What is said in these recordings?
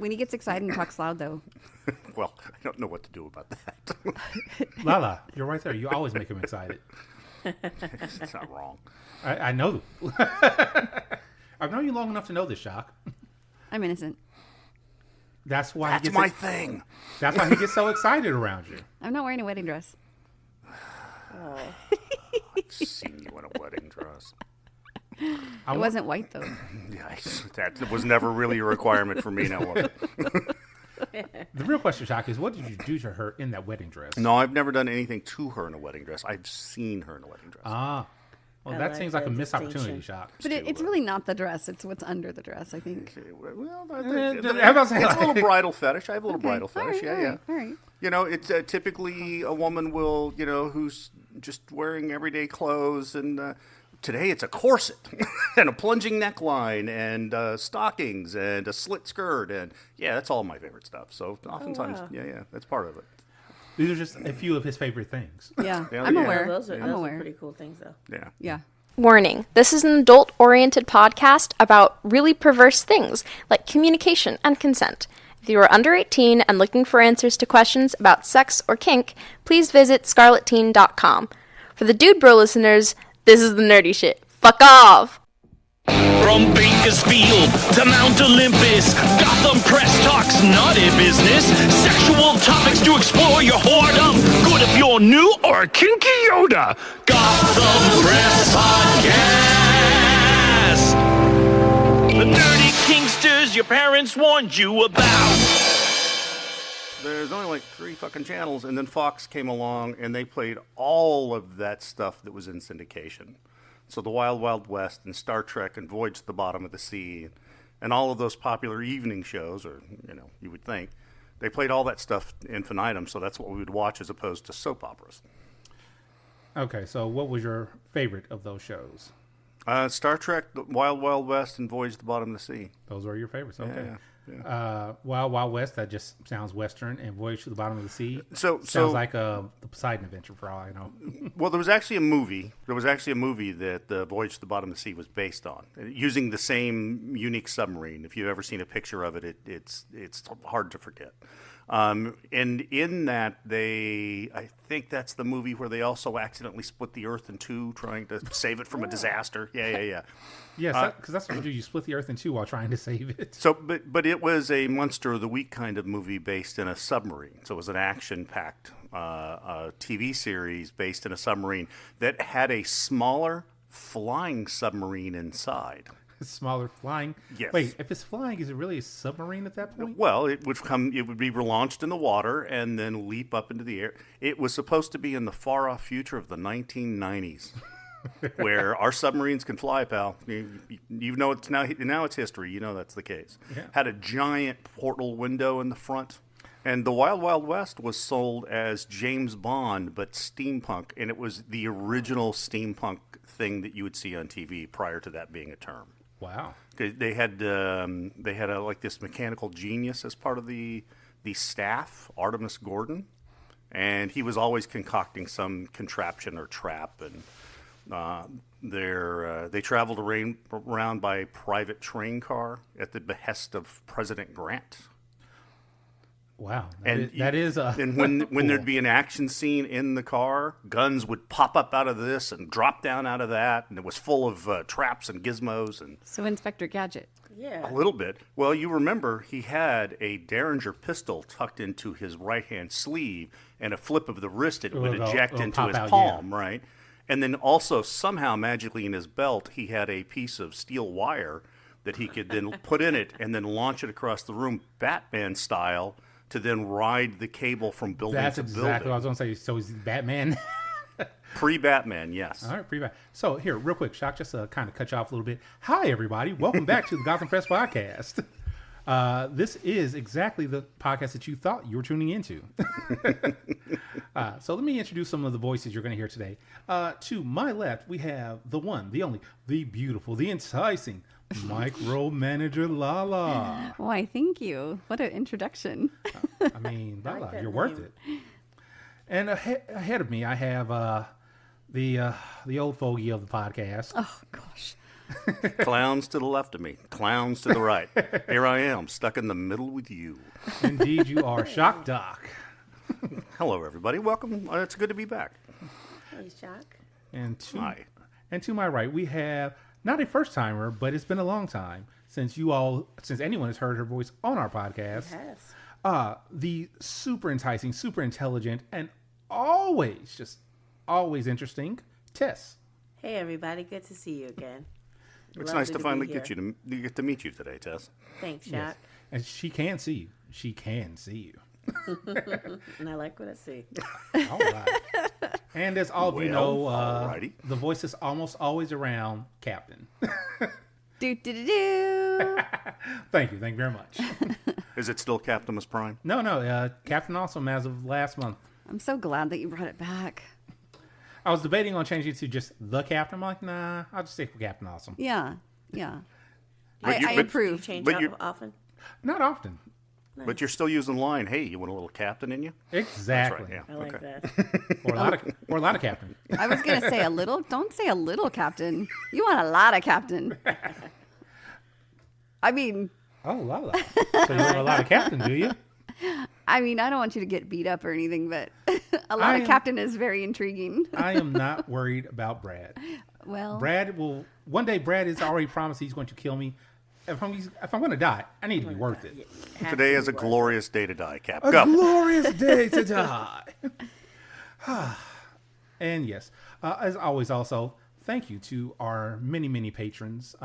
When he gets excited and talks loud, though. Well, I don't know what to do about that. Lala, you're right there. You always make him excited. It's not wrong. I know. I've known you long enough to know this, Shock. I'm innocent. That's why. That's my thing. That's why he gets so excited around you. I'm not wearing a wedding dress. I've seen you in a wedding dress. It wasn't white, though. Yeah, that was never really a requirement for me. Now, was it? The real question, Shock, is what did you do to her in that wedding dress? No, I've never done anything to her in a wedding dress. I've seen her in a wedding dress. Ah. Well, that seems like a missed opportunity, Shock. But it's really not the dress. It's what's under the dress, I think. Okay, well, it's a little bridal fetish. I have a little bridal fetish. All right. You know, it's typically a woman will, who's just wearing everyday clothes. And today it's a corset and a plunging neckline and stockings and a slit skirt. And, that's all my favorite stuff. So oftentimes, that's part of it. These are just a few of his favorite things. Yeah, I'm aware. Those are pretty cool things, though. Yeah. Warning, this is an adult-oriented podcast about really perverse things like communication and consent. If you are under 18 and looking for answers to questions about sex or kink, please visit scarletteen.com. For the Dude Bro listeners, this is the nerdy shit. Fuck off! From Bakersfield to Mount Olympus, Gotham Press talks naughty business. Sexual topics to explore your whoredom. Good if you're new or a kinky Yoda. Gotham Press Podcast. The dirty kinksters your parents warned you about. There's only like 3 fucking channels, and then Fox came along and they played all of that stuff that was in syndication. So the Wild Wild West and Star Trek and Voyage to the Bottom of the Sea and all of those popular evening shows, or, you would think, they played all that stuff infinitum, so that's what we would watch as opposed to soap operas. Okay, so what was your favorite of those shows? Star Trek, the Wild Wild West, and Voyage to the Bottom of the Sea. Those were your favorites, okay. Yeah. Wild Wild West, that just sounds Western, and Voyage to the Bottom of the Sea sounds like the Poseidon Adventure, for all I know. Well, there was actually a movie. That the Voyage to the Bottom of the Sea was based on, using the same unique submarine. If you've ever seen a picture of it, it's hard to forget. And in that, I think that's the movie where they also accidentally split the Earth in two, trying to save it from a disaster. Yeah. Yes, because that's what you do. You split the Earth in two while trying to save it. So, but it was a Monster of the Week kind of movie based in a submarine. So it was an action-packed TV series based in a submarine that had a smaller flying submarine inside. Smaller flying? Yes. Wait, if it's flying, is it really a submarine at that point? Well, it would be relaunched in the water and then leap up into the air. It was supposed to be in the far-off future of the 1990s. Where our submarines can fly, pal. You know it's now it's history. You know that's the case. Yeah. Had a giant portal window in the front, and the Wild Wild West was sold as James Bond, but steampunk, and it was the original steampunk thing that you would see on TV prior to that being a term. Wow. They had like this mechanical genius as part of the staff, Artemis Gordon, and he was always concocting some contraption or trap and. They traveled around by private train car at the behest of President Grant. Wow, and when cool. there'd be an action scene in the car, guns would pop up out of this and drop down out of that, and it was full of traps and gizmos. And so Inspector Gadget. Yeah, a little bit. Well, you remember he had a Derringer pistol tucked into his right-hand sleeve, and a flip of the wrist it would eject into his palm, right? And then also, somehow, magically in his belt, he had a piece of steel wire that he could then put in it and then launch it across the room, Batman style, to then ride the cable from building to building. That's exactly what I was going to say. So he's Batman? Pre-Batman, yes. All right, pre-Batman. So here, real quick, Shock, just to kind of cut you off a little bit. Hi, everybody. Welcome back to the Gotham Press podcast. This is exactly the podcast that you thought you were tuning into. So let me introduce some of the voices you're going to hear today. To my left, we have the one, the only, the beautiful, the enticing micromanager Lala. Why, thank you. What an introduction. I mean, Lala, you're worth it. And ahead of me, I have the old fogey of the podcast. Oh, gosh. Clowns to the left of me, clowns to the right. Here I am, stuck in the middle with you. Indeed, you are ShockDoc. Hello, everybody. Welcome. It's good to be back. Hey, Shock. And Hi. to my right, we have not a first timer, but it's been a long time since anyone has heard her voice on our podcast. Yes. The super enticing, super intelligent, and always interesting Tess. Hey, everybody. Good to see you again. It's Lovely nice to finally be get here. get to meet you today, Tess. Thanks, Shock. And she can see you. She can see you. And I like what I see. All right. And as all of you know, alrighty. the voice is almost always around Captain. Do do do do. Thank you very much. Is it still Captimus Prime? No, Captain Awesome as of last month. I'm so glad that you brought it back. I was debating on changing it to just the Captain. I'm like, nah, I'll just stick with Captain Awesome. Yeah. But I you- but- approve. You change But out you- often? Not often. But you're still using the line, hey, you want a little captain in you? Exactly. That's right, yeah. I like Okay. that. Or a lot of Captain. I was gonna say a little. Don't say a little, Captain. You want a lot of Captain. I mean, Oh, Lala. So you want a lot of Captain, do you? I don't want you to get beat up or anything, but a lot I of am- Captain is very intriguing. I am not worried about Brad. Well, One day Brad has already promised he's going to kill me. If I'm going to die, I need to be worth it. Today is a glorious day to die, Cap. A Go. glorious day to die. And yes, as always, also, thank you to our many, many patrons,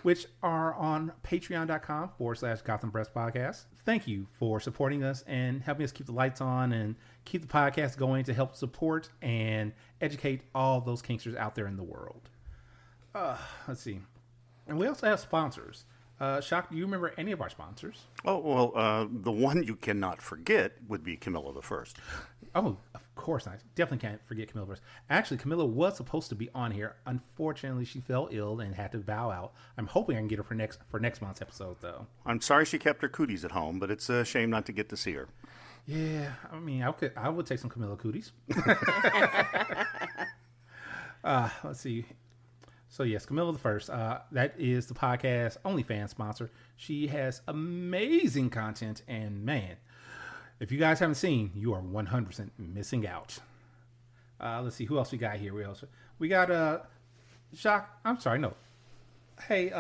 which are on patreon.com/Gotham Press Podcast. Thank you for supporting us and helping us keep the lights on and keep the podcast going to help support and educate all those kinksters out there in the world. Let's see. And we also have sponsors. Shock, do you remember any of our sponsors? Oh, well, the one you cannot forget would be Carmilla the First. Oh, of course. I definitely can't forget Camilla First. Actually, Camilla was supposed to be on here. Unfortunately, she fell ill and had to bow out. I'm hoping I can get her for next month's episode, though. I'm sorry she kept her cooties at home, but it's a shame not to get to see her. Yeah, I would take some Camilla cooties. Let's see. So yes, Carmilla the First. That is the podcast OnlyFans sponsor. She has amazing content, and man, if you guys haven't seen, you are 100% missing out. Let's see who else we got here. We got Shock. I'm sorry, no. Hey,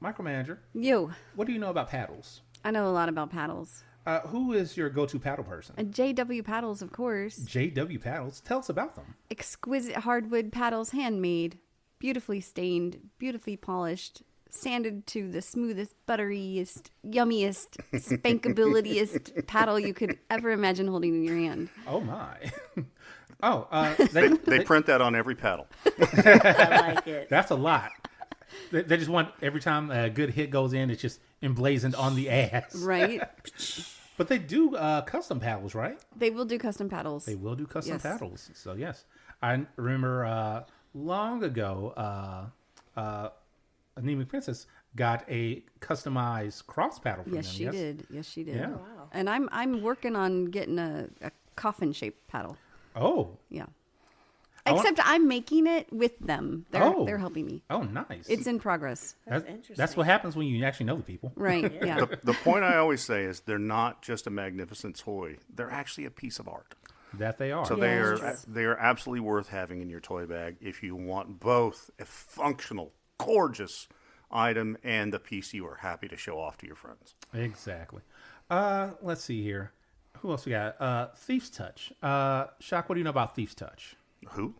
micromanager. you. What do you know about paddles? I know a lot about paddles. Who is your go-to paddle person? JW paddles, of course. JW Paddles. Tell us about them. Exquisite hardwood paddles, handmade, beautifully stained, beautifully polished, sanded to the smoothest, butteriest, yummiest, spankabilitiest paddle you could ever imagine holding in your hand. Oh my. They print that on every paddle. I like it. That's a lot. They just want every time a good hit goes in, it's just emblazoned on the ass. Right? But they do custom paddles, right? They will do custom paddles. They will do custom Yes. paddles. So yes, I remember long ago, Anemic Princess got a customized cross paddle from Yes, them. she did. Yes, she did. Yeah. Wow. And I'm working on getting a coffin shaped paddle. Oh, Yeah. I want- Except I'm making it with them. They're helping me. oh, nice. It's in progress. That's That's interesting. what happens when you actually know the people. Right. Yeah. The point I always say is they're not just a magnificent toy. They're actually a piece of art. That they are. So Yeah. they are absolutely worth having in your toy bag if you want both a functional, gorgeous item and the piece you are happy to show off to your friends. Exactly. Let's see here. Who else we got? Thief's Touch. Shock, what do you know about Thief's Touch? Who?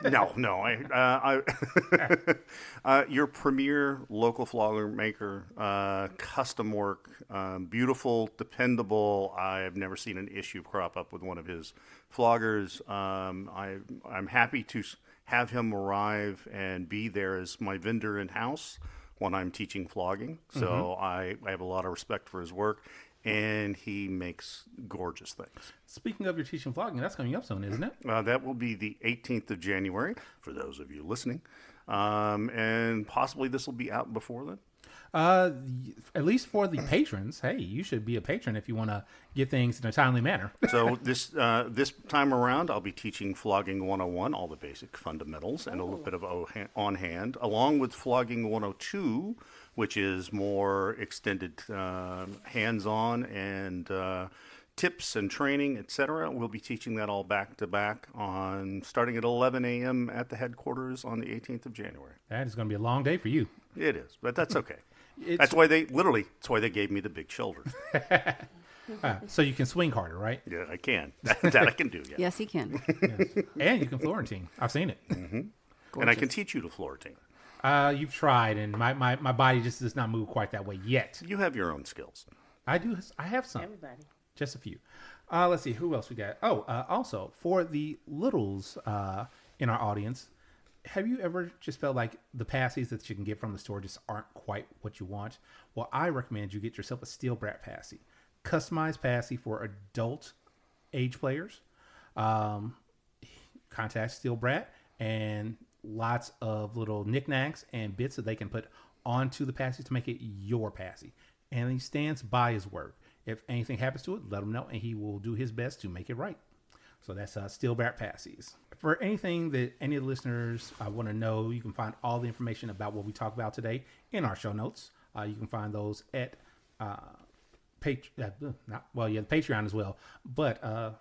No. Your premier local flogger maker, custom work, beautiful, dependable. I've never seen an issue crop up with one of his floggers. I'm happy to have him arrive and be there as my vendor in house when I'm teaching flogging. So I have a lot of respect for his work. And he makes gorgeous things. Speaking of your teaching vlogging, that's coming up soon, isn't it? That will be the 18th of January, for those of you listening. And possibly this will be out before then. At least for the patrons, hey, you should be a patron if you want to get things in a timely manner. So this time around, I'll be teaching Flogging 101, all the basic fundamentals, and a little bit of on hand, along with Flogging 102, which is more extended hands-on and tips and training, etc. We'll be teaching that all back to back on starting at 11 a.m. at the headquarters on the 18th of January. That is going to be a long day for you. It is, but that's okay. That's why they gave me the big shoulders. So you can swing harder, right? Yeah, I can. That I can do. Yeah. Yes, he can. Yes. And you can Florentine. I've seen it. Mm-hmm. And I can teach you to Florentine. You've tried, and my body just does not move quite that way yet. You have your own skills. I do. I have some. Everybody. Just a few. Let's see. Who else we got? Oh, also, for the littles in our audience, have you ever just felt like the Pacis that you can get from the store just aren't quite what you want? Well, I recommend you get yourself a Steel Brat Pacis. Customized Pacis for adult age players. Contact Steel Brat, and lots of little knickknacks and bits that they can put onto the Pacis to make it your Pacis. And he stands by his word. If anything happens to it, let him know, and he will do his best to make it right. So that's Steel Brat Pacis. For anything that any of the listeners want to know, you can find all the information about what we talked about today in our show notes. You can find those at the Patreon as well. But where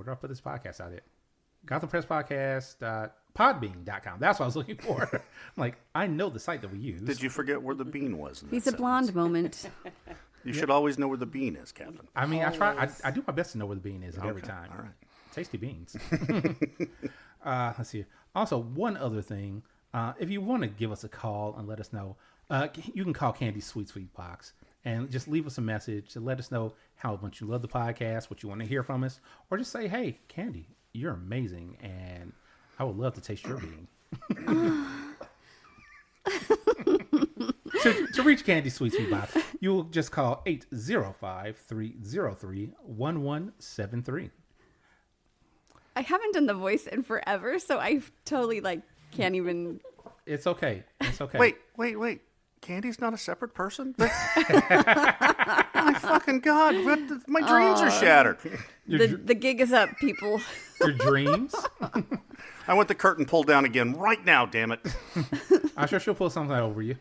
do I put this podcast out at? Gotham Press Podcast, podbean.com. That's what I was looking for. I'm like, I know the site that we use. Did you forget where the bean was? He's a blonde moment. You should always know where the bean is, Captain. I mean, I try. I do my best to know where the bean is every time. All right. Tasty beans. Let's see. Also, one other thing. If you want to give us a call and let us know, you can call Candy's Sweet Box and just leave us a message to let us know how much you love the podcast, what you want to hear from us, or just say, hey, Candy, you're amazing, and I would love to taste your bean. To reach Candy Sweet Box, you'll just call 805-303-1173. I haven't done the voice in forever, so I totally can't even. It's okay. It's okay. Wait. Candy's not a separate person? My fucking God. My dreams are shattered. The gig is up, people. Your dreams? I want the curtain pulled down again right now, damn it. I'm sure she'll pull something over you.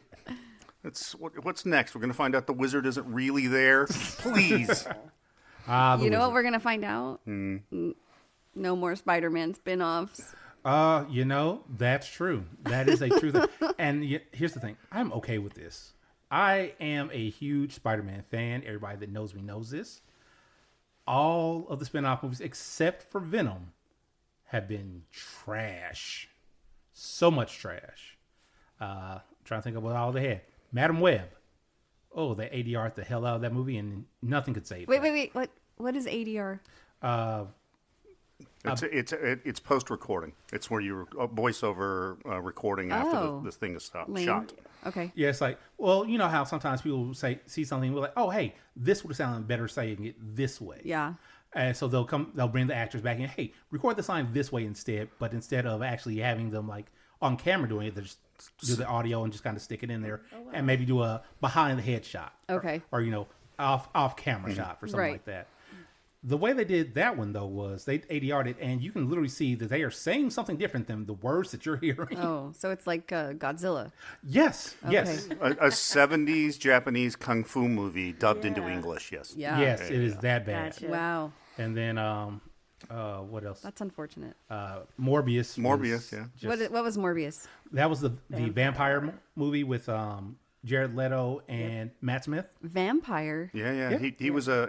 What's next? We're going to find out the wizard isn't really there. Please. You know what we're going to find out? No more Spider-Man spin-offs. That's true. That is a true thing. And here's the thing. I'm okay with this. I am a huge Spider-Man fan. Everybody that knows me knows this. All of the spin-off movies, except for Venom, have been trash. So much trash. Trying to think of what all they had. Madam Web. Oh, they ADR'd the hell out of that movie, and nothing could save it. Wait. What is ADR? It's post-recording. It's where you voiceover recording after the thing is shot. Okay. Yeah, it's like, well, you know how sometimes people see something, we're like, oh, hey, this would have sounded better saying it this way. Yeah. And so they'll bring the actors back in, hey, record the line this way instead, but instead of actually having them on camera doing it, they just do the audio and just kind of stick it in there and maybe do a behind the head shot. Okay. Or off camera shot for something like that. The way they did that one, though, was they ADR'd it, and you can literally see that they are saying something different than the words that you're hearing. Oh, so it's like Godzilla. Yes, Okay. yes. A 70s Japanese kung fu movie dubbed into English, yes. Yeah. Yes, it is that bad. Gotcha. Wow. And then, what else? That's unfortunate. Morbius. Morbius, yeah. What was Morbius? That was the vampire movie with Jared Leto and Matt Smith. Vampire? Yeah. He was a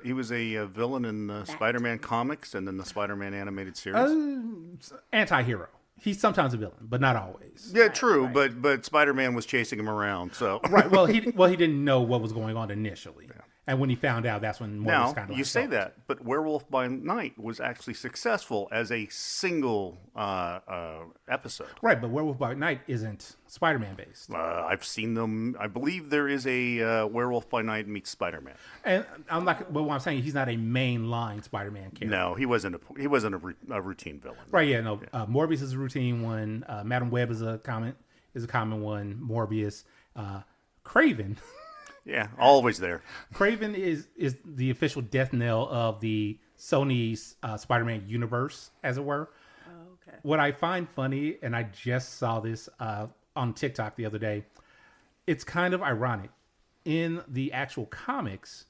villain in the Spider-Man comics and then the Spider-Man animated series. Anti-hero. He's sometimes a villain, but not always. Yeah, true, right. But Spider-Man was chasing him around, so right. Well, he didn't know what was going on initially. Yeah. And when he found out, that's when Morbius kind of you say that, but Werewolf by Night was actually successful as a single episode. Right, but Werewolf by Night isn't Spider-Man based. I've seen them. I believe there is a Werewolf by Night meets Spider-Man. And I'm not. But what I'm saying, he's not a mainline Spider-Man character. No, he wasn't a routine villain. Right. Yeah. No. Yeah. Morbius is a routine one. Madam Web is a common one. Morbius. Craven. Yeah, always there. Craven is the official death knell of the Sony's Spider-Man universe, as it were. Oh, okay. What I find funny, and I just saw this on TikTok the other day, it's kind of ironic. In the actual comics,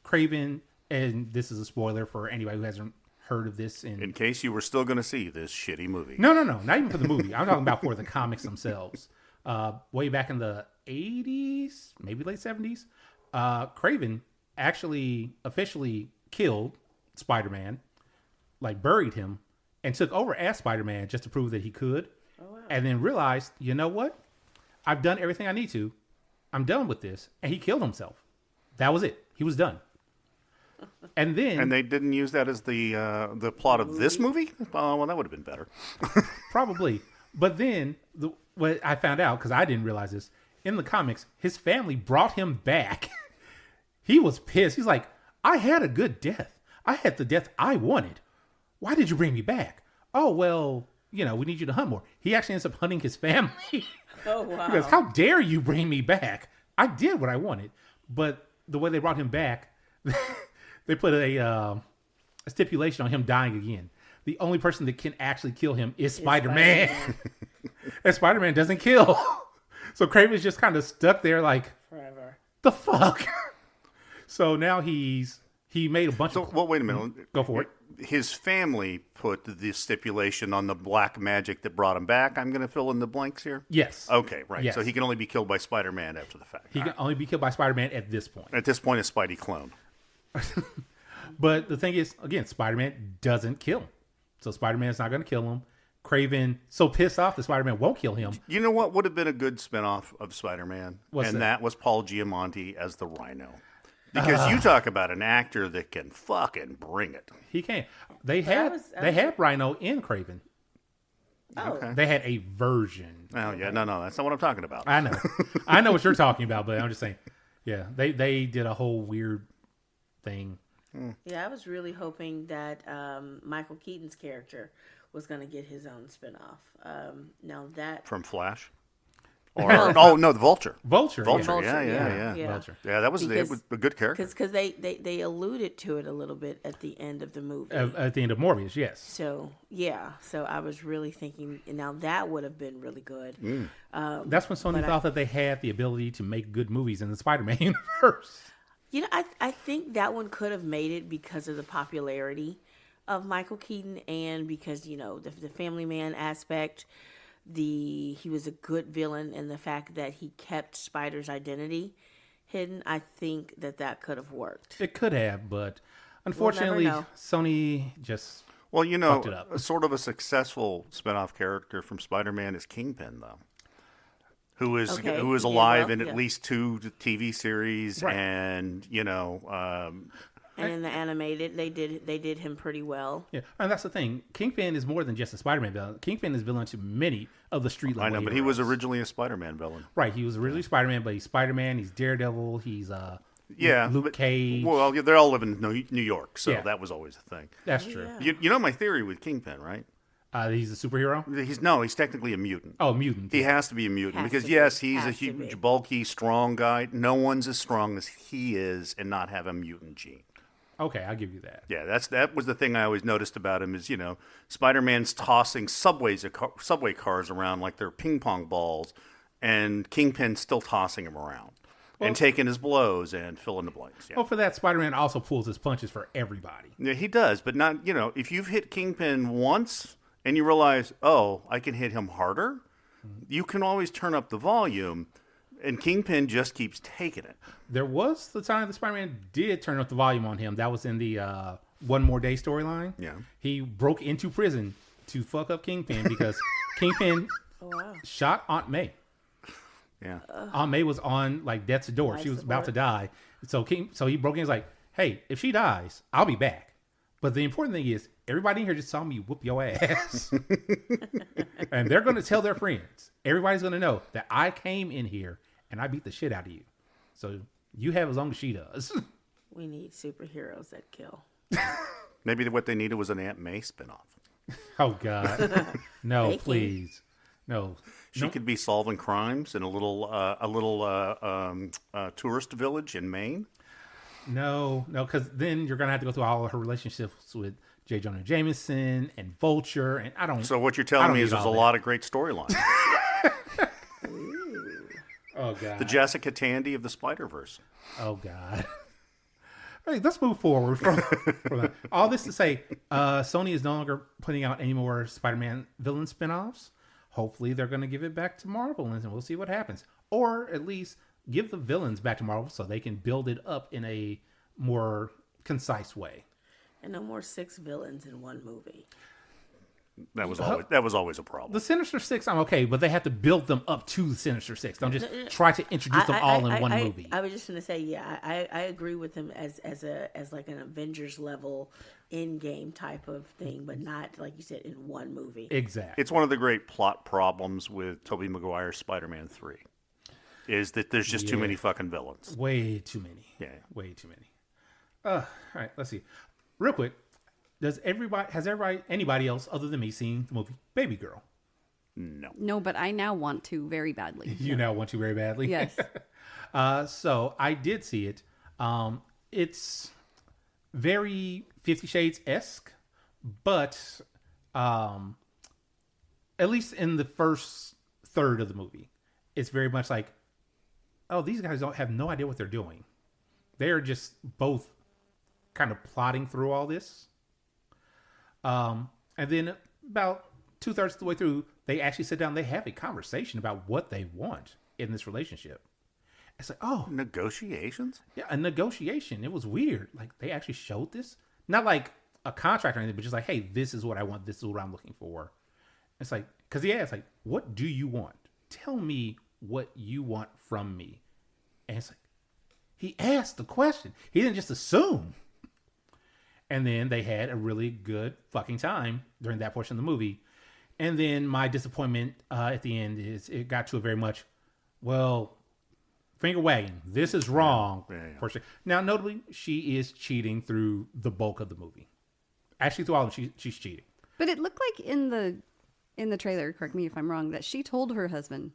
Craven, and this is a spoiler for anybody who hasn't heard of this. In case you were still going to see this shitty movie. No, not even for the movie. I'm talking about for the comics themselves. Way back in the 80s, maybe late 70s, Craven actually officially killed Spider-Man, like buried him, and took over as Spider-Man just to prove that he could. Oh, wow. And then realized, you know what? I've done everything I need to. I'm done with this. And he killed himself. That was it. He was done. And then... And they didn't use that as the plot of this movie? Well, that would have been better. Probably. But then, what I found out, because I didn't realize this, in the comics, his family brought him back. He was pissed. He's like, I had a good death. I had the death I wanted. Why did you bring me back? Oh, well, we need you to hunt more. He actually ends up hunting his family. Oh, wow. He goes, how dare you bring me back? I did what I wanted. But the way they brought him back, they put a stipulation on him dying again. The only person that can actually kill him is Spider-Man. And Spider-Man doesn't kill. So Kraven's just kind of stuck there like, Forever. the fuck? So now he made a bunch of... Well, wait a minute. Go for it. His family put the stipulation on the black magic that brought him back. I'm going to fill in the blanks here. Yes. Okay, right. Yes. So he can only be killed by Spider-Man after the fact. He can only be killed by Spider-Man at this point. At this point, a Spidey clone. But the thing is, again, Spider-Man doesn't kill him. So Spider-Man's not going to kill him. Craven, so pissed off that Spider-Man won't kill him. You know what would have been a good spinoff of Spider-Man? What's that? That was Paul Giamatti as the Rhino. Because you talk about an actor that can fucking bring it. He can't. They had Rhino in Craven. Oh. Okay. They had a version. Oh, yeah. No, that's not what I'm talking about. I know. I know what you're talking about, but I'm just saying. Yeah, they did a whole weird thing. Yeah, I was really hoping that Michael Keaton's character was going to get his own spinoff. Now that... From Flash? Or the Vulture. Vulture, Yeah. Yeah. Vulture. Yeah, that was a good character. Because they alluded to it a little bit at the end of the movie. At the end of Morbius, yes. So, yeah. So I was really thinking, now that would have been really good. That's when Sony thought that they had the ability to make good movies in the Spider-Man universe. I think that one could have made it because of the popularity of Michael Keaton and because, the family man aspect. He was a good villain, and the fact that he kept Spider's identity hidden, I think that could have worked. It could have, but unfortunately, Sony just fucked it up. Sort of a successful spinoff character from Spider-Man is Kingpin, though, who is alive in at least 2 TV series, right. And and in the animated, they did him pretty well. Yeah, and that's the thing. Kingpin is more than just a Spider-Man villain. Kingpin is villain to many of the street level. I know, but he was originally a Spider-Man villain. Right, he was originally Spider-Man, but he's Spider-Man. He's Daredevil. He's Luke Cage. Well, they all live in New York, so that was always a thing. That's true. Yeah. You know my theory with Kingpin, right? He's a superhero. He's technically a mutant. Oh, mutant. He has to be a mutant because he's a huge, bulky, strong guy. No one's as strong as he is and not have a mutant gene. Okay, I'll give you that. Yeah, that was the thing I always noticed about him is, Spider-Man's tossing subway cars around like they're ping pong balls, and Kingpin's still tossing them around and taking his blows and fill in the blanks. Yeah. Well, for that, Spider-Man also pulls his punches for everybody. Yeah, he does, but not, if you've hit Kingpin once and you realize, oh, I can hit him harder, you can always turn up the volume. And Kingpin just keeps taking it. There was the time that Spider-Man did turn up the volume on him. That was in the One More Day storyline. Yeah. He broke into prison to fuck up Kingpin because Kingpin shot Aunt May. Yeah. Aunt May was on death's door. She was about to die. So he broke in and was like, hey, if she dies, I'll be back. But the important thing is, everybody in here just saw me whoop your ass. And they're going to tell their friends. Everybody's going to know that I came in here and I beat the shit out of you. So you have as long as she does. We need superheroes that kill. Maybe what they needed was an Aunt May spinoff. Oh, God. No, Baking. please. No. She could be solving crimes in a little tourist village in Maine. No, because then you're gonna have to go through all of her relationships with J. Jonah Jameson and Vulture, and I don't. So what you're telling me is there's a lot of great storylines. Oh God. The Jessica Tandy of the Spider-Verse. Oh God. Hey, let's move forward from that. All this to say, Sony is no longer putting out any more Spider-Man villain spinoffs. Hopefully, they're going to give it back to Marvel, and we'll see what happens. Or at least give the villains back to Marvel so they can build it up in a more concise way. And no more 6 villains in one movie. That was always a problem. The Sinister Six, I'm okay, but they have to build them up to the Sinister Six. Don't just try to introduce them all in one movie. I was just going to say, yeah, I agree with him as like an Avengers level in-game type of thing, but not, like you said, in one movie. Exactly. It's one of the great plot problems with Tobey Maguire's Spider-Man 3, is that there's just too many fucking villains. Way too many. Yeah. Way too many. All right, let's see. Real quick, has anybody else other than me seen the movie Baby Girl? No, but I now want to very badly. You now want to very badly? Yes. So I did see it. It's very 50 Shades-esque, but at least in the first third of the movie, it's very much like, oh, these guys don't have no idea what they're doing. They're just both kind of plotting through all this. And then about 2/3 of the way through, they actually sit down. They have a conversation about what they want in this relationship. It's like, oh, Negotiations? yeah, a negotiation. It was weird. Like they actually showed this, not like a contract or anything, but just like, hey, this is what I want. This is what I'm looking for. It's like, because he asked, like, what do you want? Tell me what you want from me. And it's like, he asked the question. He didn't just assume. And then they had a really good fucking time during that portion of the movie. And then my disappointment at the end is it got to a very much, well, finger wagging. This is wrong. Yeah. Now, notably, she is cheating through the bulk of the movie. Actually, through all of it, she's cheating. But it looked like in the trailer, correct me if I'm wrong, that she told her husband.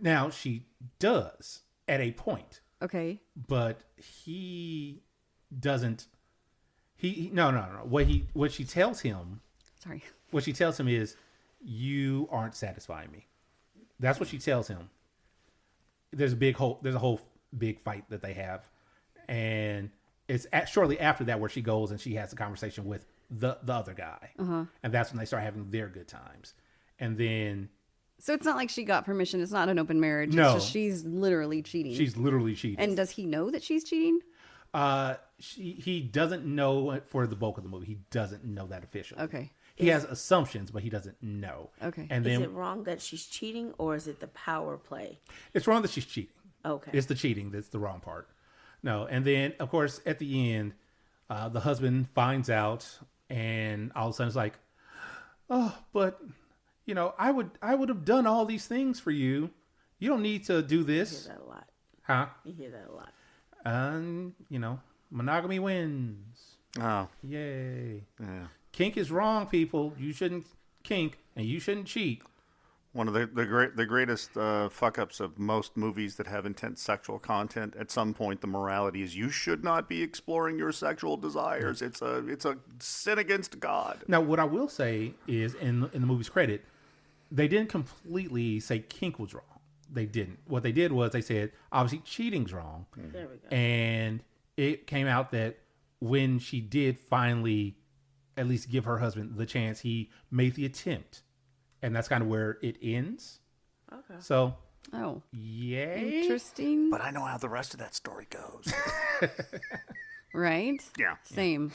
Now, she does at a point. Okay. But he doesn't... No. What she tells him. Sorry. What she tells him is, you aren't satisfying me. That's what she tells him. There's a whole big fight that they have, and it's shortly after that where she goes and she has a conversation with the other guy, and that's when they start having their good times. And then, so it's not like she got permission. It's not an open marriage. No, it's just she's literally cheating. She's literally cheating. And does he know that she's cheating? He doesn't know for the bulk of the movie. He doesn't know that officially. Okay. He has assumptions, but he doesn't know. Okay. And then, is it wrong that she's cheating, or is it the power play? It's wrong that she's cheating. Okay. It's the cheating that's the wrong part. No. And then, of course, at the end, the husband finds out, and all of a sudden it's like, oh, but, I would have done all these things for you. You don't need to do this. You hear that a lot. Huh? You hear that a lot. And, monogamy wins. Oh. Yay. Yeah. Kink is wrong, people. You shouldn't kink, and you shouldn't cheat. One of the greatest fuck-ups of most movies that have intense sexual content, at some point the morality is you should not be exploring your sexual desires. It's a sin against God. Now, what I will say is, in the movie's credit, they didn't completely say kink was wrong. They didn't. What they did was they said, obviously, cheating's wrong. There we go. And it came out that when she did finally at least give her husband the chance, he made the attempt. And that's kind of where it ends. Okay. So, Oh. yay. Interesting. But I know how the rest of that story goes. Right? Yeah. Same.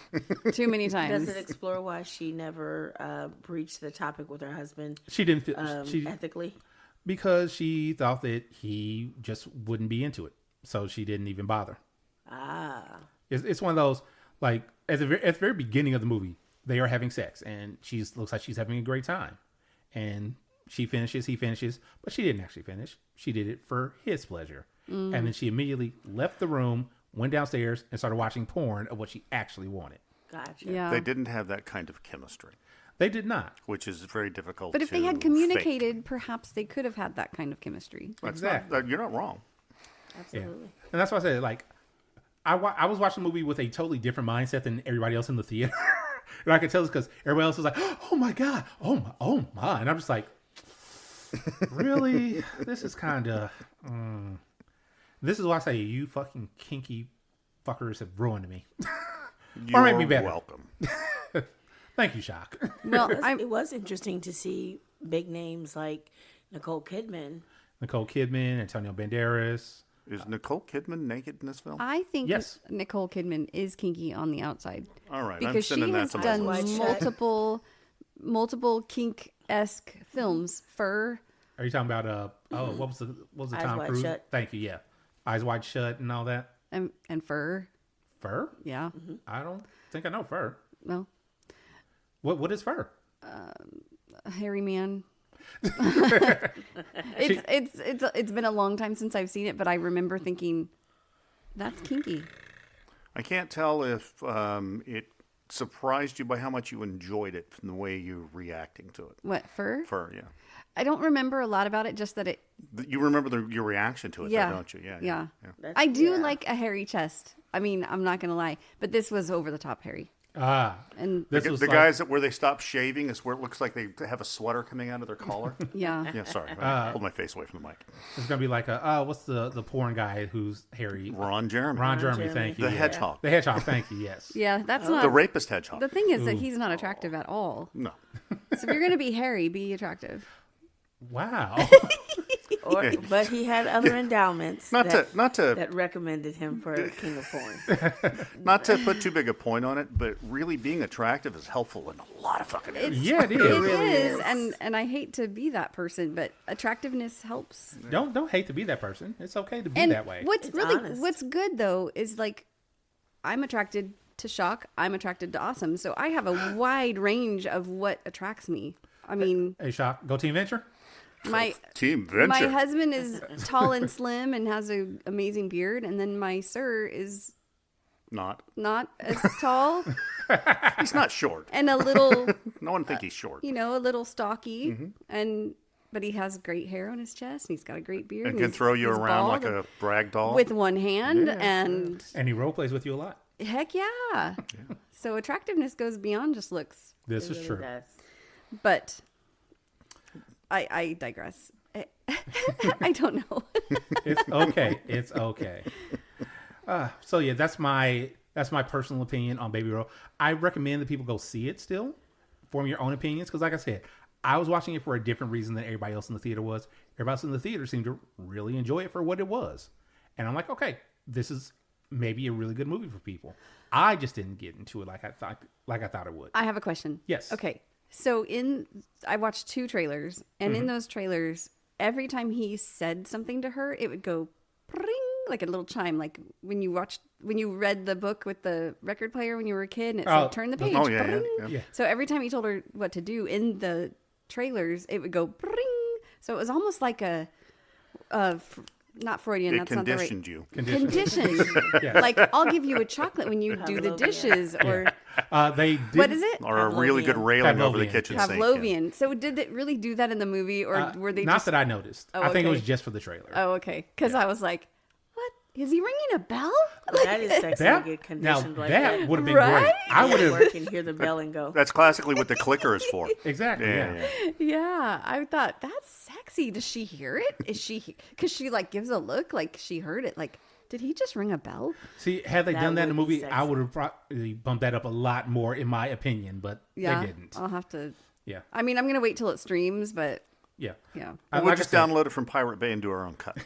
Too many times. Does it explore why she never breached the topic with her husband? She didn't feel ethically? because she thought that he just wouldn't be into it. So she didn't even bother. Ah. It's one of those, like, at the very beginning of the movie, they are having sex, and looks like she's having a great time. And she finishes, he finishes, but she didn't actually finish. She did it for his pleasure. And then she immediately left the room, went downstairs, and started watching porn of what she actually wanted. Gotcha. Yeah. They didn't have that kind of chemistry. They did not. which is very difficult. But if they had to communicated, fake. perhaps they could have had that kind of chemistry. That's Exactly. not, you're not wrong. Absolutely. And that's why I said, like, I was watching the movie with a totally different mindset than everybody else in the theater. And I could tell this because everybody else was like, oh my God, oh my. And I'm just like, really? This is kind of, this is why I say you fucking kinky fuckers have ruined me. You're make me better. welcome. Thank you, Shock. Well, It was interesting to see big names like Nicole Kidman. Nicole Kidman, Antonio Banderas. Is Nicole Kidman naked in this film? I think Yes. Nicole Kidman is kinky on the outside. All right, I'm Because she sending that has to my done list. White Shut. multiple kink-esque films. Fur. Are you talking about what was the Eyes Tom Wide Cruise? Shut. Thank you. Yeah, Eyes Wide Shut and all that. And Fur. Fur? Yeah. I don't think I know Fur. No. What is Fur? A hairy man. It's been a long time since I've seen it, but I remember thinking, that's kinky. I can't tell if it surprised you by how much you enjoyed it from the way you're reacting to it. What, Fur? Fur, yeah. I don't remember a lot about it, just that it, You remember your reaction to it, yeah. though, don't you? Yeah. Yeah. That's- I do yeah. like a hairy chest. I mean, I'm not going to lie, but this was over the top hairy. And This The was guys where they stop shaving is where it looks like they have a sweater coming out of their collar. yeah. Yeah, sorry. I pulled my face away from the mic. It's gonna be like what's the porn guy who's hairy? Ron Jeremy. Ron Jeremy, Jeremy. thank you. The yeah. hedgehog. The hedgehog, thank you. Yes. Yeah, that's not The rapist hedgehog. the thing is that he's not attractive at all. No. So if you're going to be hairy, be attractive. Wow. But he had other endowments Not to that recommended him for King of Porn. not to put too big a point on it, but really being attractive is helpful in a lot of fucking areas. Yeah, it is. It really is, is. and I hate to be that person, but attractiveness helps. Don't hate to be that person. It's okay to be And that way. what's It's really honest. what's good though is like I'm attracted to Shock. I'm attracted to Awesome. So I have a wide range of what attracts me. I mean, Hey, Shock, go Team Venture. my Team Venture. my husband is tall and slim and has an amazing beard, and then my sir is Not. not as tall He's not short. and a little, No one think he's short. a little stocky, but he has great hair on his chest, and he's got a great beard, And can he's- throw you he's around like bald a brag doll. with one hand, and And he role plays with you a lot. heck yeah. So attractiveness goes beyond just looks, This is Really true. does. but I digress. I don't know. It's okay. It's okay. So yeah, that's my personal opinion on Baby Roll. I recommend that people go see it still, form your own opinions, because like I said, I was watching it for a different reason than everybody else in the theater was. Everybody else in the theater seemed to really enjoy it for what it was, and I'm like, okay, this is maybe a really good movie for people. I just didn't get into it like I thought it would. I have a question. Yes. Okay. So I watched 2 trailers, and in those trailers, every time he said something to her, it would go pring, like a little chime, like when you read the book with the record player when you were a kid, and it said turn the page. Oh, yeah, pring. yeah. Yeah. So every time he told her what to do in the trailers, it would go pring. So it was almost like not Freudian. It That's not the right. conditioned you. Conditioned. Yeah. Like I'll give you a chocolate when you do the Pavlovian. dishes, or They did, what is it? Or a really good Pavlovian. railing over the Pavlovian, kitchen yeah. sink. Pavlovian. So did it really do that in the movie, or were they not just? that I noticed. Oh, I think it okay. was just for the trailer. Oh, okay. Because I was like, "What is he ringing a bell?" That is sexy That to get now conditioned like that that. would have been Right? great. I would have Work and hear the bell and go. That's classically what the clicker is for. exactly. Yeah, Yeah. yeah. Yeah, I thought that's sexy. Does she hear it? Is she? Because she like gives a look like she heard it. Like, did he just ring a bell? See, had they That done that in the would be movie, I sexy. would have probably bumped that up a lot more, in my opinion. But Yeah, they didn't. I'll have to. Yeah, I mean, I'm gonna wait till it streams, but yeah. yeah. We'll Like I just said, download it from Pirate Bay and do our own cut.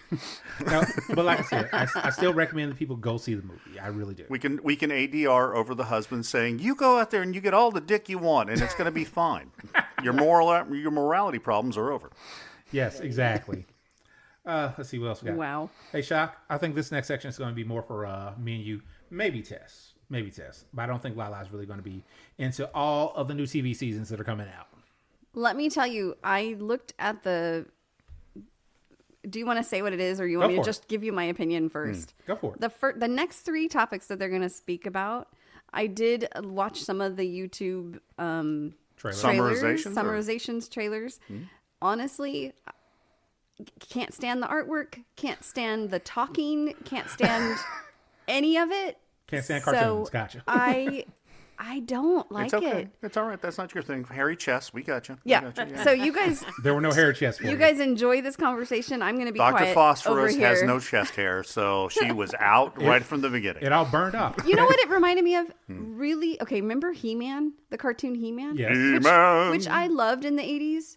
no, but like I said, I still recommend that people go see the movie. I really do. We can ADR over the husband saying, "You go out there and you get all the dick you want, and it's going to be fine. Your morality problems are over." Yes, exactly. Let's see what else we got. Wow. Hey, Shock, I think this next section is going to be more for me and you. Maybe Tess. But I don't think Lala is really going to be into all of the new TV seasons that are coming out. Let me tell you, I looked at the. Do you want to say what it is, or you want Go me to for it. just give you my opinion first? Go for it. The next 3 topics that they're going to speak about, I did watch some of the YouTube summarizations, trailers. Honestly, can't stand the artwork, can't stand the talking, can't stand any of it. Can't stand cartoons. So Gotcha. I don't like It's okay. it. It's all right. That's not your thing. Hairy chest. We got you. Yeah. So you guys, There were no hair chests for you guys enjoy this conversation. I'm going to be Dr. quiet Phosphorus over has here. no chest hair, so she was out right from the beginning. It all burned off. You know what it reminded me of? Really? Okay, remember He-Man? The cartoon He-Man? Yes. He-Man. Which I loved in the 80s.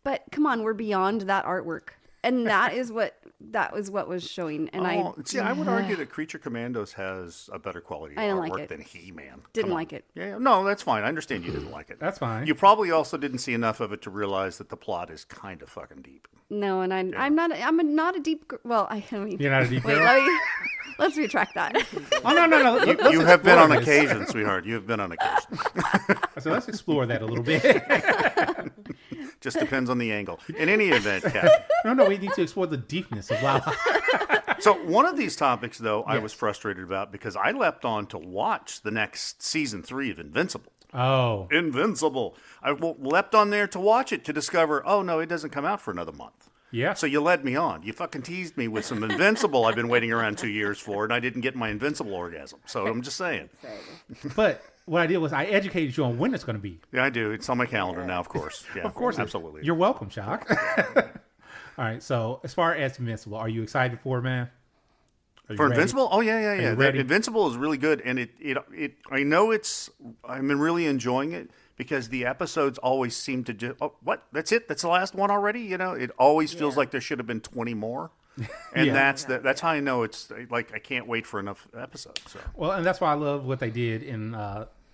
But come on, we're beyond that artwork. And that was what was showing. And I would argue that Creature Commandos has a better quality I didn't artwork like it. than He-Man. Didn't Come on. like it. Yeah, no, that's fine. I understand you didn't like it. That's fine. You probably also didn't see enough of it to realize that the plot is kind of fucking deep. no, and I'm not a deep well, I mean You're not a deep wait, girl? let's retract that. Oh, no. You have been on occasion, sweetheart. You have been on occasion. So let's explore that a little bit. Just depends on the angle. In any event, Kat. No, we need to explore the deepness of Lala. So one of these topics, though, I was frustrated about because I leapt on to watch the next season 3 of Invincible. Oh. Invincible. I leapt on there to watch it to discover, oh, no, it doesn't come out for another month. Yeah. So you led me on. You fucking teased me with some Invincible I've been waiting around 2 years for, and I didn't get my Invincible orgasm. So I'm just saying. But what I did was I educated you on when it's going to be. Yeah, I do. It's on my calendar now, of course. Yeah, Of course. absolutely. You're welcome, Shock. All right. So as far as Invincible, are you excited for it, man? Are you For ready? Invincible? Oh, yeah. you ready? Invincible is really good, and I know I've been really enjoying it because the episodes always seem to just, oh, what? That's it? That's the last one already? You know, it always feels like there should have been 20 more. And that's how I know it's like I can't wait for enough episodes. So. Well, and that's why I love what they did in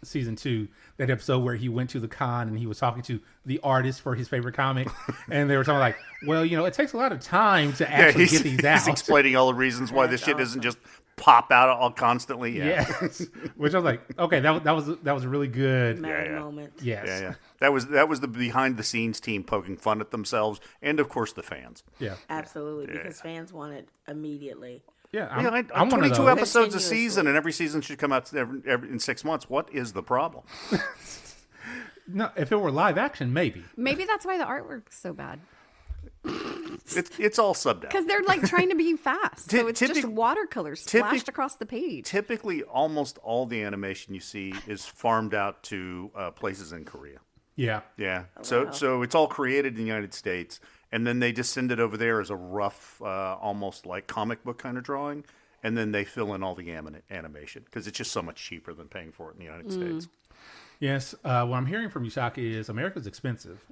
season 2, that episode where he went to the con and he was talking to the artist for his favorite comic, and they were talking like, well, you know, it takes a lot of time to actually get these out. He's explaining all the reasons why this shit doesn't just pop out all constantly. Yeah. Yes. Which I was like, okay, that was a really good. moment. Yes. Yeah. That was the behind the scenes team poking fun at themselves and of course the fans. Yeah. Absolutely, because fans want it immediately. Yeah. I'm 22 episodes. episodes a season, and every season should come out in 6 months. What is the problem? No, if it were live action, maybe. Maybe that's why the artwork's so bad. It's all subbed out. Because they're like trying to be fast. So it's just Typic- watercolors splashed across the page. Typically, almost all the animation you see is farmed out to places in Korea. Yeah. Yeah. So it's all created in the United States, and then they just send it over there as a rough, almost like comic book kind of drawing, and then they fill in all the animation because it's just so much cheaper than paying for it in the United States. Yes. What I'm hearing from you, Shaka, is America's expensive.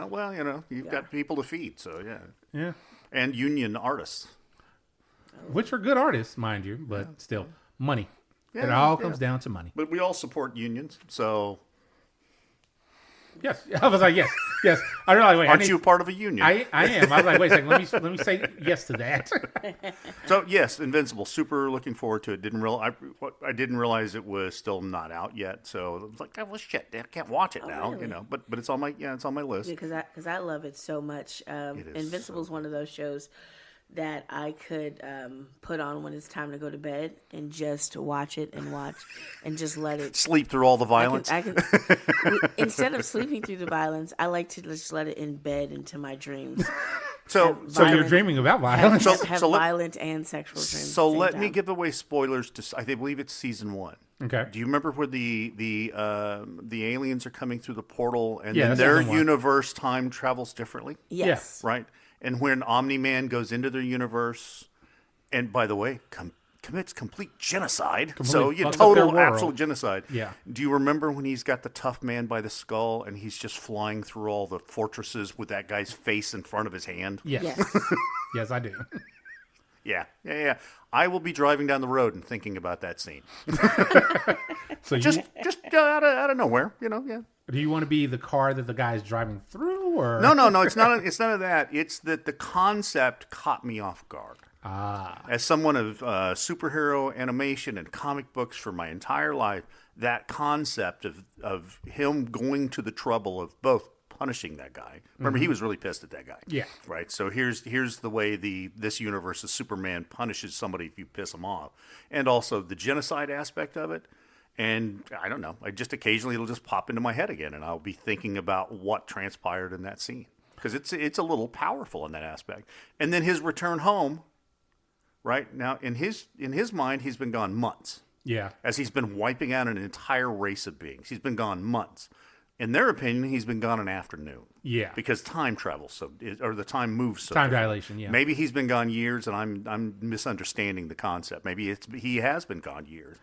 Well, you know, you've got people to feed, so yeah. Yeah. And union artists. Which are good artists, mind you, but still, money. It all comes down to money. But we all support unions, so Yes. I was like, yes. I realized, wait, aren't you a part of a union? I am. I was like, wait a second, let me say yes to that. So yes, Invincible. Super looking forward to it. I didn't realize it was still not out yet. So I was like, oh, well, shit, I can't watch it now. Really? You know, but it's on my list. Because I love it so much. Invincible is one of those shows that I could put on when it's time to go to bed and just watch it and just let it Sleep through all the violence. Instead of sleeping through the violence, I like to just let it embed into my dreams. So You're dreaming about violence. Have violent and sexual dreams. So at the same let me time. give away spoilers to. I believe it's season 1. Okay. Do you remember where the aliens are coming through the portal and Yeah, then that's their season 1. universe time travels differently? Yes. Right? And when Omni-Man goes into their universe, and by the way, commits complete genocide. So fucks up their total, world. absolute genocide. Yeah. Do you remember when he's got the tough man by the skull and he's just flying through all the fortresses with that guy's face in front of his hand? Yes. Yes. Yes, I do. Yeah. I will be driving down the road and thinking about that scene. So Just out of nowhere, you know, yeah. do you want to be the car that the guy's driving through, or No, it's not. It's none of that. It's that the concept caught me off guard. As someone of superhero animation and comic books for my entire life, that concept of him going to the trouble of both punishing that guy. Remember, he was really pissed at that guy. Yeah. Right. So here's the way this universe's Superman punishes somebody if you piss him off, and also the genocide aspect of it. And I don't know. Occasionally it'll just pop into my head again, and I'll be thinking about what transpired in that scene because it's a little powerful in that aspect. And then his return home, right now in his mind, he's been gone months. Yeah. As he's been wiping out an entire race of beings, he's been gone months. In their opinion, he's been gone an afternoon. Yeah. Because time travels or the time moves so. Time different. dilation. Yeah. Maybe he's been gone years, and I'm misunderstanding the concept. Maybe he has been gone years.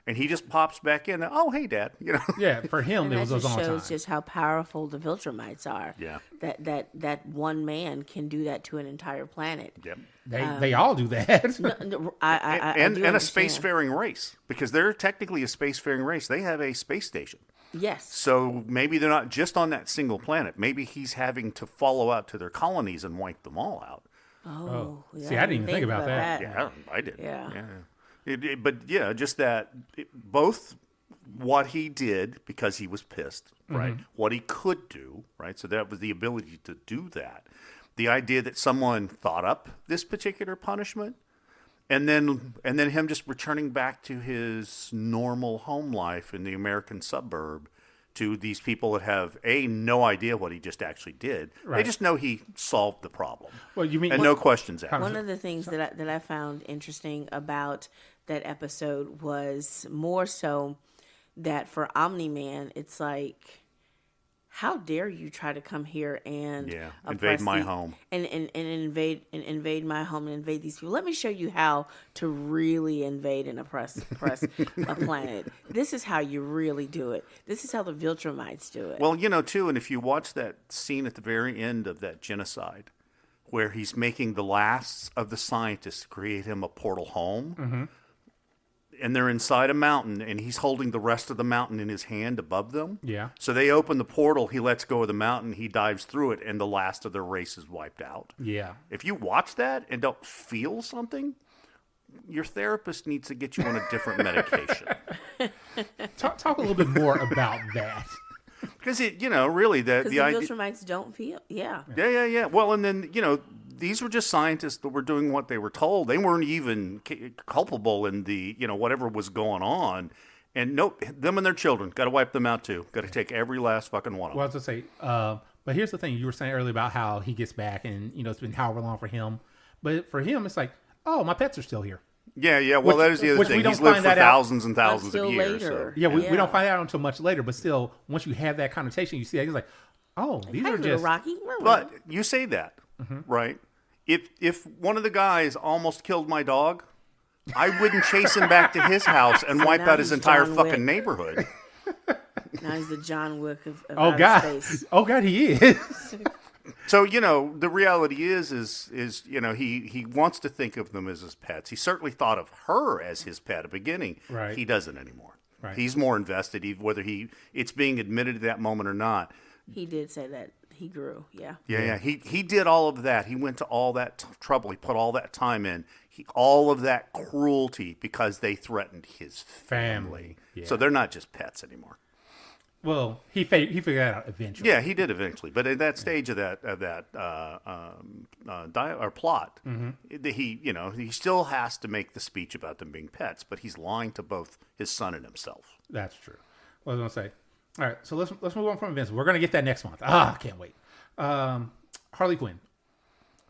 And he just pops back in. Oh, hey, Dad. Yeah, for him, And it was that a just long shows time. just how powerful the Viltrumites are. Yeah. That one man can do that to an entire planet. Yep. They all do that. I do And a understand. spacefaring race, because they're technically a spacefaring race. They have a space station. Yes. So maybe they're not just on that single planet. Maybe he's having to follow out to their colonies and wipe them all out. Oh, yeah, See, I didn't even think about that. Yeah, I did. Yeah. But yeah, just both what he did because he was pissed, right? What he could do, right? So that was the ability to do that. The idea that someone thought up this particular punishment, and then him just returning back to his normal home life in the American suburb to these people that have no idea what he just actually did. Right. They just know he solved the problem. Well, you mean and no questions asked. One of the things that I found interesting about that episode was more so that for Omni-Man, it's like, how dare you try to come here and invade my home and invade my home and invade these people. Let me show you how to really invade and oppress a planet. This is how you really do it. This is how the Viltrumites do it. Well, too, and if you watch that scene at the very end of that genocide, where he's making the last of the scientists create him a portal home, and they're inside a mountain, and he's holding the rest of the mountain in his hand above them. Yeah. So they open the portal, he lets go of the mountain, he dives through it, and the last of their race is wiped out. Yeah. If you watch that and don't feel something, your therapist needs to get you on a different medication. Talk a little bit more about that. Because really the the idea. Viltrumites don't feel, yeah. Yeah. Well, and then these were just scientists that were doing what they were told. They weren't even culpable in the whatever was going on. And nope, them and their children got to wipe them out too. Got to take every last fucking one of them. Well, I was going to say, but here's the thing. You were saying earlier about how he gets back and, it's been however long for him. But for him, it's like, oh, my pets are still here. Yeah. Well, that is the other which we thing. don't He's lived find for that out thousands and thousands of until years. later. So. Yeah, we don't find out until much later. But still, once you have that connotation, you see that, it's like, oh, these Hey, are little just... Rocky. But you say that, right? If one of the guys almost killed my dog, I wouldn't chase him back to his house and wipe now out his he's entire John fucking Wick. neighborhood. Now he's the John Wick of Oh, outer God. space. Oh, God, he is. So, the reality is he wants to think of them as his pets. He certainly thought of her as his pet at the beginning. Right. He doesn't anymore. Right. He's more invested, whether it's being admitted at that moment or not. He did say that he grew, yeah. Yeah. He did all of that. He went to all that trouble. He put all that time in. All of that cruelty because they threatened his family. Yeah. So they're not just pets anymore. Well, he figured that out eventually. Yeah, he did eventually. But at that stage of that plot, he still has to make the speech about them being pets. But he's lying to both his son and himself. That's true. What was I going to say? All right, so let's move on from events. We're going to get that next month. I can't wait. Harley Quinn.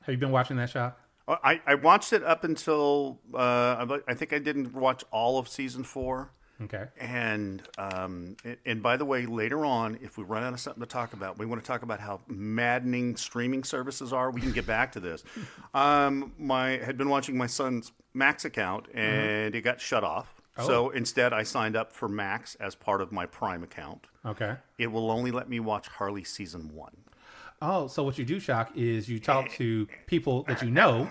Have you been watching that, Shock? I watched it up until I think I didn't watch all of season 4. Okay. And by the way, later on, if we run out of something to talk about, we want to talk about how maddening streaming services are. We can get back to this. Had been watching my son's Max account, and it got shut off. Oh. So instead, I signed up for Max as part of my Prime account. Okay. It will only let me watch Harley season 1. Oh, so what you do, Shock, is you talk to people that you know,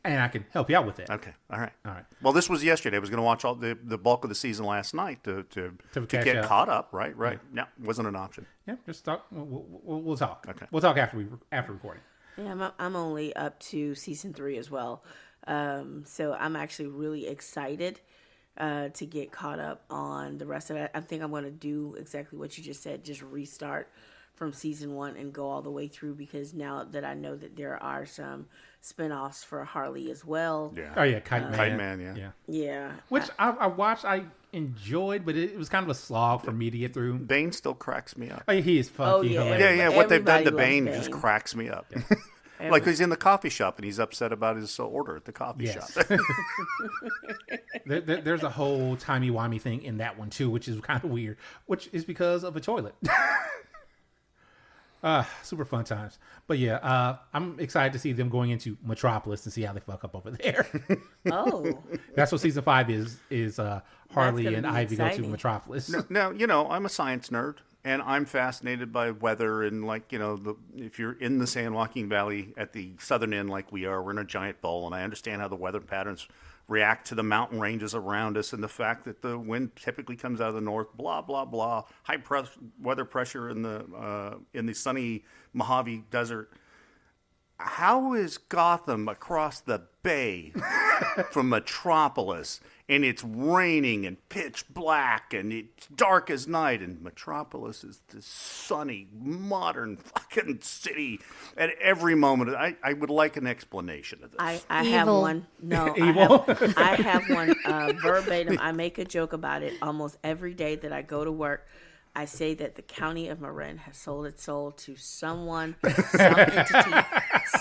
and I can help you out with that. Okay. All right. All right. Well, this was yesterday. I was going to watch all the bulk of the season last night to catch get up. caught up. Right. No, wasn't an option. Yeah, just talk. We'll talk. Okay. We'll talk after recording. Yeah, I'm only up to season 3 as well. So I'm actually really excited to get caught up on the rest of it. I think I'm going to do exactly what you just said, just restart from season 1 and go all the way through, because now that I know that there are some spinoffs for Harley as well. Yeah. Oh yeah, Kite Man. Kite Man, yeah. Yeah. Which I watched, I enjoyed, but it was kind of a slog for me to get through. Bane still cracks me up. Oh, he is fucking yeah. hilarious. Yeah, what they've done to Everybody Bane loves just Bane. cracks me up. Like he's in the coffee shop and he's upset about his order at the coffee Yes. shop. There's a whole timey-wimey thing in that one too, which is kind of weird, which is because of a toilet. Super fun times. But yeah, I'm excited to see them going into Metropolis and see how they fuck up over there. Oh. That's what season 5 is Harley gonna and be Ivy go to exciting. Metropolis. Now, I'm a science nerd, and I'm fascinated by weather. And if you're in the San Joaquin Valley at the southern end, like we are, we're in a giant bowl, and I understand how the weather patterns react to the mountain ranges around us, and the fact that the wind typically comes out of the north. Blah blah blah. Weather pressure in the sunny Mojave Desert. How is Gotham across the bay from Metropolis, and it's raining and pitch black and it's dark as night, and Metropolis is this sunny, modern fucking city at every moment? I would like an explanation of this. I have Evil. one. No, Evil? I have one verbatim. I make a joke about it almost every day that I go to work. I say that the county of Marin has sold its soul to someone, some entity,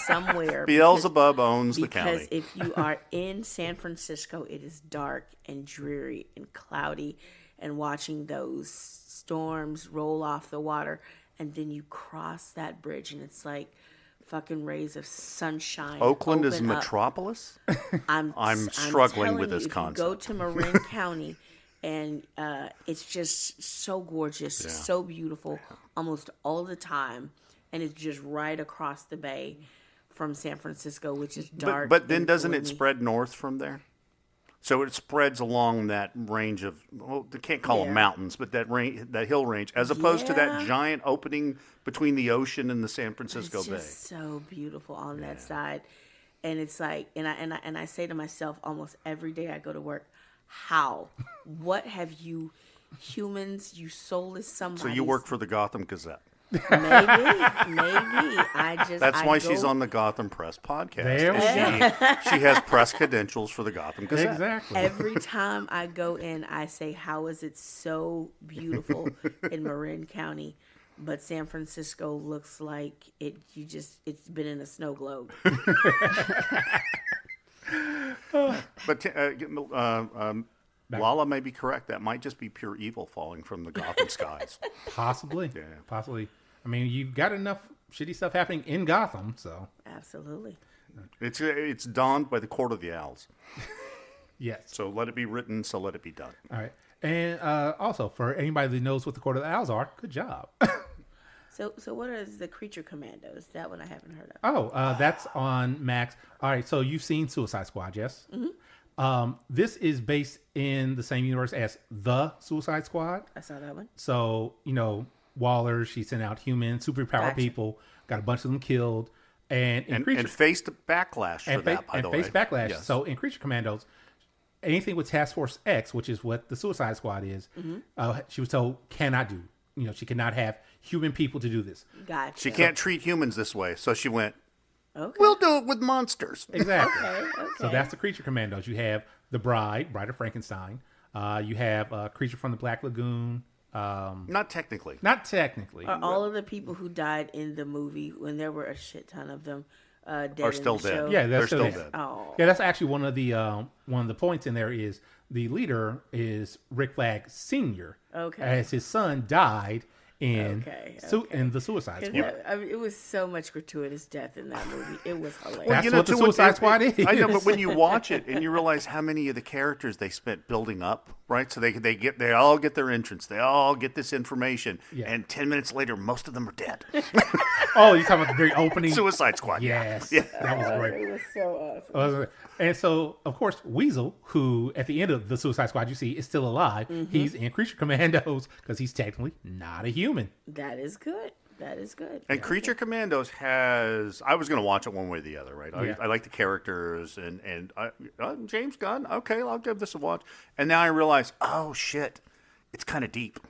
somewhere. Beelzebub owns the Because county. if you are in San Francisco, it is dark and dreary and cloudy, and watching those storms roll off the water, and then you cross that bridge, and it's like fucking rays of sunshine. Oakland is open up. Metropolis? I'm struggling telling with you, this if concept. You go to Marin County, and it's just so gorgeous, so beautiful, almost all the time, and it's just right across the bay from San Francisco, which is dark. But then and doesn't it gloomy. spread north from there? So it spreads along that range of, well, they can't call them Yeah. mountains, but that hill range, as opposed to that Yeah. giant opening between the ocean and the San Francisco It's Bay. just so beautiful on that side, and it's like, and I say to myself almost every day I go to work, how? What have you humans, you soulless somebody? So you work for the Gotham Gazette. maybe. That's why she's on the Gotham Press podcast. There we go. She has press credentials for the Gotham Gazette. Exactly. Every time I go in, I say, how is it so beautiful in Marin County? But San Francisco looks like it's been in a snow globe. But Lala may be correct. That might just be pure evil falling from the Gotham skies. Possibly. Yeah. Possibly. I mean, you've got enough shitty stuff happening in Gotham, so Absolutely. It's dawned by the Court of the Owls. yes. So let it be written, so let it be done. All right. And also, for anybody that knows what the Court of the Owls are, good job. So what is the Creature Commandos? That one I haven't heard of. Oh, that's on Max. All right, so you've seen Suicide Squad, yes? Mm-hmm. This is based in the same universe as The Suicide Squad. I saw that one. So, Waller, she sent out human, superpowered Gotcha. people, got a bunch of them killed. And in Creature... And faced backlash for that, by the way. faced backlash. Yes. So in Creature Commandos, anything with Task Force X, which is what the Suicide Squad is, she was told cannot do. She cannot have human people to do this. Gotcha. She can't treat humans this way, so she went, Okay. we'll do it with monsters. Exactly. Okay. So that's the Creature Commandos. You have the Bride of Frankenstein. You have Creature from the Black Lagoon. Not technically. Not technically. Are all of the people who died in the movie, when there were a shit ton of them, dead Are still in the dead. show? Yeah, They're that's still dead. dead. Oh. Yeah, that's actually one of the points in there is the leader is Rick Flag Sr. Okay. As his son died in Okay. in the Suicide 'Cause Squad. I mean, it was so much gratuitous death in that movie. It was hilarious. That's what the too, Suicide Squad is. I know, but when you watch it and you realize how many of the characters they spent building up, right? So they all get their entrance, they all get this information, Yeah. and 10 minutes later, most of them are dead. Oh, you're talking about the very opening. Suicide Squad. Yes, Yeah. that was great. It was so awesome. And so, of course, Weasel, who at the end of the Suicide Squad you see is still alive, he's in Creature Commandos because he's technically not a human. That is good. That is good. And Creature Commandos has. I was going to watch it one way or the other, right? Yeah. I like the characters and James Gunn. Okay, I'll give this a watch. And now I realize, oh shit, it's kind of deep.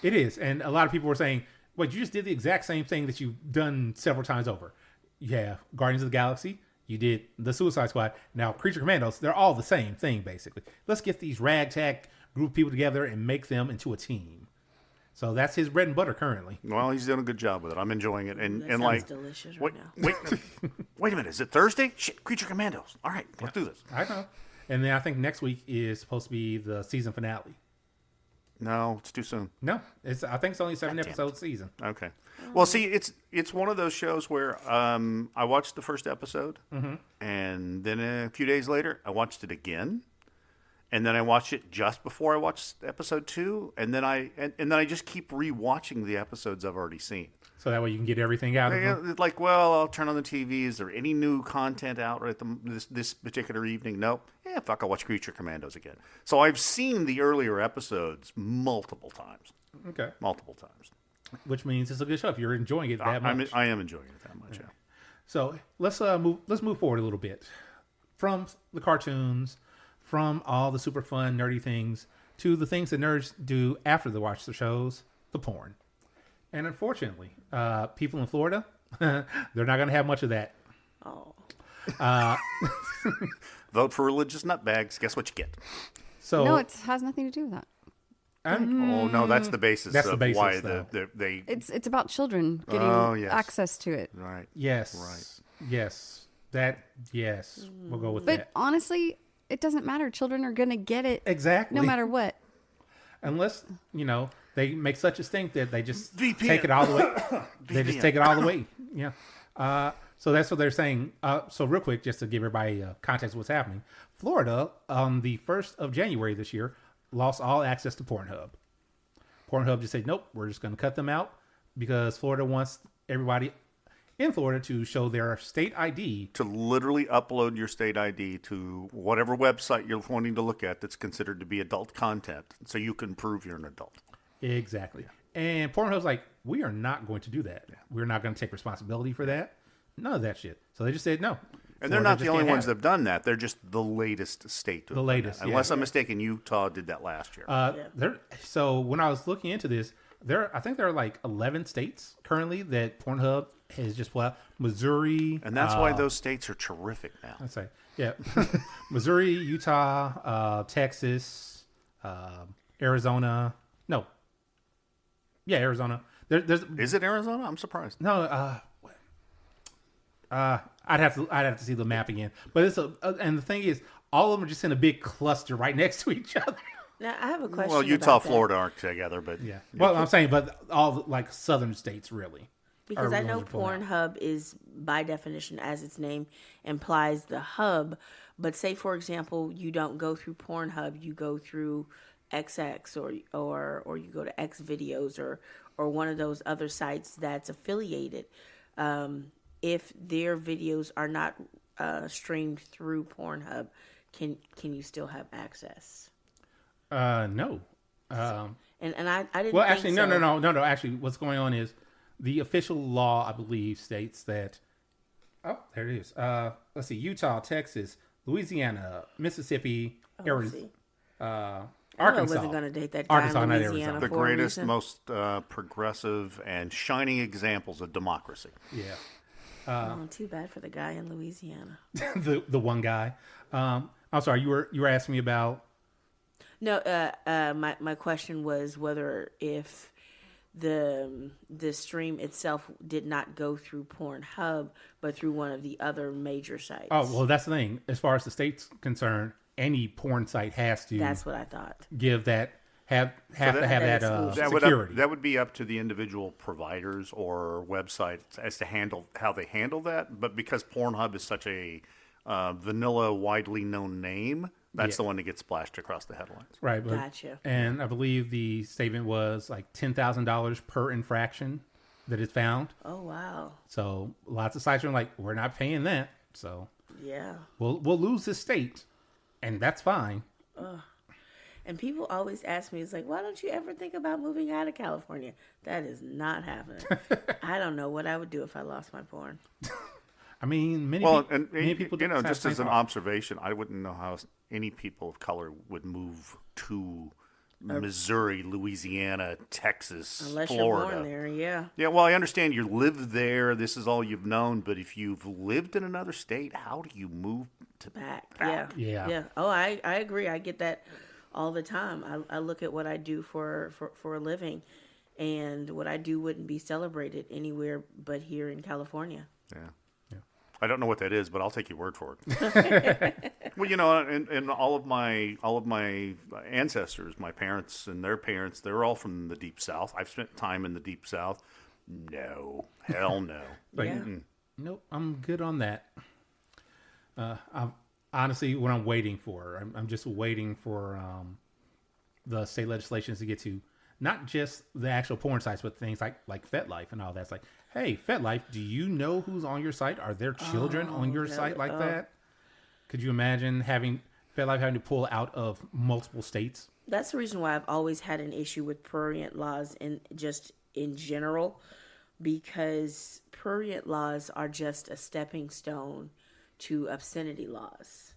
It is, and a lot of people were saying, "Wait, you just did the exact same thing that you've done several times over." You have Guardians of the Galaxy, You did the Suicide Squad. Now, Creature Commandos, they're all the same thing, basically. Let's get these ragtag group of people together and make them into a team. So that's his bread and butter currently. Well, he's doing a good job with it. I'm enjoying it. And Sounds like, delicious wait, right now. wait a minute. Is it Thursday? Shit, Creature Commandos. All right, let's do this. I know. And then I think next week is supposed to be the season finale. No, it's too soon. No, I think it's only a 7-episode season. Okay. Well, see, it's one of those shows where I watched the first episode, and then a few days later, I watched it again, and then I watched it just before I watched episode 2, and then I just keep rewatching the episodes I've already seen. So that way you can get everything out of them. Like, well, I'll turn on the TV. Is there any new content out right this particular evening? Nope. Yeah, fuck, I'll watch Creature Commandos again. So I've seen the earlier episodes multiple times. Okay. Multiple times. Which means it's a good show if you're enjoying it that much. I am enjoying it that much, yeah. So let's move forward a little bit. From the cartoons, from all the super fun, nerdy things, to the things that nerds do after they watch the shows, the porn. And unfortunately, people in Florida, they're not going to have much of that. Oh. Vote for religious nutbags. Guess what you get? So No, it has nothing to do with that. Oh no, that's the basis That's of the basis, why though. they. It's about children getting yes. access to it. Right. yes, Right. yes, we'll go with But that. honestly, it doesn't matter. Children are gonna get it Exactly. no matter what. Unless they make such a stink that they just VPN. take it all the way. They just take it all the way. Yeah. So that's what they're saying. So real quick, just to give everybody context of what's happening, Florida on the 1st of January this year lost all access to PornHub. PornHub just said, nope, we're just going to cut them out because Florida wants everybody in Florida to show their state ID. To literally upload your state ID to whatever website you're wanting to look at that's considered to be adult content, so you can prove you're an adult. Exactly. And Pornhub's like, we are not going to do that. We're not going to take responsibility for that. None of that shit. So they just said no. And they're Florida not just the only can't ones have that it. have done that. They're just the latest state to have The done latest, that. yeah. Unless I'm mistaken, Utah did that last year. So when I was looking into this, I think there are like 11 states currently that Pornhub has just Missouri. And that's why those states are terrific now. Let's say, yeah, Missouri, Utah, Texas, Arizona. No, yeah, Arizona. There's Is it Arizona? I'm surprised. no. I'd have to see the map again. But it's and the thing is, all of them are just in a big cluster right next to each other. Now I have a question. Well, Utah, about that. Florida aren't together, but Yeah. Well, I'm saying, but all like southern states really. Because are I the know ones that pull out. PornHub is, by definition, as its name implies, the hub. But say, for example, you don't go through PornHub, you go through XX or you go to X videos or one of those other sites that's affiliated. If their videos are not streamed through PornHub, can you still have access? No. And I didn't. Well, think actually, so. no. Actually, what's going on is the official law, I believe, states that. Oh, there it is. Let's see: Utah, Texas, Louisiana, Mississippi, Arizona, I Arkansas. wasn't going to date that guy Arkansas, in not Louisiana Arizona. the for a greatest, reason. most progressive, and shining examples of democracy. Yeah, Oh, too bad for the guy in Louisiana. the one guy. I'm sorry, you were asking me about. No, my question was whether if the stream itself did not go through PornHub, but through one of the other major sites. Oh well, that's the thing. As far as the state's concerned, any porn site has to That's what I thought. give that have to have that exclusive. security. That would be up to the individual providers or websites as to handle how they handle that. But because Pornhub is such a vanilla, widely known name, that's the one that gets splashed across the headlines. Right. But, Gotcha. And I believe the statement was like $10,000 per infraction that is found. Oh wow, So lots of sites are like, we're not paying that. So yeah. we'll lose this state, and that's fine. And people always ask me, it's like, why don't you ever think about moving out of California? That is not happening. I don't know what I would do if I lost my porn. I mean, many people do the just same as an thought. observation, I wouldn't know how any people of color would move to Missouri, Louisiana, Texas, Unless Florida. you're born there, yeah. Yeah, well, I understand you live there. This is all you've known. But if you've lived in another state, how do you move to Back. Yeah. Yeah. Oh, I agree. I get that all the time. I look at what I do for a living, and what I do wouldn't be celebrated anywhere but here in California. Yeah. I don't know what that is, but I'll take your word for it. Well, and all of my ancestors, my parents and their parents, they're all from the Deep South. I've spent time in the Deep South. No, hell no. Yeah. Nope, I'm good on that. I'm honestly what I'm waiting for. I'm just waiting for the state legislations to get to not just the actual porn sites, but things like FetLife and all that. It's like, hey, FetLife, do you know who's on your site? Are there children on your site like that? Could you imagine having FetLife having to pull out of multiple states? That's the reason why I've always had an issue with prurient laws in general, because prurient laws are just a stepping stone to obscenity laws.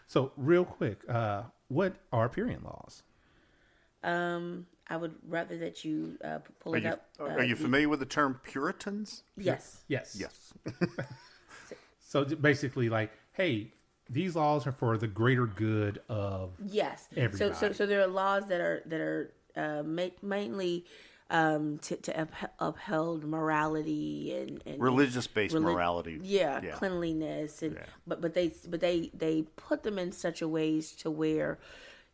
So real quick, what are prurient laws? I would rather that you pull it up. Are you familiar with the term Puritans? Yes. Yes. Yes. So basically, like, hey, these laws are for the greater good of everybody. So there are laws that are mainly to uphold morality and Religious-based morality. Yeah, cleanliness but they put them in such a ways to where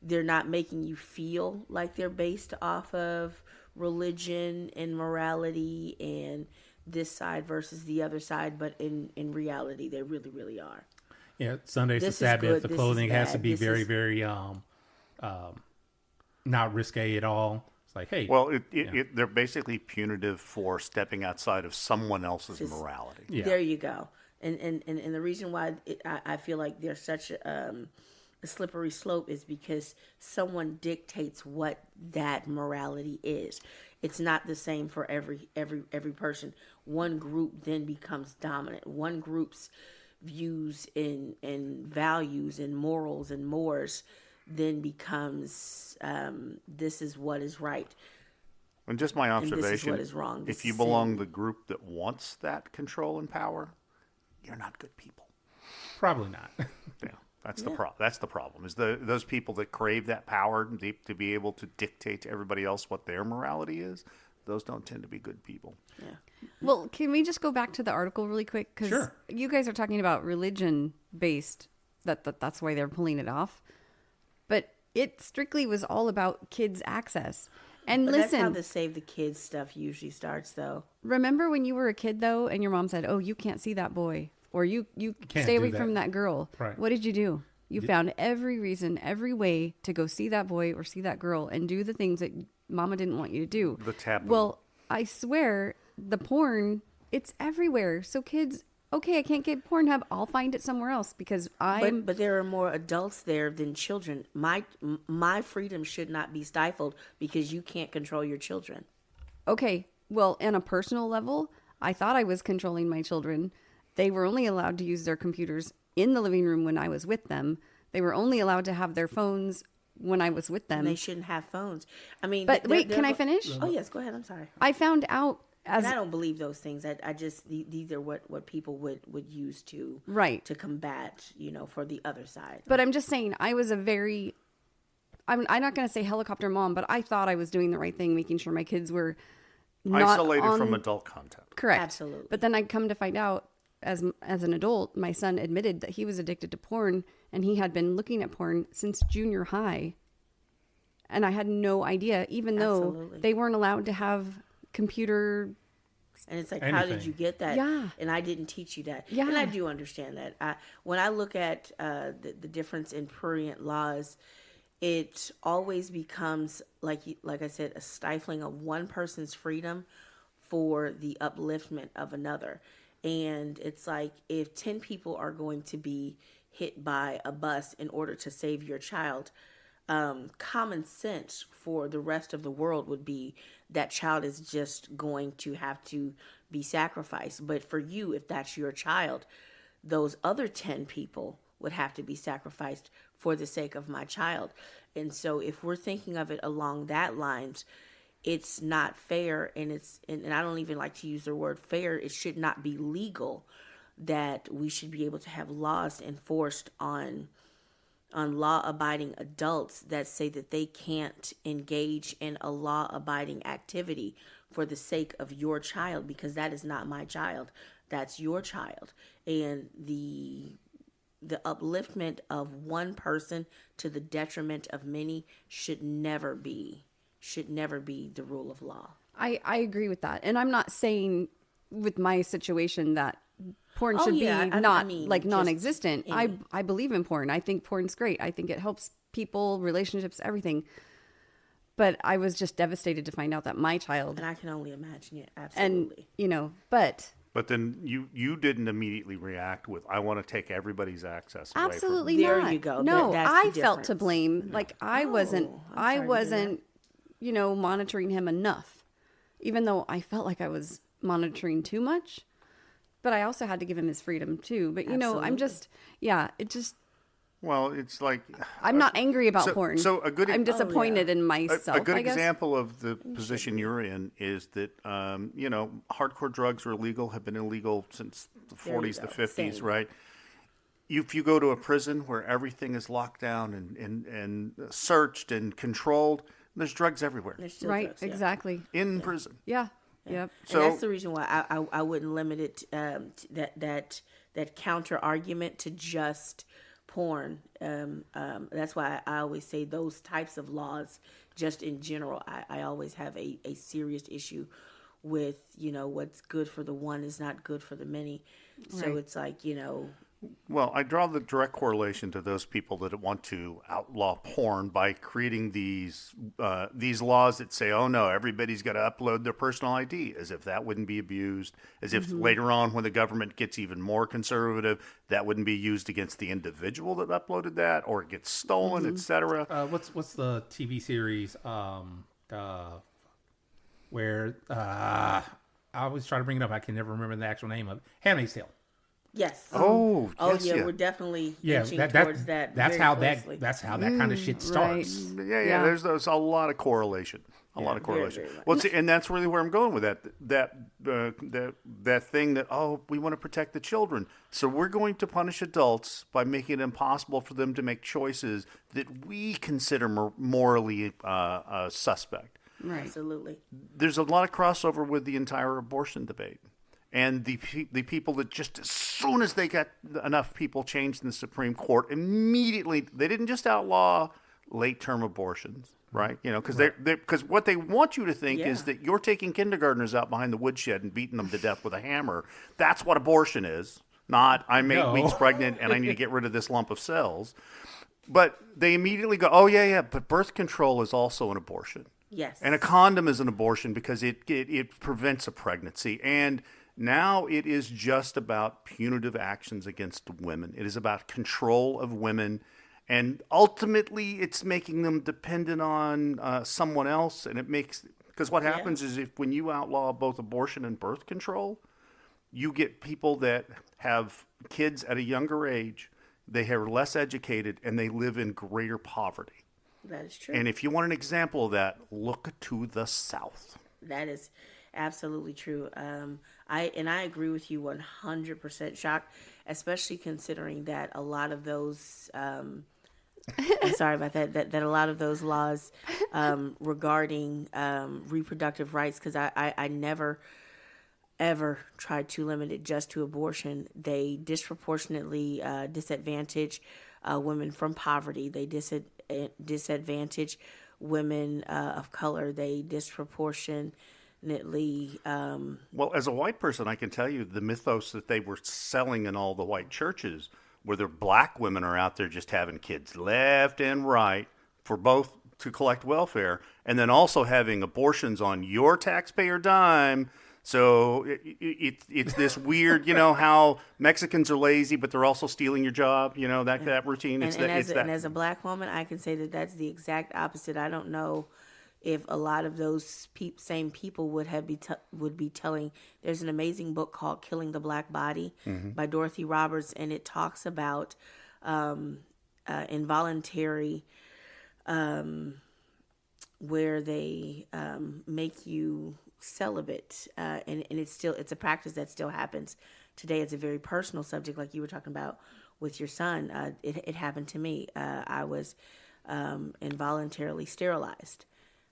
they're not making you feel like they're based off of religion and morality and this side versus the other side, but in reality, they really, really are. Yeah, Sundays to This is Sabbath, good, the this clothing is has to bad, be this very, is- very not risque at all. It's like, hey, Well, they're basically punitive for stepping outside of someone else's morality. yeah. There you go. And the reason why I feel like there's such a slippery slope is because someone dictates what that morality is. It's not the same for every person. One group then becomes dominant. One group's views and values and morals and mores then becomes this is what is right. And just my this is observation, what is wrong. This if you is belong sin. to the group that wants that control and power, you're not good people. Probably not. Yeah, that's the problem. That's the problem. Is those people that crave that power to be able to dictate to everybody else what their morality is. Those don't tend to be good people. Yeah. Well, can we just go back to the article really quick? Because Sure. you guys are talking about religion-based, that's why they're pulling it off. But it strictly was all about kids' access. And But listen, that's how the Save the Kids stuff usually starts, though. remember when you were a kid, though, and your mom said, oh, you can't see that boy, or you Can't stay do away that. from that girl. Right. What did you do? You found every reason, every way to go see that boy or see that girl and do the things that mama didn't want you to do. The taboo. Well, I swear, the porn, it's everywhere. So kids, okay, I can't get PornHub. I'll find it somewhere else because But there are more adults there than children. My freedom should not be stifled because you can't control your children. Okay, well, on a personal level, I thought I was controlling my children. They were only allowed to use their computers in the living room when I was with them. They were only allowed to have their phones when I was with them. And they shouldn't have phones. I mean, But wait, can I finish? Oh yes, go ahead. I'm sorry. I found out as And I don't believe those things. I just these are what people would use to Right. to combat, for the other side. But I'm just saying, I was I'm not going to say helicopter mom, but I thought I was doing the right thing, making sure my kids were not Isolated from on- adult content. Correct. Absolutely. But then I'd come to find out, as an adult, my son admitted that he was addicted to porn, and he had been looking at porn since junior high. And I had no idea, even though Absolutely. they weren't allowed to have computer. And it's like, how did Anything. you get that? Yeah. And I didn't teach you that. Yeah. And I do understand that. When I look at the difference in prurient laws, it always becomes, like I said, a stifling of one person's freedom for the upliftment of another. And it's like, if 10 people are going to be hit by a bus in order to save your child, common sense for the rest of the world would be that child is just going to have to be sacrificed. But for you, if that's your child, those other 10 people would have to be sacrificed for the sake of my child. And so if we're thinking of it along that lines, it's not fair, and I don't even like to use the word fair. It should not be legal that we should be able to have laws enforced on law-abiding adults that say that they can't engage in a law-abiding activity for the sake of your child, because that is not my child. That's your child. And the upliftment of one person to the detriment of many should never be the rule of law. I agree with that. And I'm not saying with my situation that porn should be non-existent. I believe in porn. I think porn's great. I think it helps people, relationships, everything. But I was just devastated to find out that my child... And I can only imagine it, absolutely. And, but... But then you didn't immediately react with, I want to take everybody's access away Absolutely from not. There you go. No, That's I the felt to difference. blame. Like I wasn't monitoring him enough. Even though I felt like I was monitoring too much. But I also had to give him his freedom too. But I'm just Well, it's like... I'm not angry about porn. I'm disappointed in myself, A good I guess. example of the position you're in is that, hardcore drugs are illegal, have been illegal since the 40s, the 50s, Same. right? If you go to a prison where everything is locked down and searched and controlled, there's drugs everywhere. There's still Right, drugs, yeah. exactly. In prison. Yeah. Yep. So And that's the reason why I wouldn't limit it that counter argument to just porn. That's why I always say those types of laws, just in general, I always have a serious issue with, what's good for the one is not good for the many. So Right. it's like, Well, I draw the direct correlation to those people that want to outlaw porn by creating these laws that say, oh no, everybody's got to upload their personal ID, as if that wouldn't be abused, as if later on when the government gets even more conservative, that wouldn't be used against the individual that uploaded that, or it gets stolen, etc. What's the TV series where I always try to bring it up. I can never remember the actual name of it. Handmaid's Tale. yes. Yes, yeah, we're definitely inching that's towards that. That's very how closely. that's how that kind of shit starts. Yeah. There's a lot of correlation. A lot of correlation. very much. Well, see, and that's really where I'm going with that thing that we want to protect the children, so we're going to punish adults by making it impossible for them to make choices that we consider morally suspect. Right. Absolutely. There's a lot of crossover with the entire abortion debate. And the people that just as soon as they got enough people changed in the Supreme Court, immediately they didn't just outlaw late-term abortions, right? Because what they want you to think is that you're taking kindergartners out behind the woodshed and beating them to death with a hammer. That's what abortion is, not I'm 8 weeks pregnant and I need to get rid of this lump of cells. But they immediately go, oh yeah, but birth control is also an abortion. Yes. And a condom is an abortion because it prevents a pregnancy. And now it is just about punitive actions against women. It is about control of women. And ultimately, it's making them dependent on someone else. And it makes, because what happens is when you outlaw both abortion and birth control, you get people that have kids at a younger age, they are less educated, and they live in greater poverty. That is true. And if you want an example of that, look to the South. That is absolutely true. I agree with you 100%, Shock, especially considering that a lot of those I'm sorry about that a lot of those laws regarding reproductive rights, because I never ever tried to limit it just to abortion. They disproportionately disadvantage women from poverty. They disadvantage women of color. They disproportionately Well, as a white person, I can tell you the mythos that they were selling in all the white churches, where their black women are out there just having kids left and right for both to collect welfare, and then also having abortions on your taxpayer dime. So it's this weird, how Mexicans are lazy, but they're also stealing your job, that routine. And as a black woman, I can say that that's the exact opposite. I don't know if a lot of those same people would be telling. There's an amazing book called "Killing the Black Body" by Dorothy Roberts, and it talks about involuntary, where they make you celibate, and it's a practice that still happens today. It's a very personal subject, like you were talking about with your son. It happened to me. I was involuntarily sterilized,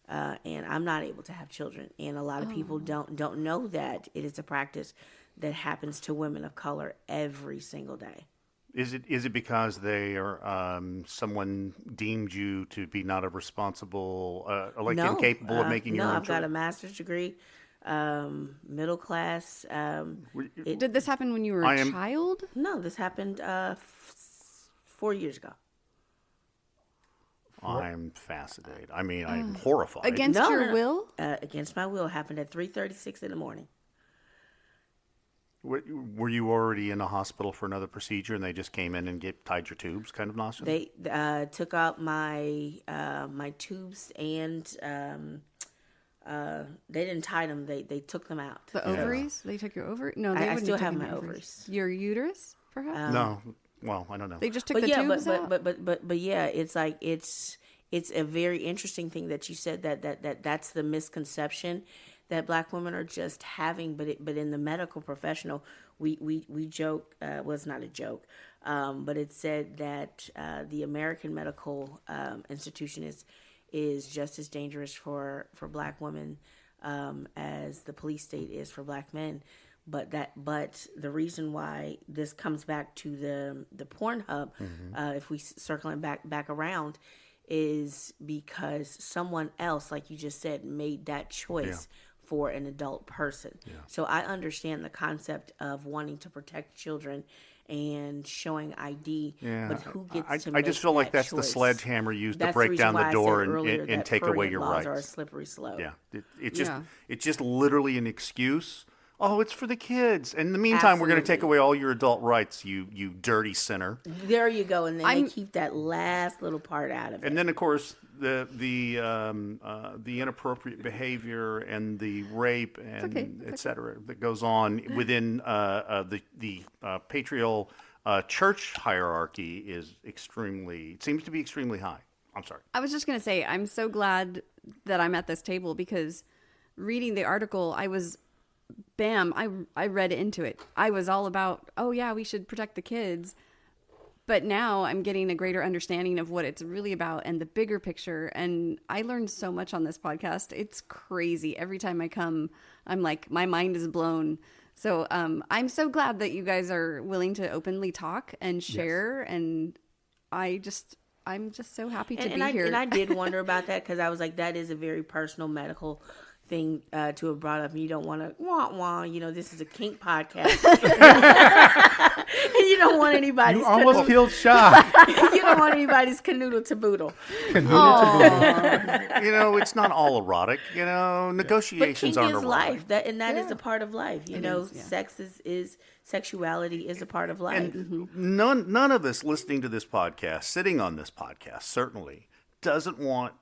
and I'm not able to have children. And a lot of people don't know that it is a practice that happens to women of color every single day. Is it because they are someone deemed you to be not a responsible, incapable of making your own I've got choice? a master's degree, middle class. Did this happen when you were a child? No, this happened 4 years ago. I'm fascinated. I mean, I'm horrified. Against your will? Against my will. Happened at 3:36 in the morning. Were you already in a hospital for another procedure, and they just came in and tied your tubes, kind of nonsense? They took out my my tubes, and they didn't tie them. They took them out. The ovaries? They took your ovaries? No, they I wouldn't still have have taken my your ovaries. Your uterus, perhaps? No. Well, I don't know. They just took the tubes out? But yeah, it's like it's a very interesting thing that you said that's the misconception that Black women are just having, but in the medical professional, we joke, it's not a joke, but it said that the American medical institution is just as dangerous for Black women as the police state is for Black men. But the reason why this comes back to the PornHub, if we circle it back around, is because someone else, like you just said, made that choice for an adult person. Yeah. So I understand the concept of wanting to protect children and showing ID, but who gets to make I just feel like that's choice? the sledgehammer used to break down the door and take away your rights. Are a slippery slope. Yeah, it's just literally an excuse. Oh, it's for the kids. And in the meantime, we're going to take away all your adult rights, you dirty sinner. There you go. And then they keep that last little part out of it. And then, of course, the inappropriate behavior and the rape and et cetera that goes on within the patriarchal church hierarchy is seems to be extremely high. I'm sorry. I was just going to say, I'm so glad that I'm at this table because reading the article, I read into it. I was all about, we should protect the kids. But now I'm getting a greater understanding of what it's really about and the bigger picture. And I learned so much on this podcast. It's crazy. Every time I come, I'm like, my mind is blown. So I'm so glad that you guys are willing to openly talk and share. Yes. And I'm just so happy to be here. And I did wonder about that because I was like, that is a very personal medical thing to have brought up, and you don't want to this is a kink podcast. And you don't want anybody's you almost killed Shock. You don't want anybody's canoodle to boodle. It's not all erotic. Negotiations aren't erotic. Life. That is a part of life. Sex is sexuality is a part of life. And none of us listening to this podcast, sitting on this podcast, certainly doesn't want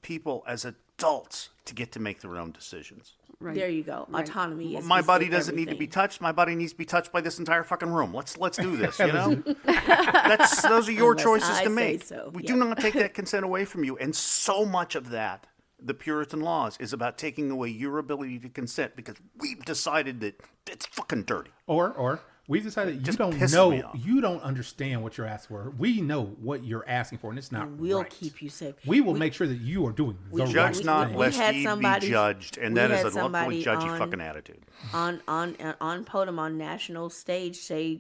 people as adults to get to make their own decisions. Right. There you go. Right. Autonomy is my body doesn't need to be touched. My body needs to be touched by this entire fucking room. Let's do this, those are your choices to make. So. We do not take that consent away from you. And so much of that, the Puritan laws, is about taking away your ability to consent because we've decided that it's fucking dirty. Or we've decided you don't understand what you're asking for. We know what you're asking for, and it's not We'll right. keep you safe. We will make sure that you are doing the right judge thing. not lest ye be judged, and that is a lovely judgy fucking attitude. On podium, on national stage, say,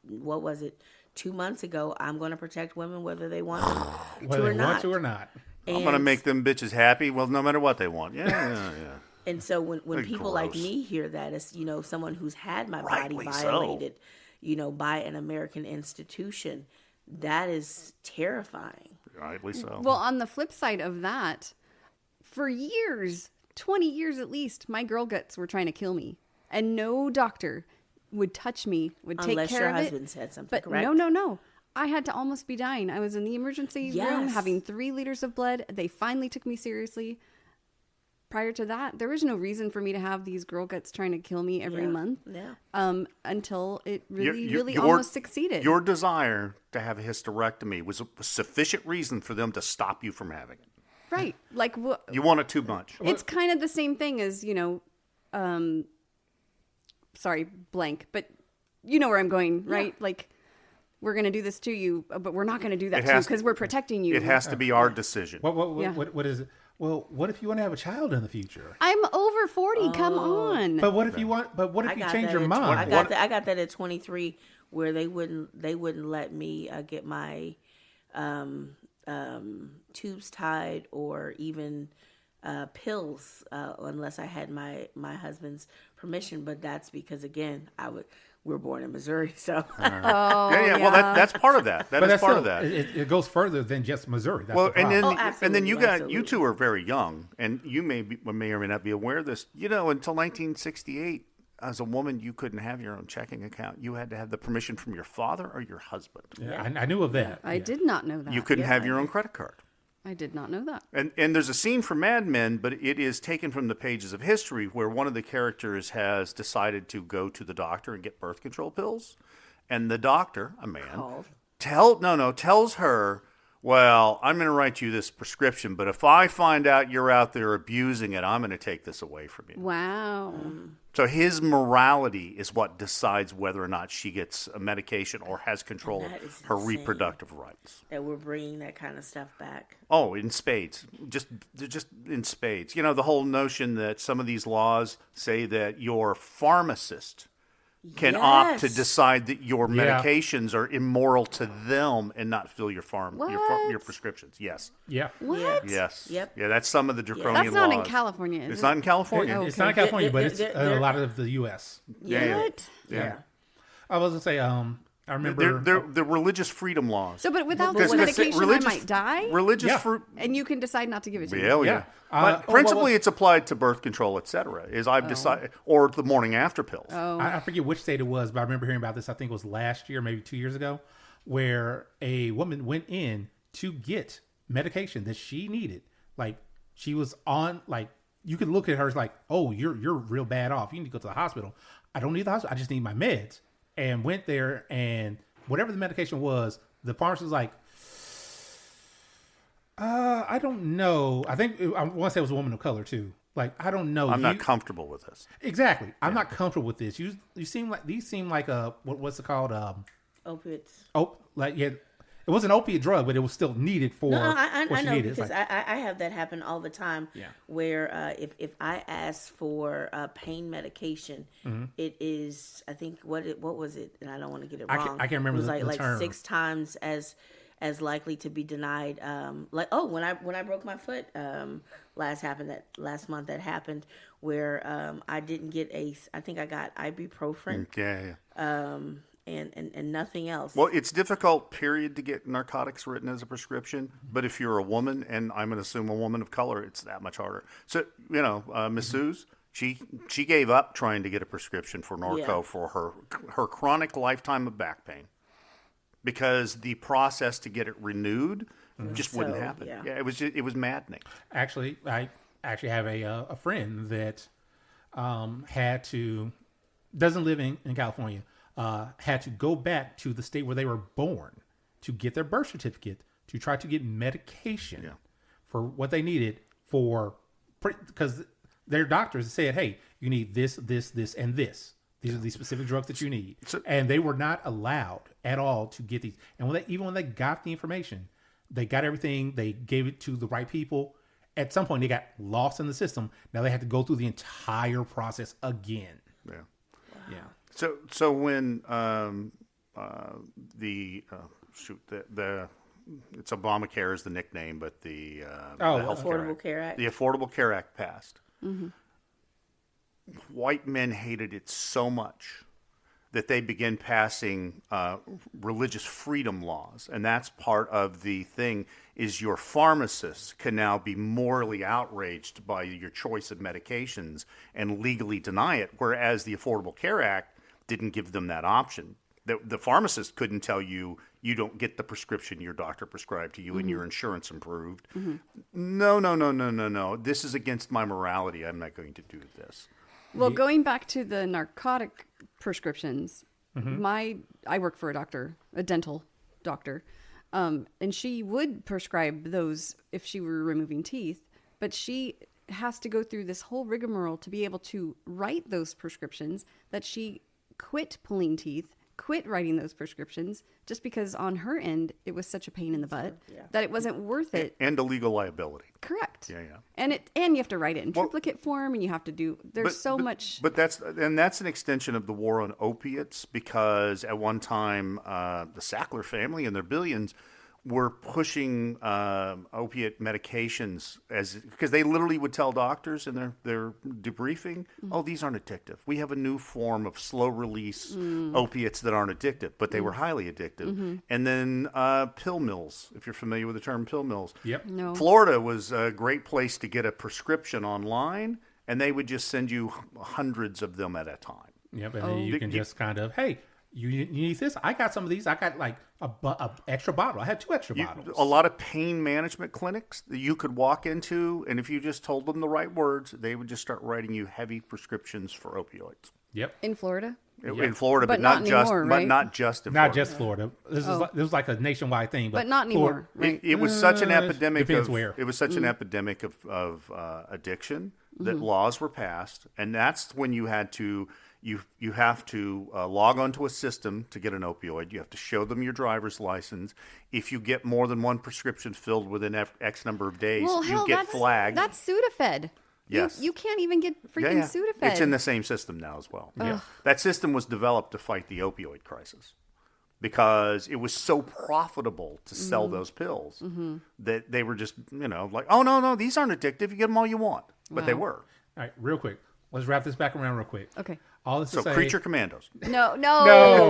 what was it, 2 months ago, I'm going to protect women whether they want to or not. I'm going to make them bitches happy, well, no matter what they want. Yeah. And so when people like me hear that, as someone who's had my body violated, by an American institution, that is terrifying. Rightly so. Well, on the flip side of that, for years, 20 years at least, my girl guts were trying to kill me, and no doctor would touch me, would take care of it. Unless your husband said something, but correct? No. I had to almost be dying. I was in the emergency room having 3 liters of blood. They finally took me seriously. prior to that, there was no reason for me to have these girl guts trying to kill me every month. Yeah. Until it really, Your- really your- almost succeeded. Your desire to have a hysterectomy was a sufficient reason for them to stop you from having it. Right. Like, You want it too much. it's kind of the same thing as, sorry, blank, but you know where I'm going, right? Like, we're going to do this to you, but we're not going to do that It to you has- because we're protecting you. It has to be our decision. Yeah. What is it? Well, what if you want to have a child in the future? I'm over 40. Come on. But what if you want? But what if you change your mind? I got that at 23, where they wouldn't let me get my tubes tied or even pills unless I had my husband's permission. But that's because, again, we were born in Missouri, so. Yeah. Well, that's part of that. That But is that's part still, of that. it goes further than just Missouri. That's Well, the problem. and then you absolutely. two are very young, and you may or may not be aware of this. Until 1968, as a woman, you couldn't have your own checking account. You had to have the permission from your father or your husband. Yeah, I knew of that. I did not know that. You couldn't have your own credit card. I did not know that. And there's a scene from Mad Men, but it is taken from the pages of history where one of the characters has decided to go to the doctor and get birth control pills. And the doctor, a man, tells her, well, I'm going to write you this prescription, but if I find out you're out there abusing it, I'm going to take this away from you. Wow. So his morality is what decides whether or not she gets a medication or has control of That is her insane. reproductive rights. That we're bringing that kind of stuff back. Oh, in spades. Just in spades. The whole notion that some of these laws say that your pharmacist can opt to Yes. decide that your Yeah. medications are immoral to them and not fill your What? your prescriptions. Yes. Yeah. What? Yes. Yep. Yeah, that's some of the draconian That's not in laws. California, is It's it? not in California. It's not in California, but it's They're- a lot of the U.S. Yeah. What? Yeah. I was gonna say, I remember. They're religious freedom laws. So, but without Because- this because medication, religious- I might die? Religious Yeah. fruit. And you can decide not to give it to me. Yeah, Yeah. But Oh, principally, well, it's applied to birth control, etc. I've decided, or the morning after pills. Oh. I forget which state it was, but I remember hearing about this. I think it was last year, maybe 2 years ago, where a woman went in to get medication that she needed. Like she was on, like you could look at her as like, oh, you're real bad off. You need to go to the hospital. I don't need the hospital. I just need my meds. And went there, and whatever the medication was, the pharmacist was like, I don't know. I want to say it was a woman of color too. Like, I don't know. I'm not comfortable with this. Exactly. I'm not comfortable with this. You seem like these seem like what's it called? Opiates. It was an opiate drug, but it was still needed for No, I what she know needed. It's because like, I have that happen all the time. Yeah. Where if I ask for pain medication, it is, I think what was it? And I don't want to get it I wrong. can't remember It was the like term. 6 times as likely to be denied. When I broke my foot last month that happened where I didn't get I think I got ibuprofen Yeah. and nothing else. Well, it's difficult, period, to get narcotics written as a prescription. But if you're a woman, and I'm going to assume a woman of color, it's that much harder. So, Miss Suze, she gave up trying to get a prescription for Norco for her chronic lifetime of back pain because the process to get it renewed just wouldn't happen. Yeah. It was maddening. actually, I actually have a friend that doesn't live in California. Had to go back to the state where they were born to get their birth certificate to try to get medication for what they needed because their doctors said, hey, you need this, this, this, and this. These are the specific drugs that you need. And they were not allowed at all to get these. And when they got the information, they got everything, they gave it to the right people. At some point, they got lost in the system. Now they had to go through the entire process again. Yeah. Yeah. So when it's Obamacare is the nickname, but the Health Affordable Care Act. The Affordable Care Act passed. White men hated it so much that they began passing religious freedom laws, and that's part of the thing. Is your pharmacist can now be morally outraged by your choice of medications and legally deny it, whereas the Affordable Care Act didn't give them that option. The pharmacist couldn't tell you you don't get the prescription your doctor prescribed to you Mm-hmm. and your insurance improved. No. This is against my morality. I'm not going to do this. Well, going back to the narcotic prescriptions, Mm-hmm. I work for a dental doctor, and she would prescribe those if she were removing teeth, but she has to go through this whole rigmarole to be able to write those prescriptions, that she quit pulling teeth, quit writing those prescriptions, just because on her end it was such a pain in the butt that it wasn't worth it. And a legal liability. Correct. Yeah. And you have to write it in triplicate form, and you have to do. There's much. But that's an extension of the war on opiates, because at one time the Sackler family and their billions were pushing opiate medications because they literally would tell doctors in their debriefing, oh, these aren't addictive. We have a new form of slow release opiates that aren't addictive, but they were highly addictive. And then pill mills, if you're familiar with the term pill mills. Yep. No. Florida was a great place to get a prescription online, and they would just send you hundreds of them at a time. Yep. And then you can just kind of, hey, you need this? I got some of these. I got like a extra bottle. I had 2 extra bottles. A lot of pain management clinics that you could walk into, and if you just told them the right words, they would just start writing you heavy prescriptions for opioids. Yep. In Florida? In Florida, But but not anymore, right? not just in Not Florida. just Florida. This was like a nationwide thing, But not anymore. Florida- It was such an epidemic depends of where. it was such an epidemic of addiction that laws were passed, and that's when you had to you have to log onto a system to get an opioid. You have to show them your driver's license. If you get more than one prescription filled within X number of days, Well, hell, you get flagged. That's Sudafed. Yes. You can't even get freaking Sudafed. It's in the same system now as well. Yeah. That system was developed to fight the opioid crisis because it was so profitable to sell those pills that they were just, like, oh, no, these aren't addictive. You get them all you want. But they were. All right, real quick. Let's wrap this back around real quick. Okay. All this So to say, Creature Commandos. No.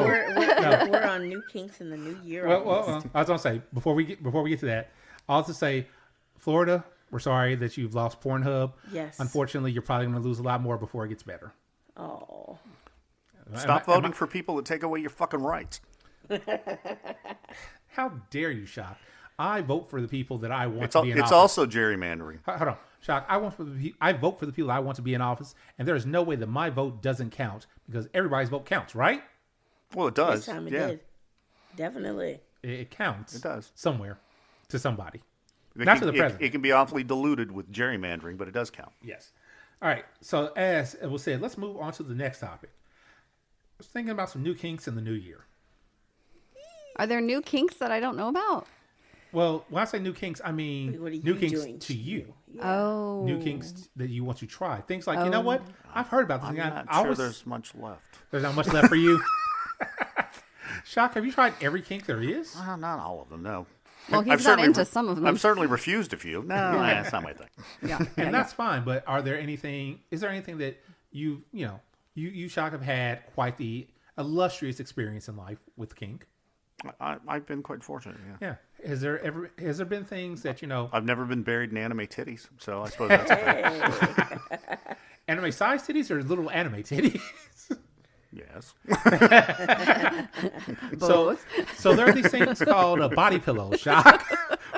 We're on new Kinks in the new year. Well, I was gonna say before we get to that, all to say, Florida, we're sorry that you've lost PornHub. Yes. Unfortunately, you're probably gonna lose a lot more before it gets better. Oh. Stop voting for people that take away your fucking rights. How dare you, Shock? I vote for the people that I want It's, to be in office. also gerrymandering. Hold on, Shock. I vote for the people I want to be in office, and there is no way that my vote doesn't count because everybody's vote counts, right? Well, it does. This time it yeah. did. Definitely. It counts. It does. Somewhere to somebody. It Not can, to the president. It can be awfully diluted with gerrymandering, but it does count. Yes. All right. So as it was said, let's move on to the next topic. I was thinking about some new kinks in the new year. Are there new kinks that I don't know about? Well, when I say new kinks, I mean What are new you kinks doing to you. Oh. New kinks that you want to try. Things like, you know what? I've heard about this. I'm thing. not I sure always- there's much left. There's not much left for you. Shock, have you tried every kink there is? Not all of them, no. Well, he's not certainly into some of them. I've certainly refused a few. No, that's not my thing. Yeah. And that's fine, but is there anything that you Shock have had quite the illustrious experience in life with kink? I've been quite fortunate, yeah. Yeah. Has there been things that, I've never been buried in anime titties, so I suppose that's a thing. anime size titties or little anime titties? Yes. Both. So there are these things called body pillows, Shock,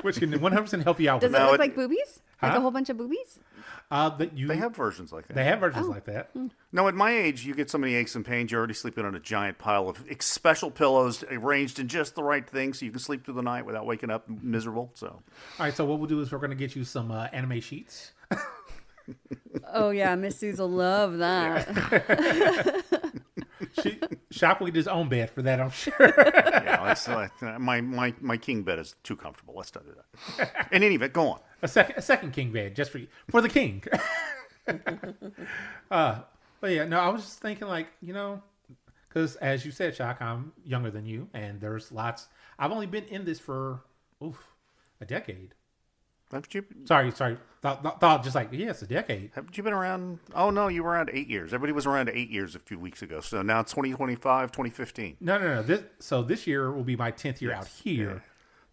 which can 100% help you out Does with it No, look it- like boobies? Like a whole bunch of boobies? They have versions like that. They have versions like that. No, at my age, you get so many aches and pains, you're already sleeping on a giant pile of special pillows arranged in just the right thing so you can sleep through the night without waking up miserable. So, All right, so what we'll do is we're going to get you some anime sheets. Oh, yeah. Miss Suze will love that. Shock will get his own bed for that, I'm sure. yeah, my king bed is too comfortable. Let's not do that. In any event, go on. A second king bed just for you, for the king. But yeah, no, I was just thinking because as you said, Shock, I'm younger than you, and there's lots. I've only been in this for a decade. Haven't you, Sorry. Thought just like yes, a decade. haven't you been around? Oh, no, you were around 8 years. Everybody was around 8 years a few weeks ago. So now it's 2025, 2015. No. This year will be my 10th year out here. Yeah.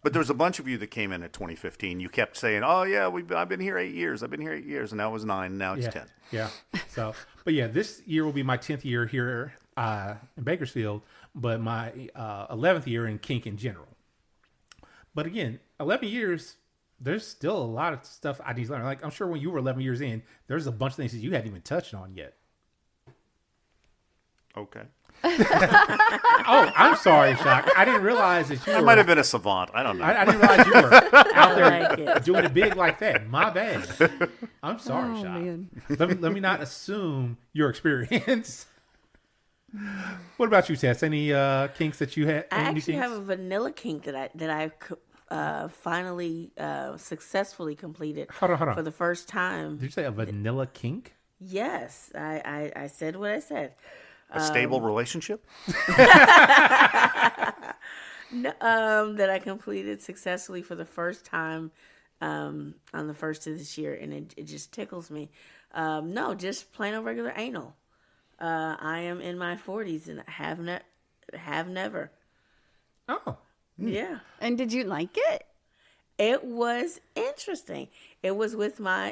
But there was a bunch of you that came in at 2015. You kept saying, oh, yeah, I've been here 8 years. I've been here 8 years. And now it was 9. And now it's 10. Yeah. So, but yeah, this year will be my 10th year here in Bakersfield, but my 11th year in kink in general. But again, 11 years, there's still a lot of stuff I need to learn. Like, I'm sure when you were 11 years in, there's a bunch of things that you hadn't even touched on yet. Okay. Oh, I'm sorry, Shock. I didn't realize that you I were... might have been a savant. I don't know. I didn't realize you were out there like it. doing it big like that. My bad. I'm sorry, Oh, Shock. man. Let me not assume your experience. What about you, Tess? Any kinks that you had? I any actually kinks? have a vanilla kink that I finally successfully completed Hold on. for the first time. Did you say a vanilla kink? Yes, I said what I said. A stable relationship? That I completed successfully for the first time on the 1st of this year, and it just tickles me. No, just plain old regular anal. I am in my 40s and have never. Oh, Yeah. And did you like it? It was interesting. It was with my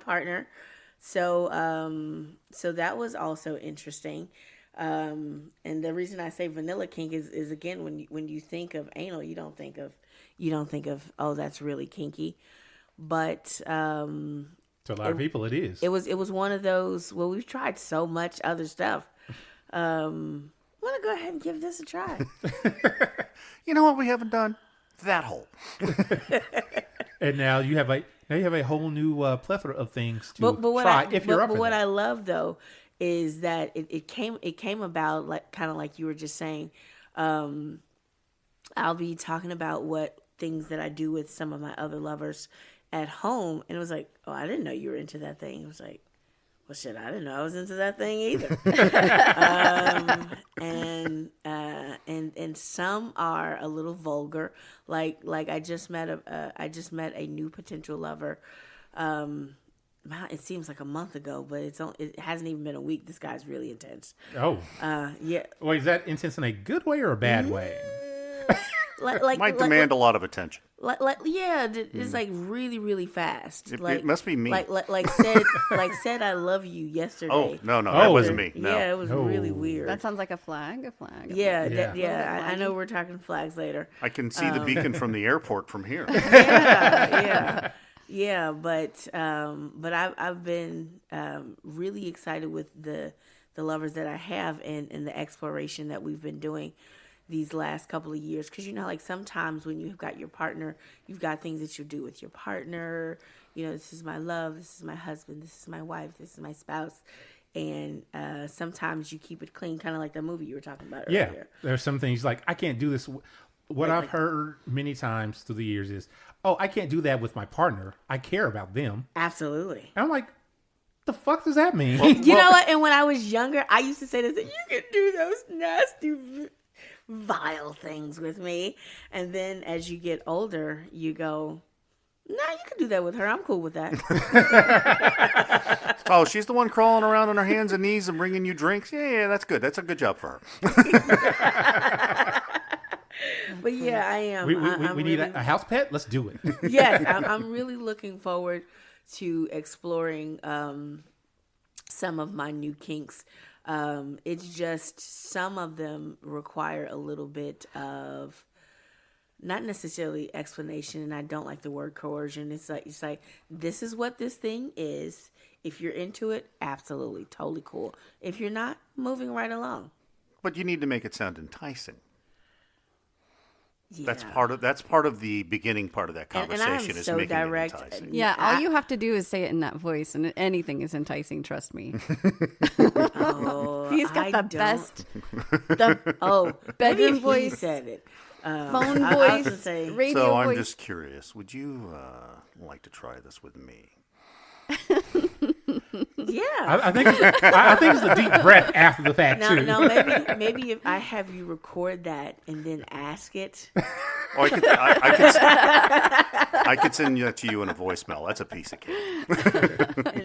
partner. So that was also interesting. And the reason I say vanilla kink is again, when you think of anal, you don't think of, oh, that's really kinky. But to a lot of people, it is. it was one of those, well, we've tried so much other stuff. I'm gonna go ahead and give this a try. You know what we haven't done? That hole. And now you have a whole new plethora of things to what try if you're up for what that. I love though is that it came about like kind of like you were just saying. I'll be talking about what things that I do with some of my other lovers at home, and it was like, oh, I didn't know you were into that thing. It was like, well, shit, I didn't know I was into that thing either. And some are a little vulgar. Like I just met a new potential lover. It seems like a month ago, but it hasn't even been a week. This guy's really intense. Oh, Yeah. wait, is that intense in a good way or a bad way? Might demand a lot of attention. It's like really, really fast. It must be me. Like said I love you yesterday. Oh, no, that wasn't me. No. Yeah, it was really No. weird. That sounds like a flag. A flag. Yeah. I know we're talking flags later. I can see the beacon from the airport from here. Yeah, but I've been really excited with the lovers that I have and the exploration that we've been doing these last couple of years. Because like sometimes when you've got your partner, you've got things that you do with your partner. This is my love, this is my husband, this is my wife, this is my spouse. And sometimes you keep it clean, kind of like the movie you were talking about Yeah, earlier. there's some things like I can't do this. What I've heard many times through the years is, oh, I can't do that with my partner. I care about them. Absolutely. And I'm like, the fuck does that mean? You know what? And when I was younger, I used to say this, you can do those nasty, vile things with me. And then as you get older, you go, nah, you can do that with her. I'm cool with that. Oh, she's the one crawling around on her hands and knees and bringing you drinks? Yeah, that's good. That's a good job for her. But yeah, I am. We need a house pet? Let's do it. Yes, I'm really looking forward to exploring some of my new kinks. It's just some of them require a little bit of not necessarily explanation, and I don't like the word coercion. It's like this is what this thing is. If you're into it, absolutely, totally cool. If you're not, moving right along. But you need to make it sound enticing. Yeah. That's part of the beginning part of that And conversation I am is so making direct. it enticing. Yeah, all you have to do is say it in that voice, and anything is enticing. Trust me. Oh, He's got I the don't- best maybe bedroom if voice, he said it. phone I was voice, gonna say- radio So I'm voice. just curious. Would you like to try this with me? Yeah. I think it's a deep breath after the fact too. No, maybe if I have you record that and then ask it. Or I could send that to you in a voicemail. That's a piece of cake.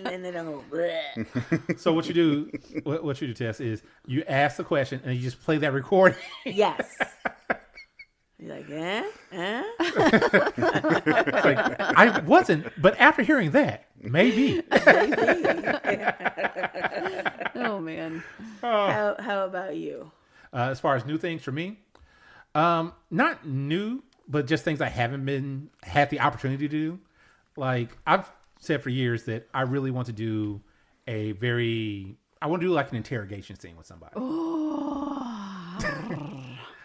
and then I'll go, bleh. So what you do, Tess, is you ask the question and you just play that recording. Yes. You're like, Like, I wasn't, but after hearing that, maybe. Oh man. How about you? As far as new things for me, not new. but just things I haven't had the opportunity to do. Like I've said for years that I really want to do I want to do like an interrogation scene with somebody.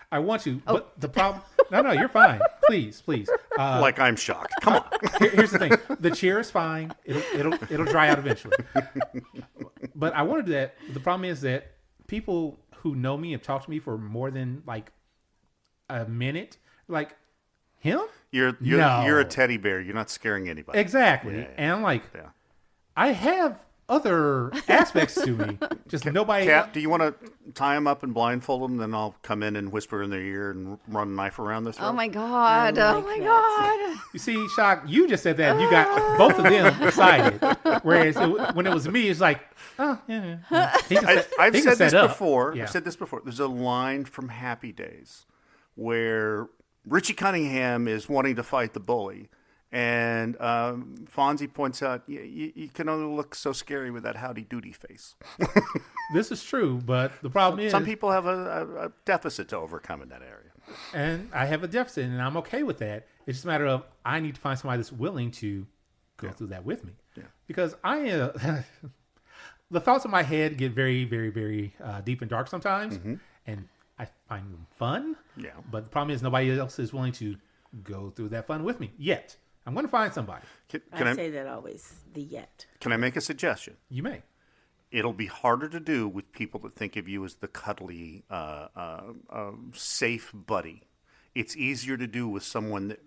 I want to, but the problem. No, you're fine. Please. Like I'm shocked. Come on. Here's the thing: the chair is fine. It'll dry out eventually. But I want to do that. The problem is that people who know me have talked to me for more than like a minute, like him. You're a teddy bear. You're not scaring anybody. Exactly. Yeah. And I'm like, I have other aspects to me. Just nobody. Kat, do you want to tie them up and blindfold them? Then I'll come in and whisper in their ear and run a knife around this. Oh my god! Oh my god! You see, Shock, you just said that, and you got both of them excited. Whereas when it was me, it's like, oh yeah. I've said this before. Yeah. I've said this before. There's a line from Happy Days where Richie Cunningham is wanting to fight the bully. And Fonzie points out, you can only look so scary with that howdy doody face. This is true, but the problem is some people have a deficit to overcome in that area. And I have a deficit, and I'm okay with that. It's just a matter of I need to find somebody that's willing to go through that with me. Yeah. Because the thoughts in my head get very, very, very deep and dark sometimes, and I find them fun. Yeah. But the problem is nobody else is willing to go through that fun with me yet. I'm going to find somebody. Can I say that always, the yet. Can I make a suggestion? You may. It'll be harder to do with people that think of you as the cuddly, safe buddy. It's easier to do with someone that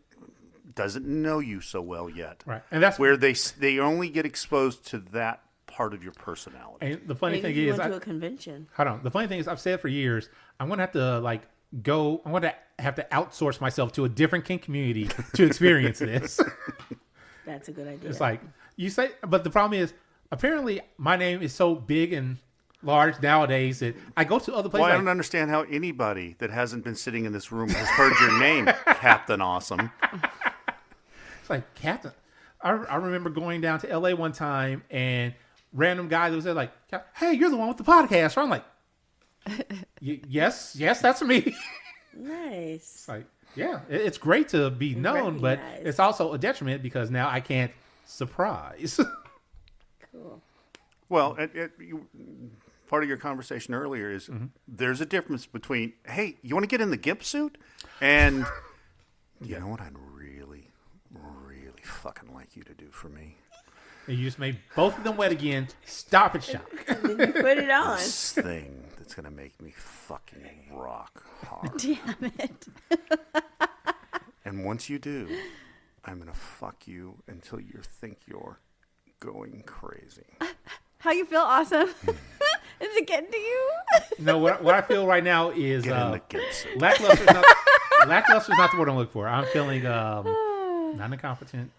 doesn't know you so well yet. Right. And that's where they only get exposed to that part of your personality. And the funny thing Maybe you is, went to a convention. Hold on. The funny thing is, I've said for years, I'm going to have to I'm going to have to outsource myself to a different kink community to experience this. That's a good idea. It's like you say, but the problem is, apparently, my name is so big and large nowadays that I go to other places. Well, I don't understand how anybody that hasn't been sitting in this room has heard your name, Captain Awesome. It's like, Captain. I remember going down to LA one time and random guy that was there like, hey, you're the one with the podcast. So I'm like, yes, that's me. Nice. It's like, yeah, it's great to be known, but it's also a detriment because now I can't surprise. Cool. Well, part of your conversation earlier is there's a difference between, hey, you want to get in the GIMP suit? And you know what I'd really, really fucking like you to do for me? And you just made both of them wet again. Stop it, Shock. And then you put it on. This thing that's going to make me fucking rock hard. Damn it! And once you do, I'm going to fuck you until you think you're going crazy. How you feel? Awesome. Is it getting to you? No, what I feel right now is Get in the GIMP suit. lackluster is not the word I'm looking for. I'm feeling not incompetent.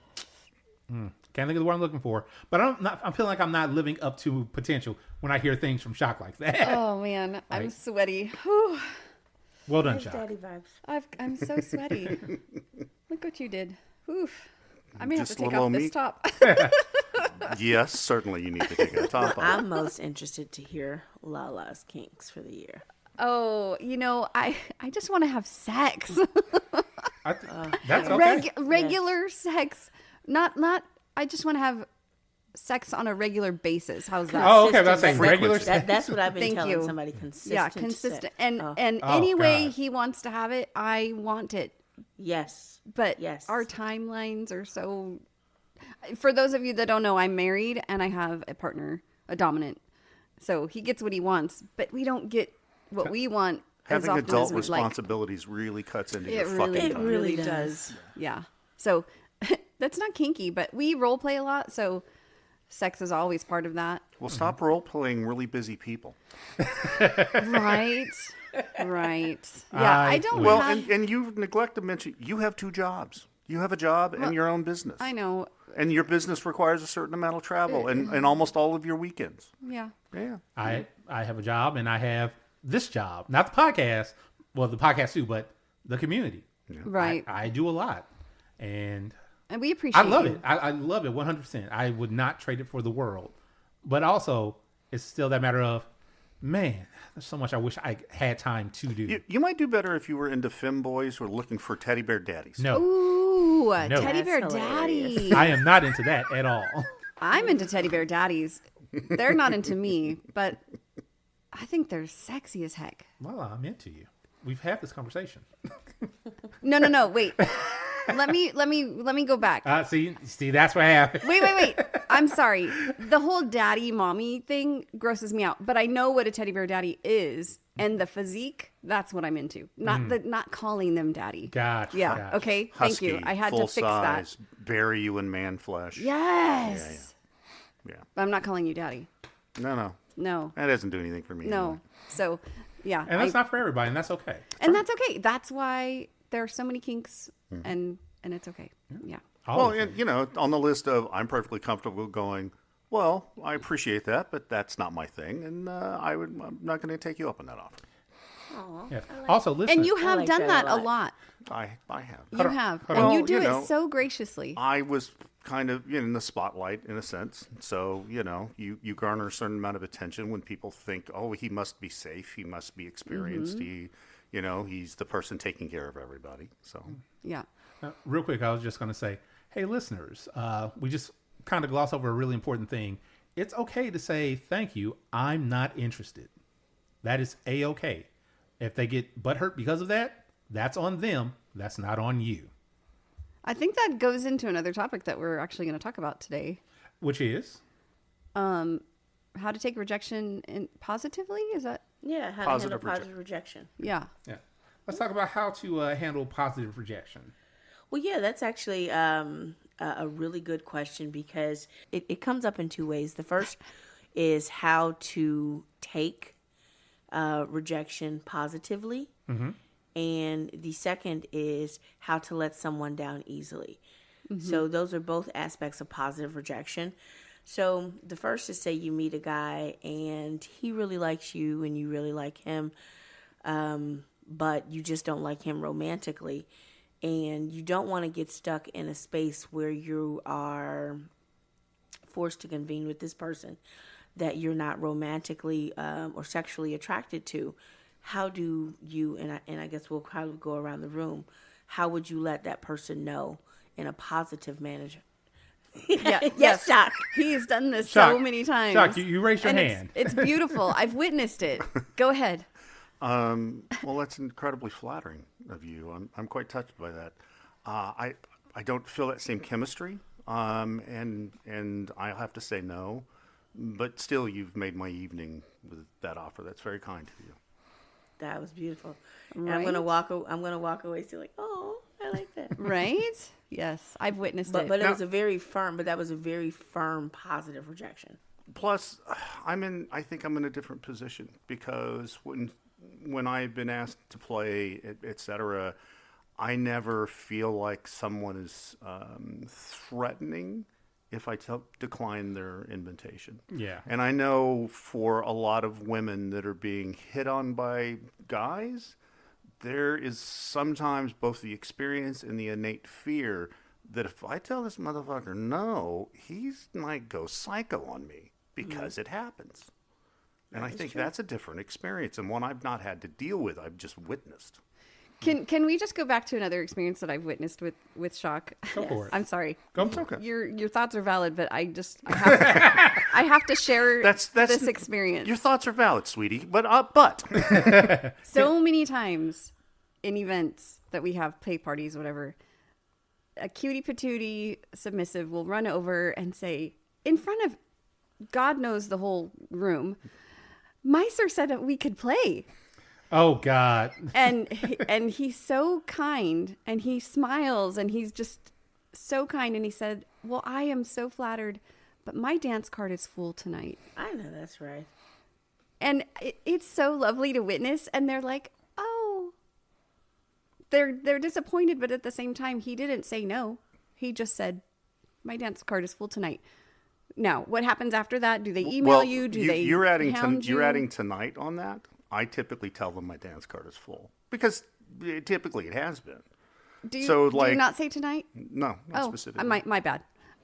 Can't think of the word I'm looking for. But I'm feeling like I'm not living up to potential when I hear things from Shock like that. Oh man, I'm sweaty. Whew. Well done, Nice Shock. daddy vibes. I'm so sweaty. Look what you did. Oof. I may have to Just take little off this meat. top. Yes, certainly you need to take a top off. I'm most interested to hear Lala's kinks for the year. Oh, I just want to have sex. That's okay. Regular sex. Not. I just want to have sex on a regular basis. How's that? Oh, okay. That's saying regular sex. That's what I've been Thank telling you. somebody. Consistent. Yeah, consistent. sex. And Oh. any way God. he wants to have it, I want it. Yes. But Yes. our timelines are so. For those of you that don't know, I'm married and I have a partner, a dominant. So he gets what he wants, but we don't get what we want as Having often adult as we'd like. responsibilities really cuts into your It fucking really, time. it really does. Yeah. So that's not kinky, but we role play a lot, so sex is always part of that. Well, stop role-playing really busy people. Right. Right. Yeah, I don't Well, have... and you neglect to mention, you have two jobs. You have a job and your own business. I know. And your business requires a certain amount of travel and almost all of your weekends. Yeah. Yeah. I have a job and I have this job, not the podcast. Well, the podcast too, but the community. Right. I do a lot, and we appreciate I love you. it. I love it 100%. I would not trade it for the world. But also, it's still that matter of Man, there's so much I wish I had time to do. You might do better if you were into femboys who are looking for teddy bear daddies. No, Ooh, No. teddy bear That's daddy. I am not into that at all. I'm into teddy bear daddies. They're not into me, but I think they're sexy as heck. Well, I'm into you. We've had this conversation. No, wait. Let me go back. See, that's what happened. Wait. I'm sorry. The whole daddy mommy thing grosses me out, but I know what a teddy bear daddy is, and the physique, that's what I'm into. Not calling them daddy. Gotcha. Yeah. Gotcha. Okay. Husky, Thank you. I had full to fix size, bury you in man flesh. that. Yes. Yeah. But I'm not calling you daddy. No. No. That doesn't do anything for me. No. anyway. So, yeah. And that's not for everybody, and that's okay. And that's okay. That's why there are so many kinks, and it's okay. Yeah. All of Well, and, on the list of I'm perfectly comfortable going, well, I appreciate that, but that's not my thing, and I'm not going to take you up on that offer. yeah. Also, listen. And you have like done that that a a lot. I have. You have. hold And on. you do Well, it so graciously. I was kind of in the spotlight in a sense. So, you garner a certain amount of attention when people think, oh, he must be safe. He must be experienced. He's the person taking care of everybody. So, Yeah. Real quick, I was just going to say, hey, listeners, we just kind of gloss over a really important thing. It's okay to say, thank you, I'm not interested. That is A-okay. If they get butthurt because of that, that's on them. That's not on you. I think that goes into another topic that we're actually going to talk about today. Which is? How to take rejection positively? Is that? Yeah, how Positive to handle positive rejection. Yeah. Yeah. Let's talk about how to handle positive rejection. Well, yeah, that's actually a really good question because it comes up in two ways. The first is how to take rejection positively. And the second is how to let someone down easily. So those are both aspects of positive rejection. So the first is, say you meet a guy and he really likes you and you really like him, but you just don't like him romantically. And you don't want to get stuck in a space where you are forced to convene with this person that you're not romantically or sexually attracted to. How do you, and I guess we'll kind of go around the room, how would you let that person know in a positive manner? Yeah. Yes, Shock. He's done this Shock. so many times. Shock, you raised your And hand. It's beautiful. I've witnessed it. Go ahead. well, that's incredibly flattering of you. I'm quite touched by that. I don't feel that same chemistry, and I'll have to say no. But still, you've made my evening with that offer. That's very kind of you. That was beautiful. Right? And I'm gonna walk away still like, oh, I like that. Right? Yes. I've witnessed it. But it was a very firm. But that was a very firm positive rejection. Plus, I think I'm in a different position because when I've been asked to play, et cetera, I never feel like someone is threatening if I decline their invitation. Yeah. And I know for a lot of women that are being hit on by guys, there is sometimes both the experience and the innate fear that if I tell this motherfucker no, he's might go psycho on me because it happens. And I think that's a different experience and one I've not had to deal with. I've just witnessed. Can we just go back to another experience that I've witnessed with Shock? Go for it. I'm sorry. It's okay. Your thoughts are valid, but I have to share this experience. Your thoughts are valid, sweetie, but So many times in events that we have, play parties, whatever, a cutie patootie submissive will run over and say, in front of God knows the whole room, Meiser said that we could play. Oh, God. And he's so kind, and he smiles, and he's just so kind. And he said, well, I am so flattered, but my dance card is full tonight. I know that's right. And it's so lovely to witness. And they're like, oh, they're disappointed. But at the same time, he didn't say no. He just said, my dance card is full tonight. Now, what happens after that? Do they email you? Do they hound you? You're adding tonight on that? I typically tell them my dance card is full because typically it has been. Do you not say tonight? No, not specifically. My bad.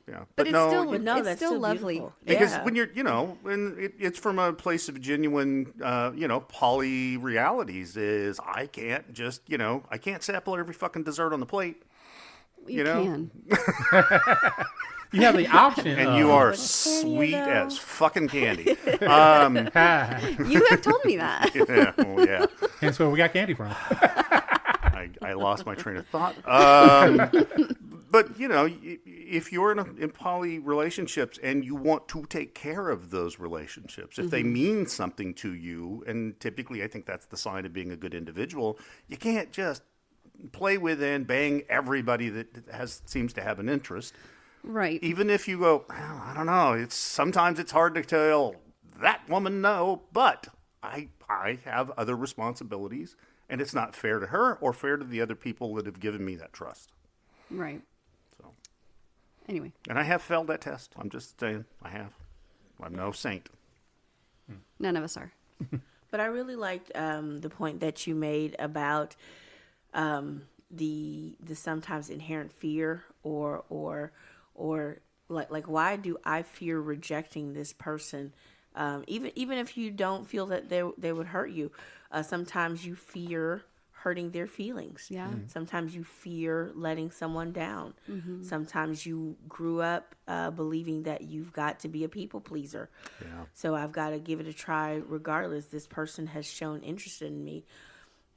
yeah. But it's no, still, you- No, it's that's still so lovely. beautiful. because Yeah. when you're, when it's from a place of genuine, poly realities is I can't just, I can't sample every fucking dessert on the plate. You know? can. You have the option. And you are But can you, sweet though? as fucking candy. You have told me that. Yeah, well, yeah. Hence where we got candy from. I lost my train of thought. But if you're in poly relationships and you want to take care of those relationships, if they mean something to you, and typically I think that's the sign of being a good individual, you can't just play with and bang everybody that seems to have an interest. Right. Even if you go, well, I don't know, sometimes it's hard to tell that woman no, but I have other responsibilities, and it's not fair to her or fair to the other people that have given me that trust. Right. So, Anyway. and I have failed that test. I'm just saying, I have. I'm no saint. None of us are. But I really liked the point that you made about the sometimes inherent fear or like why do I fear rejecting this person? Even if you don't feel that they would hurt you, sometimes you fear hurting their feelings. Yeah. Sometimes you fear letting someone down. Sometimes you grew up believing that you've got to be a people pleaser. Yeah. So I've got to give it a try regardless. This person has shown interest in me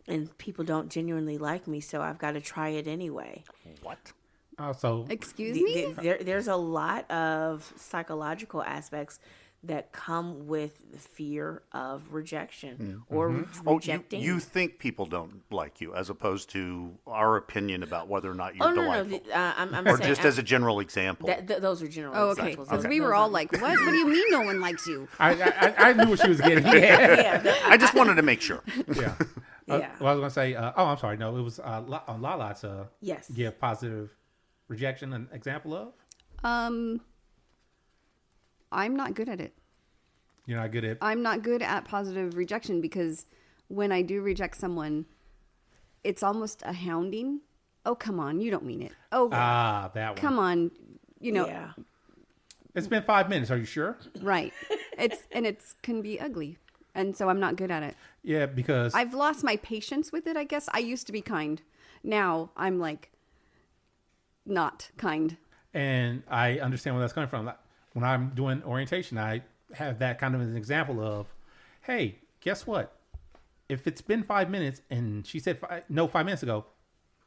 and people don't genuinely like me, so I've got to try it anyway. What? Also, Excuse me? There's a lot of psychological aspects that come with the fear of rejection or rejecting. You think people don't like you, as opposed to our opinion about whether or not you're delightful. I'm Or saying, just as a general example. those are general Oh, okay. examples. Because we were all like, what? What do you mean no one likes you? I knew what she was getting. Yeah. yeah, I just wanted to make sure. Yeah. Yeah. Well, I was going to say, I'm sorry. No, it was on Lala to Yes. give positive rejection an example of. I'm not good at it. You're not good at. I'm not good at positive rejection because when I do reject someone, it's almost a hounding. Oh, come on. You don't mean it. Oh, that one. come on. Yeah. It's been 5 minutes. Are you sure? Right. It's can be ugly. And so I'm not good at it. Yeah, because I've lost my patience with it, I guess. I used to be kind. Now I'm like not kind. and I understand where that's coming from. When I'm doing orientation, I have that kind of an example of, hey, guess what? If it's been 5 minutes and she said no 5 minutes ago,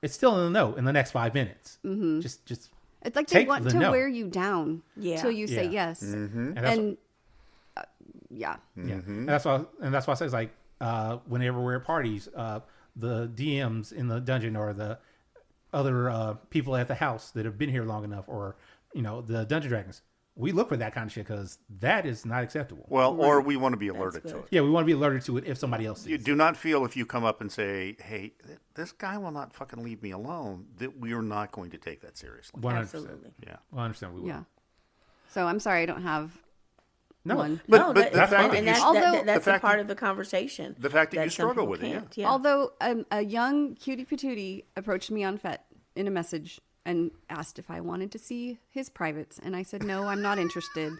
it's still in the no in the next 5 minutes. Mm-hmm. Just It's like they take want the to no. wear you down till you say Yeah. yes. And that's, And yeah. yeah. And that's why I say, it's like whenever we're at parties, the DMs in the dungeon or the other people at the house that have been here long enough, or the Dungeon Dragons, we look for that kind of shit because that is not acceptable. Well, or we want to be alerted to it. Yeah, we want to be alerted to it if somebody else You sees. do not feel if you come up and say, hey, this guy will not fucking leave me alone, that we are not going to take that seriously. 100%. Absolutely. Yeah. 100% we will. Yeah. So I'm sorry I don't have No, one. But that- the fact that and you- that's, Although- that's the a fact part that- of the conversation. the fact that you some struggle people with it, can't. Yeah. Although a young cutie patootie approached me on FET in a message and asked if I wanted to see his privates. And I said, no, I'm not interested.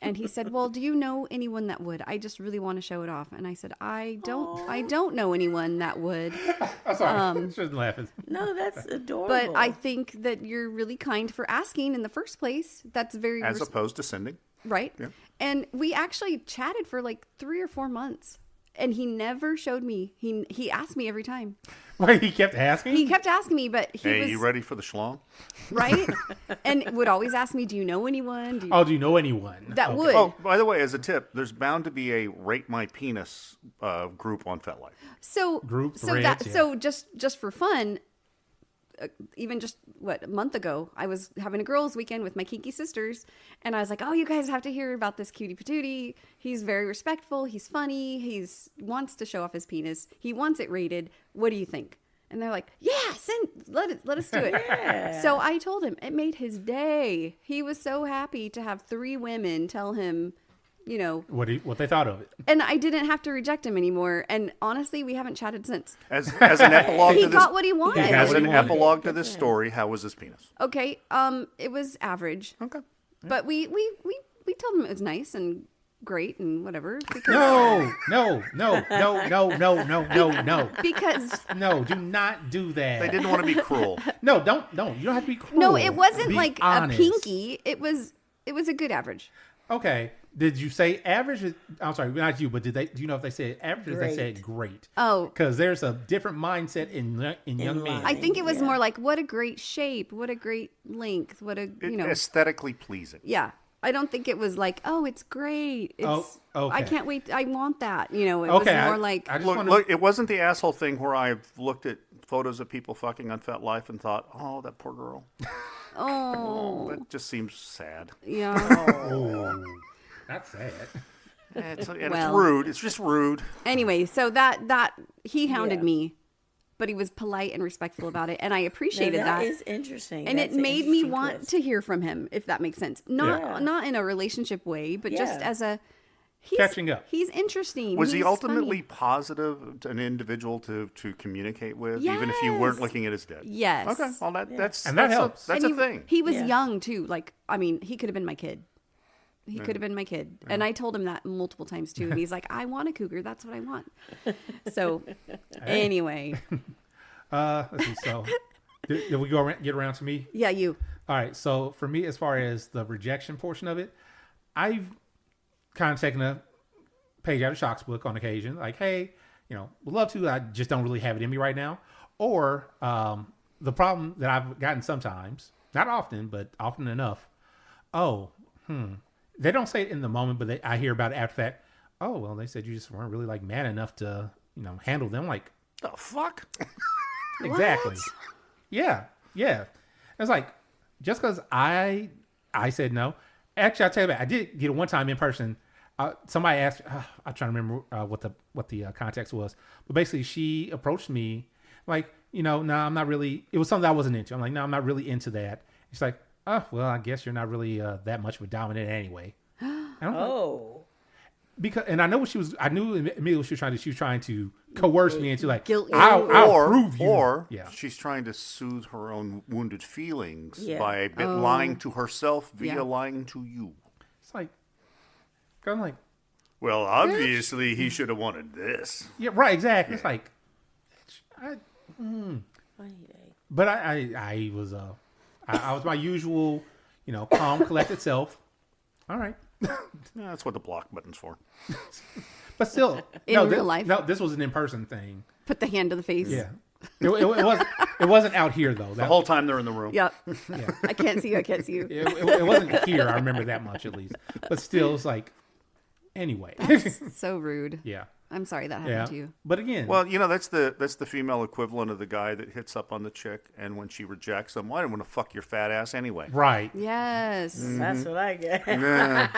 And he said, well, do you know anyone that would? I just really want to show it off. And I said, I don't know anyone that would. I'm sorry. Shouldn't laugh. No, that's adorable. But I think that you're really kind for asking in the first place. That's very as opposed to sending. right. Yeah. And we actually chatted for like 3 or 4 months. And he never showed me. He asked me every time. Wait, he kept asking? He kept asking me, but he Hey, was you ready for the schlong? right, and would always ask me, "Do you know anyone?" Do you know anyone? That Okay. would. Oh, by the way, as a tip, there's bound to be a Rate My Penis group on FetLife. So Group so threads, that yeah. so just for fun, even just a month ago, I was having a girls' weekend with my kinky sisters, and I was like, "Oh, you guys have to hear about this cutie patootie. He's very respectful. He's funny. He's wants to show off his penis. He wants it rated. What do you think?" And they're like, "Yeah, let us do it." So I told him. It made his day. He was so happy to have 3 women tell him what they thought of it. And I didn't have to reject him anymore. And honestly, we haven't chatted since. As an epilogue He to this, got what he wanted. as an wanted. epilogue to this story, how was his penis? Okay, it was average. Okay. But we told him it was nice and great and whatever. Because, No. Because No, do not do that. They didn't want to be cruel. No, don't. You don't have to be cruel. no, it wasn't Be like honest. a pinky. It was a good average. Okay. Did you say average? I'm sorry, not you, but do you know if they said average or if they said great? Oh. Because there's a different mindset in young men. I think it was more like, what a great shape, what a great length, what a, Aesthetically pleasing. yeah. I don't think it was like, oh, it's great. It's, okay. I can't wait. I want that. It Okay, was more like, I just Look, wanna- look, it wasn't the asshole thing where I've looked at photos of people fucking on Fet Life and thought, oh, that poor girl. oh, That just seems sad. yeah. Oh, that's sad. It's Well. rude. It's just rude. Anyway, so that he hounded me, but he was polite and respectful about it, and I appreciated Now, that. that is interesting. And That's it an made me interesting want twist. to hear from him, if that makes sense. Not in a relationship way, but just Yeah. as a Catching up. He's interesting. Was he He's ultimately funny. positive, an individual to communicate with, even if you weren't Yes. looking at his dick? Yes. Okay. Well, that's And that helps. That's And a thing. He was Yeah. young too. Like, I mean, he could have been my kid. He could have been my kid. And I told him that multiple times too. And he's like, I want a cougar. That's what I want. So anyway, Let's see. So, did we get around to me? yeah, you. All right. So for me, as far as the rejection portion of it, I've kind of taken a page out of Shock's book on occasion. Like, hey, would love to. I just don't really have it in me right now. Or the problem that I've gotten sometimes, not often, but often enough. They don't say it in the moment, but I hear about it after the fact. Oh, well, they said you just weren't really like man enough to, handle them. Like, The fuck? exactly. Yeah. It's like, just because I said no. Actually, I'll tell you about it. I did get it one time in person. Somebody asked, I'm trying to remember what the context was. But basically, she approached me like, no, I'm not really. It was something I wasn't into. I'm like, no, I'm not really into that. She's like, oh, well, I guess you're not really that much of a dominant anyway. And I'm like, and I know what she was. I knew immediately what she was trying to. She was trying to coerce me into like, Guilt you. I'll prove you. Or yeah. she's trying to soothe her own wounded feelings Yeah. by a bit lying to herself via Yeah. lying to you. It's like, I'm like, Well, obviously he should have wanted this. yeah, right, exactly. It's like, Funny day. but I was I was my usual, calm, collected self. All right. Yeah, that's what the block button's for. But still, In real life? No, this was an in-person thing. Put the hand to the face. Yeah, it wasn't out here though. The whole time they're in the room. Yep. yeah, I can't see you. I can't see you. it wasn't here. I remember that much at least. But still, it's like, anyway. So rude. yeah, I'm sorry that happened yeah. to you. But again, Well, that's the female equivalent of the guy that hits up on the chick, and when she rejects him, well, I didn't want to fuck your fat ass anyway. right. Yes. That's what I get. Nah.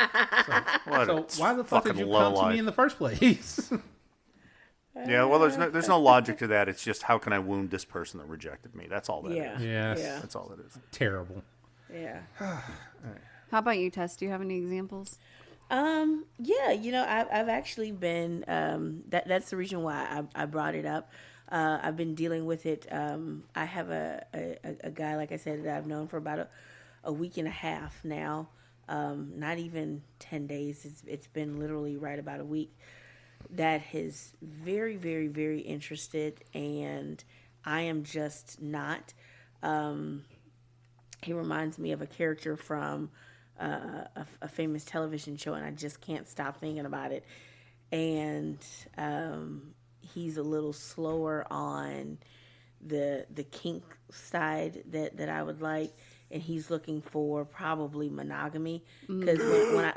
What So a why the fuck did fucking you come to lowlife. me in the first place? Yeah, well, there's no logic to that. It's just how can I wound this person that rejected me? That's all that is. Yeah. Yes. Yeah. That's all it is. Terrible. Yeah. How about you, Tess? Do you have any examples? Yeah, I've actually been, that's the reason why I brought it up. I've been dealing with it. I have a guy, like I said, that I've known for about a week and a half now. Not even 10 days. It's been literally right about a week, that is very, very, very interested, and I am just not. He reminds me of a character from a famous television show, and I just can't stop thinking about it. And he's a little slower on the kink side that I would like, and he's looking for probably monogamy. Because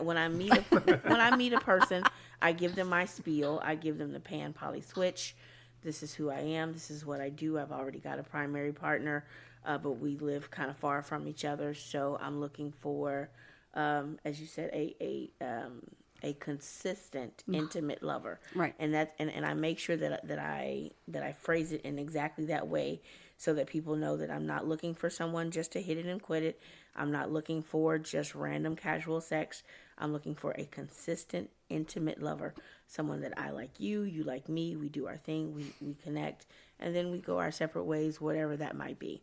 when I meet a person, I give them my spiel. I give them the pan poly switch. This is who I am. This is what I do. I've already got a primary partner, but we live kind of far from each other. So I'm looking for, as you said, a consistent, intimate lover. Right. And that's and I make sure that I phrase it in exactly that way, so that people know that I'm not looking for someone just to hit it and quit it. I'm not looking for just random casual sex. I'm looking for a consistent, intimate lover. Someone that I like you like me, we do our thing, we connect, and then we go our separate ways, whatever that might be.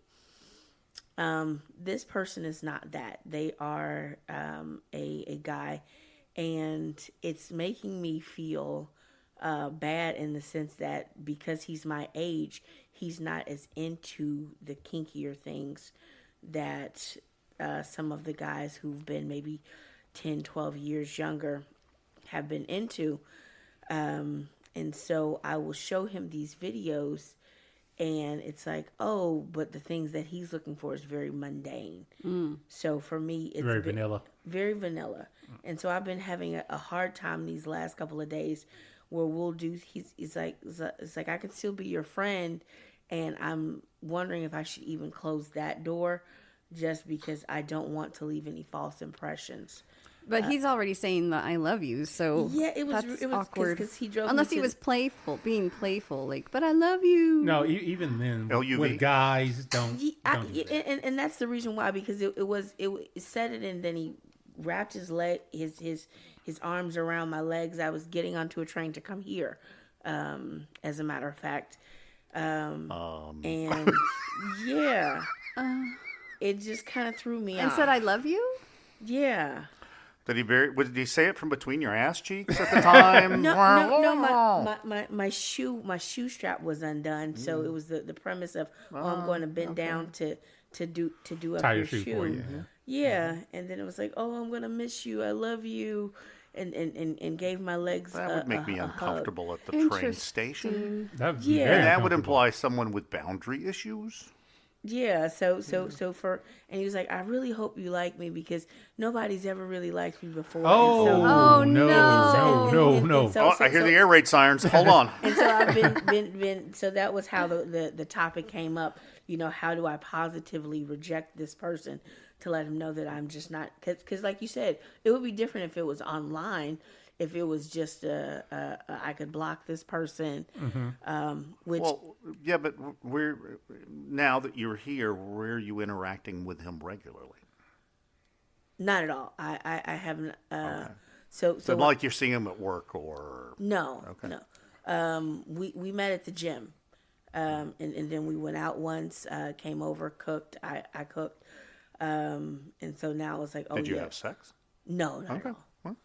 This person is not that. They are a guy, and it's making me feel bad in the sense that because he's my age, he's not as into the kinkier things that some of the guys who've been maybe 10, 12 years younger have been into. And so I will show him these videos, and it's like, oh, but the things that he's looking for is very mundane. So for me, it's Very vanilla. Very vanilla. And so I've been having a hard time these last couple of days where we'll do, it's like I could still be your friend, and I'm wondering if I should even close that door just because I don't want to leave any false impressions. But he's already saying that I love you, so Yeah, it was awkward. because he drove Unless me he to was being playful, like, but I love you. No, even then, LUV. with guys, don't do that. and that's the reason why, because it said it, and then he wrapped his arms around my legs. I was getting onto a train to come here, as a matter of fact, and yeah, it just kind of threw me And off. said I love you. Yeah. Did he say it from between your ass cheeks at the time? No. My shoe strap was undone, so it was the premise of I'm going to bend down to do up Tie your your shoe shoe. for you. Yeah, and then it was like, oh, I'm gonna miss you. I love you, and gave my legs. That would make me a hug. uncomfortable at the train station. That would be Yeah. very That would uncomfortable. imply someone with boundary issues. Yeah, so and he was like, I really hope you like me because nobody's ever really liked me before. Oh, Oh, no. And so- I hear the air raid sirens. Hold on. And so I've been so that was how the topic came up. You know, how do I positively reject this person to let him know that I'm just not, because like you said, it would be different if it was online. If it was just I could block this person, which Well, yeah, but now that you're here, where are you interacting with him regularly? not at all. I haven't. Okay. So So not like you're seeing him at work or... no, Okay. no. We met at the gym, and then we went out once. Came over, cooked. I cooked, and so now it's like, oh, Did you yeah. have sex? No, not Okay. at all. Well,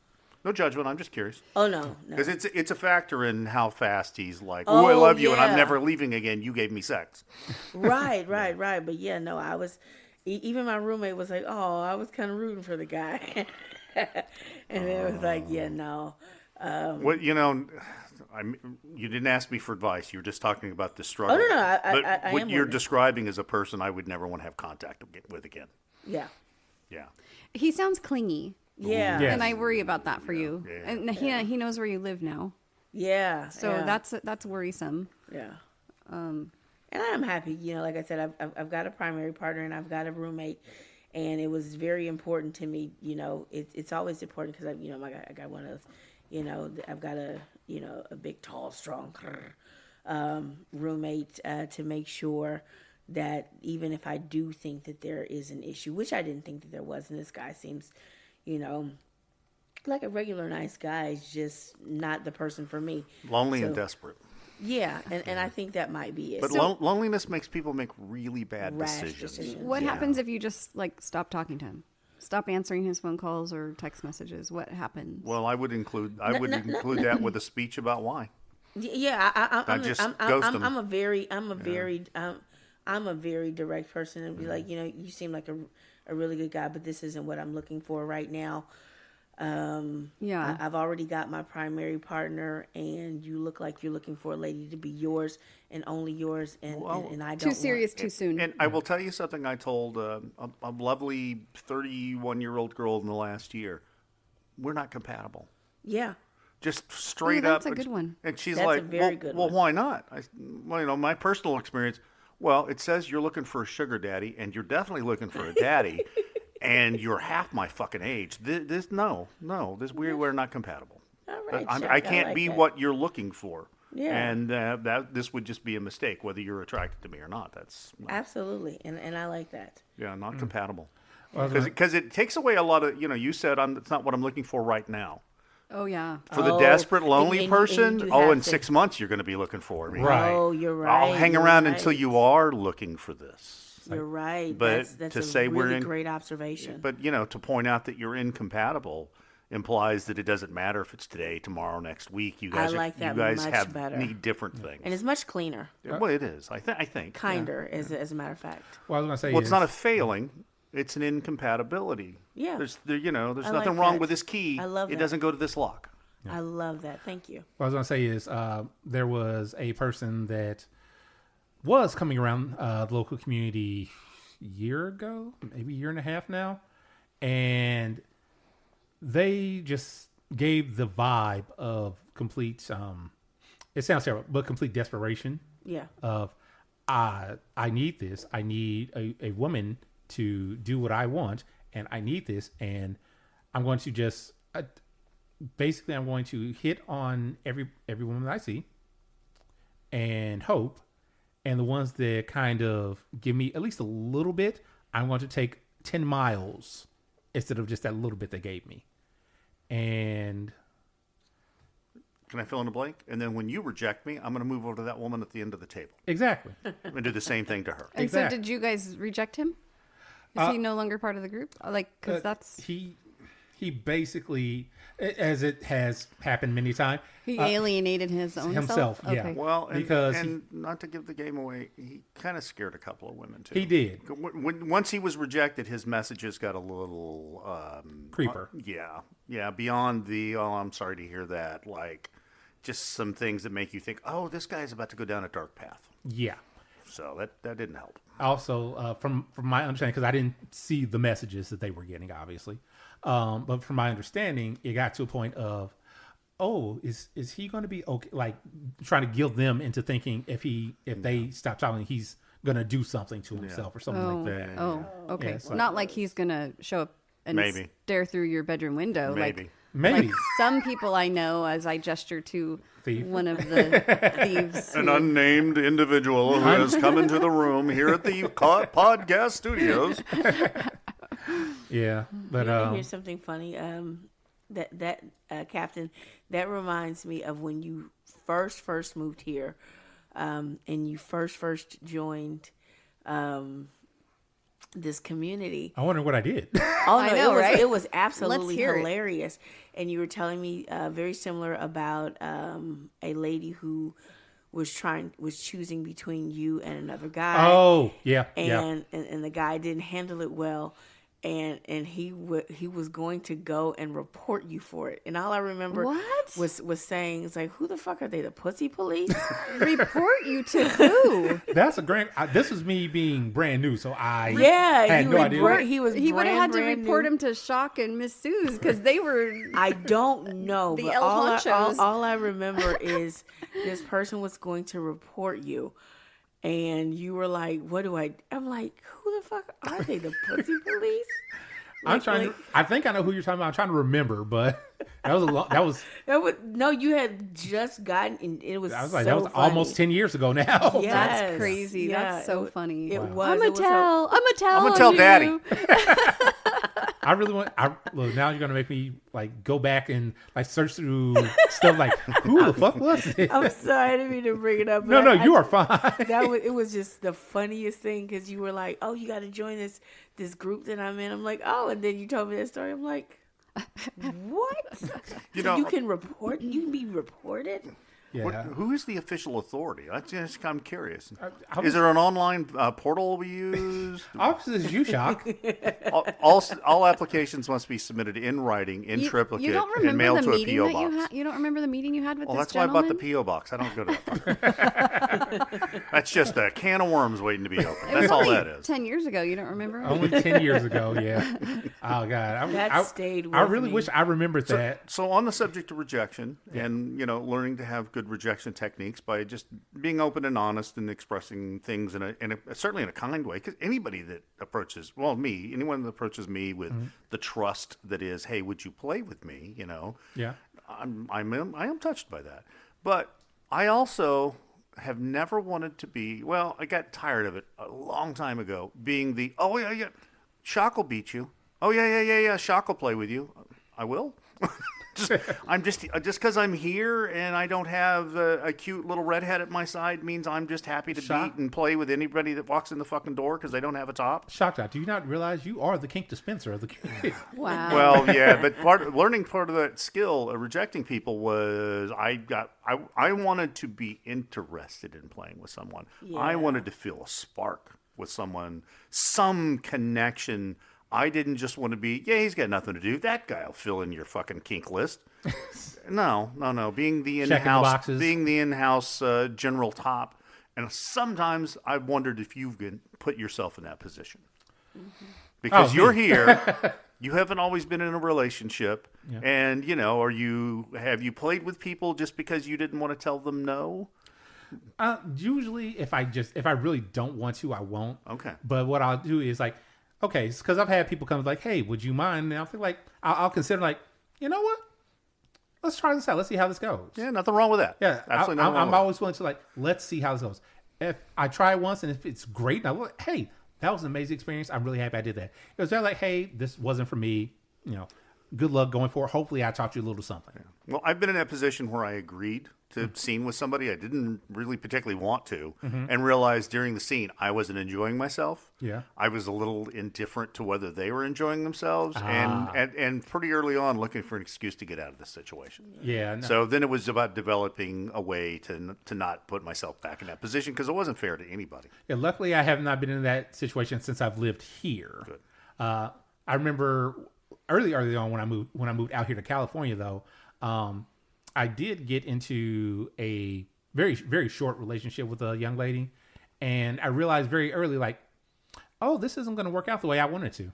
no judgment. I'm just curious. Oh no. Because it's a factor in how fast he's like, oh, I love you, and I'm yeah. never leaving again. You gave me sex. Right. But yeah, no, I was. Even my roommate was like, "Oh, I was kind of rooting for the guy," and it was like, "Yeah, no." Well, you didn't ask me for advice. You were just talking about the struggle. Oh, no, But I what am you're wondering. describing is a person I would never want to have contact with again. Yeah. Yeah. He sounds clingy, Yeah. Yeah. and I worry about that for you. Yeah. And he knows where you live now, Yeah. so yeah. that's worrisome. Yeah. And I'm happy, like I said, I've got a primary partner and I've got a roommate, and it was very important to me. It's always important because I got one of those, I've got a big, tall, strong roommate to make sure that even if I do think that there is an issue, which I didn't think that there was, and this guy seems, like a regular nice guy, is just not the person for me. Lonely and So- desperate. Yeah, and I think that might be it. But loneliness makes people make really bad Rash decisions. decisions. What Yeah. happens if you just stop talking to him, stop answering his phone calls or text messages? What happens? Well, I would include that with a speech about why. Yeah, ghost him. I'm a very direct person, and be like, you seem like a really good guy, but this isn't what I'm looking for right now. Yeah. I've already got my primary partner, and you look like you're looking for a lady to be yours and only yours, and I don't Too serious too soon. And I will tell you something I told a lovely 31-year-old girl in the last year. We're not compatible. Yeah. Just straight that's up. a good one. And she's That's a like, very good well, one. why not? My personal experience, well, it says you're looking for a sugar daddy, and you're definitely looking for a daddy, and you're half my fucking age. We're not compatible. All right, I Chuck, can't like be that. what you're looking for. Yeah. And this would just be a mistake, whether you're attracted to me or not. That's Absolutely, and I like that. not compatible. Because it takes away a lot of, you said it's not what I'm looking for right now. Oh, yeah. For the desperate, lonely person, in 6 months you're going to be looking for me. Right. Oh, you're right. I'll hang around until you are looking for this. You're right. But that's to a say really we're in, great observation. But, to point out that you're incompatible implies that it doesn't matter if it's today, tomorrow, next week. You guys, like that you guys much better. need different things. And it's much cleaner. Well, it is. I think. Kinder, as a matter of fact. Well, I was going to say Well, it's not a failing. It's an incompatibility. Yeah. There's I nothing like wrong that. with this key. I love it that. doesn't go to this lock. I love that. Thank you. What I was going to say is there was a person that was coming around the local community a year ago, maybe a year and a half now, and they just gave the vibe of complete, it sounds terrible, but complete desperation. Yeah. Of, I need this. I need a woman to do what I want, and I need this, and I'm going to just... basically, I'm going to hit on every woman that I see and hope. And the ones that kind of give me at least a little bit, I'm going to take 10 miles instead of just that little bit they gave me. And... Can I fill in a blank? And then when you reject me, I'm going to move over to that woman at the end of the table. Exactly. And do the same thing to her. And Exactly. so did you guys reject him? Is he no longer part of the group? Because that's... He basically, as it has happened many times, He alienated his own himself, self? yeah. Okay. Well, Because and not to give the game away, he kind of scared a couple of women, too. he did. Once he was rejected, his messages got a little... Creeper. Yeah, beyond the, I'm sorry to hear that, like, just some things that make you think, oh, this guy's about to go down a dark path. Yeah. So that didn't help. Also, from my understanding, because I didn't see the messages that they were getting, obviously, but from my understanding, it got to a point of, oh, is he going to be okay? Like trying to guilt them into thinking if they stop talking, he's going to do something to himself or something like that. Oh, okay. Yeah, it's like- Not like he's going to show up and Maybe. stare through your bedroom window. Maybe. Maybe. Like some people I know, as I gesture to Thief. one of the thieves. An unnamed individual who has come into the room here at the podcast studios. Yeah, but Here's something funny. That Captain, that reminds me of when you first moved here, and you first joined this community. I wonder what I did. Oh no, I know, right? right? It was absolutely hear it. hilarious. And you were telling me very similar about a lady who was choosing between you and another guy. Oh, yeah, yeah. And the guy didn't handle it well. And he was going to go and report you for it. And all I remember What? was saying, it's like, who the fuck are they? The pussy police? Report you to who? That's a great. This was me being brand new, so I Yeah, had no idea. He was. He would have had to brand report new. him to Shock and Miss Sue's because they were. I don't know, The but El Honchos. all I remember is this person was going to report you, and you were like, "What do I?" I'm like, "Who the fuck are they? The pussy police?" I'm trying. I think I know who you're talking about. I'm trying to remember, but that was a long. That was. No, you had just gotten. And it was. I was like, so that was funny. almost 10 years ago now. Yes. That's crazy. Yeah, That's so funny. It Wow. was. I'm it a was tell. I'm a tell. I'm gonna on tell you. Daddy. I really want. Look, now you're gonna make me like go back and like search through stuff like who the fuck was it? I'm sorry, I didn't mean to bring it up. No, but you are fine. It was just the funniest thing because you were like, "Oh, you got to join this group that I'm in." I'm like, "Oh," and then you told me that story. I'm like, "What? You So know, you can report? You can be reported?" Yeah. who is the official authority? I'm curious. I Is there an online portal we use? Obviously, it's you, Shock. all applications must be submitted in writing, in triplicate, You don't and remember mailed the to a meeting PO that box. you don't remember the meeting you had with Well, this that's why I bought the gentleman? PO box. I don't go to that. That's just a can of worms waiting to be opened. It was That's all only that is. 10 years ago. You don't remember? Only 10 years ago, yeah. Oh God, That stayed I with really me. wish I remembered that. So on the subject of rejection and, learning to have good rejection techniques by just being open and honest and expressing things in a certainly in a kind way, because anybody that approaches, anyone that approaches me with the trust that is, hey, would you play with me? Yeah. I am touched by that. But I also have never wanted to be, I got tired of it a long time ago, being the, Shock will beat you. Oh, yeah. Shock will play with you. I will. just because I'm here and I don't have a cute little redhead at my side means I'm just happy to beat and play with anybody that walks in the fucking door because they don't have a top. ShockDoc, do you not realize you are the kink dispenser of the community? Wow. Well, yeah, but part of that skill of rejecting people was I wanted to be interested in playing with someone. Yeah. I wanted to feel a spark with someone, some connection. I didn't just want to be, he's got nothing to do. That guy will fill in your fucking kink list. No. Being the in-house general top. And sometimes I've wondered if you've put yourself in that position. Mm-hmm. Because you're here. You haven't always been in a relationship. Yeah. And, have you played with people just because you didn't want to tell them no? Usually, if I really don't want to, I won't. Okay. But what I'll do is like, okay, because I've had people come like, hey, would you mind? And I'll feel like, I'll consider like, you know what? Let's try this out. Let's see how this goes. Yeah, nothing wrong with that. Yeah, absolutely nothing wrong I'm always willing to like, let's see how this goes. If I try it once and if it's great, and I'm like, hey, that was an amazing experience. I'm really happy I did that. It was very like, hey, this wasn't for me. Good luck going forward. Hopefully I taught you a little something. Yeah. Well, I've been in that position where I agreed to scene with somebody I didn't really particularly want to, and realized during the scene I wasn't enjoying myself. Yeah, I was a little indifferent to whether they were enjoying themselves, and pretty early on looking for an excuse to get out of this situation. Yeah. No. So then it was about developing a way to not put myself back in that position because it wasn't fair to anybody. Yeah. Luckily, I have not been in that situation since I've lived here. Good. I remember early on when I moved out here to California, though. I did get into a very, very short relationship with a young lady. And I realized very early, like, oh, this isn't going to work out the way I wanted to.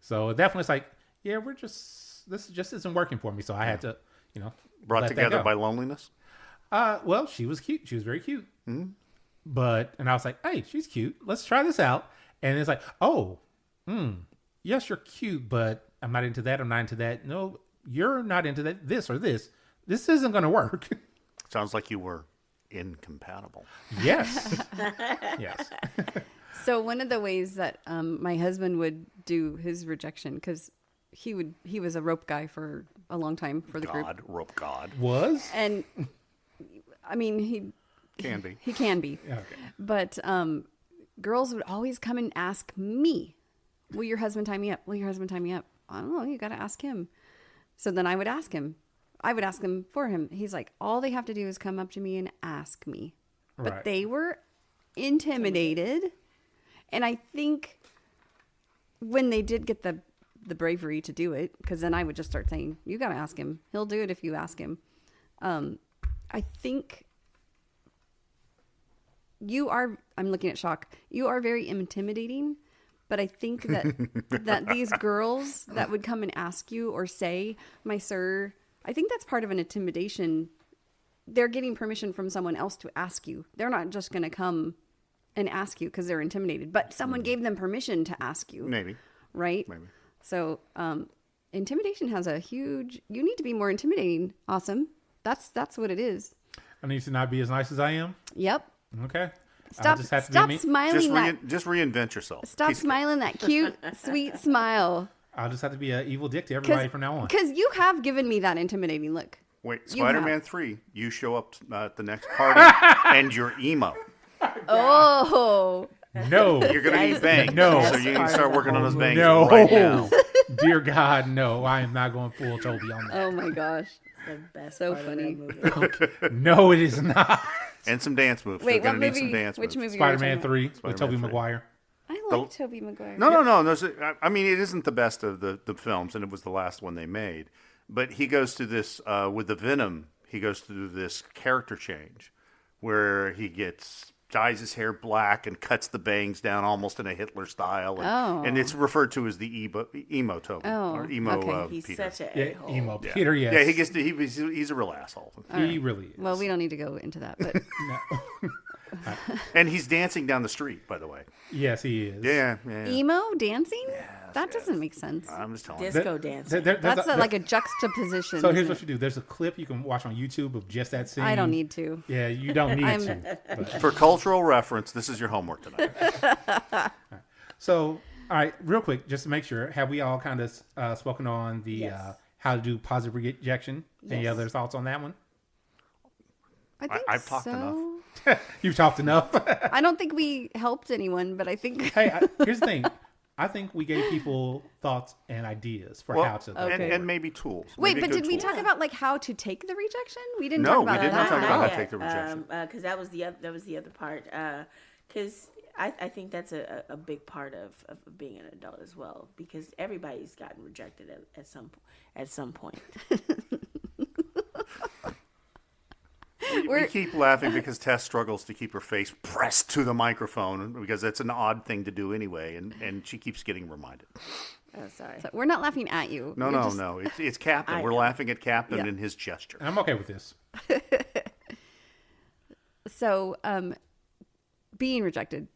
So definitely it's like, yeah, this just isn't working for me. So I had to, Brought together by loneliness? Well, she was cute. She was very cute. Mm-hmm. And I was like, hey, she's cute. Let's try this out. And it's like, oh, yes, you're cute, but I'm not into that. I'm not into that. No, you're not into that. This or this. This isn't going to work. Sounds like you were incompatible. Yes. Yes. So one of the ways that my husband would do his rejection, because he was a rope guy for a long time for the group. Rope god. Was? And I mean, he can be. He can be. Okay. But girls would always come and ask me, will your husband tie me up? Will your husband tie me up? I don't know. You got to ask him. So then I would ask him. I would ask him for him. He's like, all they have to do is come up to me and ask me. But Right. they were intimidated. And I think when they did get the bravery to do it, because then I would just start saying, you got to ask him. He'll do it if you ask him. I think I'm looking at Shock. You are very intimidating. But I think that these girls that would come and ask you or say, my sir, I think that's part of an intimidation. They're getting permission from someone else to ask you. They're not just going to come and ask you because they're intimidated. But someone gave them permission to ask you. Maybe. Right? Maybe. So intimidation has you need to be more intimidating. Awesome. That's what it is. I need to not be as nice as I am? Yep. Okay. Stop smiling. Just reinvent yourself. Stop smiling that cute, sweet smile. I'll just have to be an evil dick to everybody from now on. Because you have given me that intimidating look. Wait, Spider-Man 3, you show up at the next party and you're emo. Oh. No. You're going to need bangs. No. So you can start working on those bangs No. right now. Dear God, no. I am not going full Toby on that. Oh my gosh. The best So part funny. Of that movie. No, it is not. And some dance moves. Wait, You're what going to need movie? some dance Which moves. movie? are you Spider-Man talking 3 with Spider-Man Tobey 3. Maguire. about? I like Tobey Maguire. No. I mean, it isn't the best of the films, and it was the last one they made. But he goes to this, with the Venom, he goes through this character change where he dyes his hair black and cuts the bangs down almost in a Hitler style. And it's referred to as the emo Tobey. Or emo okay. He's Peter. such a Yeah, a-hole. emo Peter, yes. Yeah, he's a real asshole. He really is. Well, we don't need to go into that, but No. And he's dancing down the street, by the way. Yes, he is. Yeah. emo dancing? That doesn't make sense. I'm just telling you. Disco dancing. That's like a juxtaposition. So here's isn't what you do. There's a clip you can watch on YouTube of just that scene. I don't need to. Yeah, you don't need I'm- to. But- For cultural reference, this is your homework tonight. So All right, real quick, just to make sure, have we all kind of spoken on the Yes. how to do positive rejection? Any Yes. other thoughts on that one? I think I've talked so. enough. You've talked enough. I don't think we helped anyone, but I think Hey, here's the thing. I think we gave people thoughts and ideas for how to. Okay. And maybe tools. Wait, Maybe but good did we tools. talk about like how to take the rejection? We didn't No, talk we about did not that. talk about how to yet. take the rejection. Because that was the other part. Because I think that's a big part of being an adult as well. Because everybody's gotten rejected at some point. We keep laughing because Tess struggles to keep her face pressed to the microphone because that's an odd thing to do anyway, and she keeps getting reminded. Oh, sorry. So we're not laughing at you. No, You're no, just- no. It's Captain. We're laughing at Captain and his gesture. I'm okay with this. So, being rejected.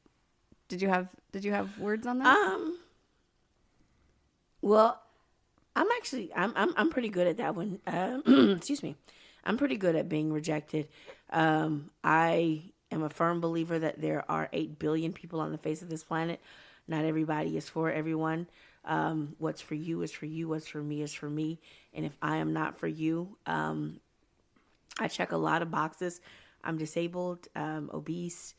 Did you have words on that? Well, I'm pretty good at that one. Excuse me. I'm pretty good at being rejected. I am a firm believer that there are 8 billion people on the face of this planet. Not everybody is for everyone. What's for you is for you. What's for me is for me. And if I am not for you, I check a lot of boxes. I'm disabled, obese.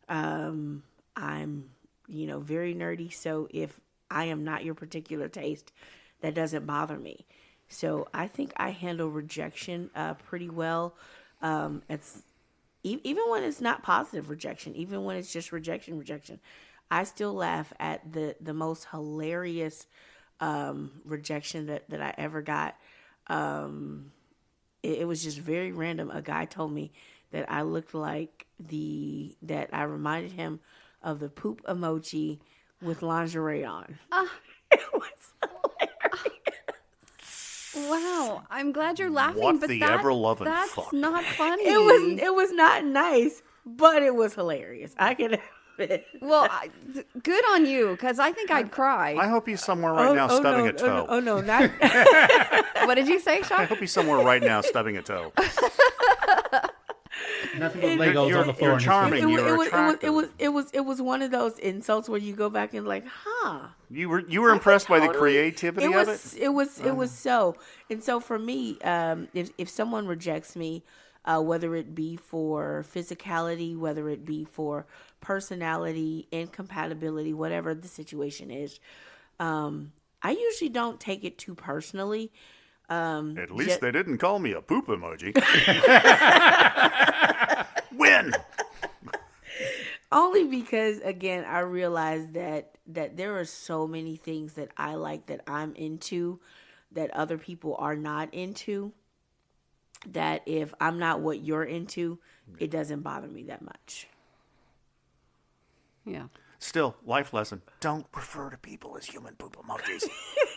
I'm, very nerdy. So if I am not your particular taste, that doesn't bother me. So I think I handle rejection pretty well. It's even when it's not positive rejection, even when it's just rejection, I still laugh at the most hilarious rejection that I ever got. It was just very random. A guy told me that I looked like that I reminded him of the poop emoji with lingerie on. It was hilarious. Wow, I'm glad you're laughing. What but the that, ever-loving that's fuck? not funny. It was not nice, but it was hilarious. I can admit it. Well, good on you, because I think I'd cry. I hope he's somewhere right now stubbing no, a toe. Oh no, not What did you say, I Sean? hope he's somewhere right now stubbing a toe. Nothing but Legos You're- on the floor. you're in his charming. feet. You're attractive. it was one of those insults where you go back and like, You were impressed by the totally- creativity of it? It was so. And so for me, if someone rejects me, whether it be for physicality, whether it be for personality, incompatibility, whatever the situation is, I usually don't take it too personally. At least they didn't call me a poop emoji. Win! Only because, again, I realize that there are so many things that I like that I'm into that other people are not into, that if I'm not what you're into, it doesn't bother me that much. Yeah. Still, life lesson. Don't refer to people as human poop emojis.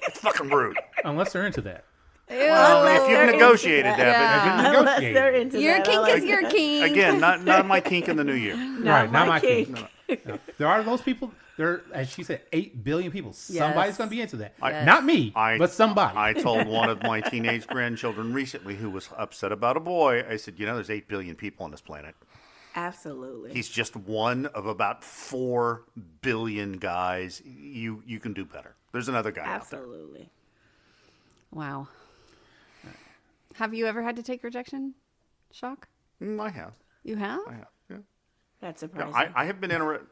It's fucking rude. Unless they're into that. Unless If they're you've into negotiated that. that, Negotiate. Unless they're into Your that. I kink like is your kink. again, not my kink in the new year. Right, not my kink. kink. No. There are those people. There, as she said, 8 billion people. Somebody's going to be into that. Yes. Not me, but somebody. I told one of my teenage grandchildren recently who was upset about a boy, I said, there's 8 billion people on this planet. Absolutely. He's just one of about 4 billion guys. You can do better. There's another guy out there. Absolutely. Wow. Have you ever had to take rejection? Shock? I have. You have? I have. Yeah. That's surprising. I have been interested.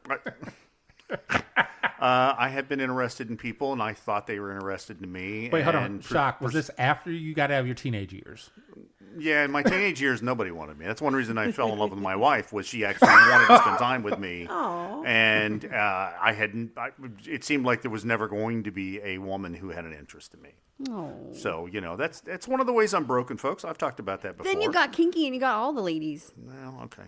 I have been interested in people, and I thought they were interested in me. Wait, hold on. and Shock. Was this after you got out of your teenage years? Yeah, in my teenage years, nobody wanted me. That's one reason I fell in love with my wife. Was she actually wanted to spend time with me? Aw. And I hadn't. It seemed like there was never going to be a woman who had an interest in me. Oh. So that's one of the ways I'm broken, folks. I've talked about that before. Then you got kinky and you got all the ladies. Well, okay.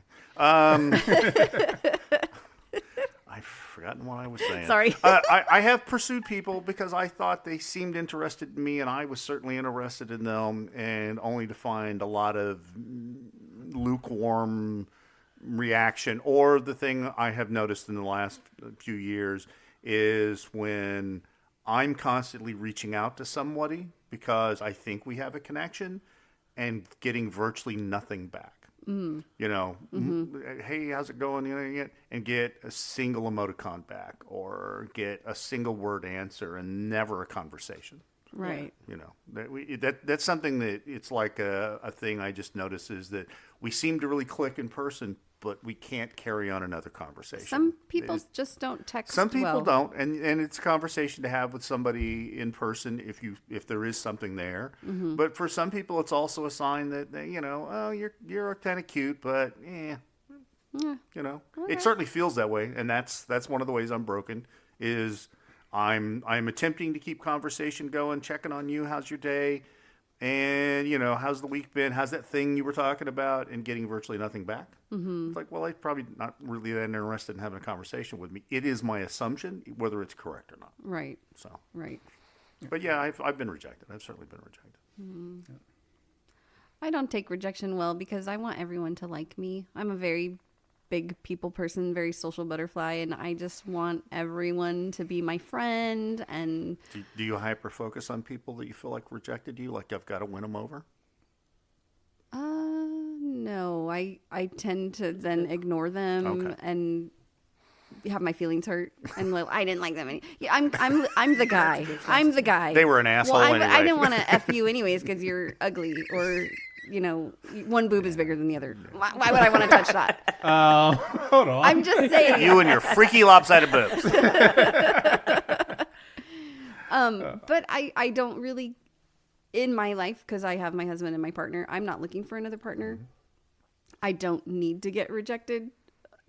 I've forgotten what I was saying. Sorry. I have pursued people because I thought they seemed interested in me, and I was certainly interested in them, and only to find a lot of lukewarm reaction. Or the thing I have noticed in the last few years is when I'm constantly reaching out to somebody because I think we have a connection and getting virtually nothing back. You know, hey, how's it going? You know, and get a single emoticon back or get a single word answer and never a conversation. Right. You know, that's something that it's like a thing I just noticed is that we seem to really click in person, but we can't carry on another conversation. Some people just don't text. Some people well. don't, and it's a conversation to have with somebody in person if there is something there. But for some people, it's also a sign that they, you know, oh, you're kind of cute, but you know, it certainly feels that way, and that's one of the ways I'm broken is I'm attempting to keep conversation going, checking on you, how's your day, and you know, how's the week been, how's that thing you were talking about, and getting virtually nothing back. It's like, well, I'm probably not really that interested in having a conversation with me. It is my assumption, whether it's correct or not. Right. So, Right. but yeah, I've been rejected. I've certainly been rejected. I don't take rejection well because I want everyone to like me. I'm a very big people person, very social butterfly, and I just want everyone to be my friend. And Do you hyper focus on people that you feel like rejected you? Like I've got to win them over? no, I tend to then ignore them and have my feelings hurt and like, I didn't like them. Yeah, I'm the guy. I'm the guy. They were an asshole well, anyway. I didn't want to F you anyways because you're ugly or, you know, one boob is bigger than the other. Why would I want to touch that? Hold on. I'm just saying. You and your freaky lopsided boobs. But I don't really, in my life, because I have my husband and my partner, I'm not looking for another partner. I don't need to get rejected.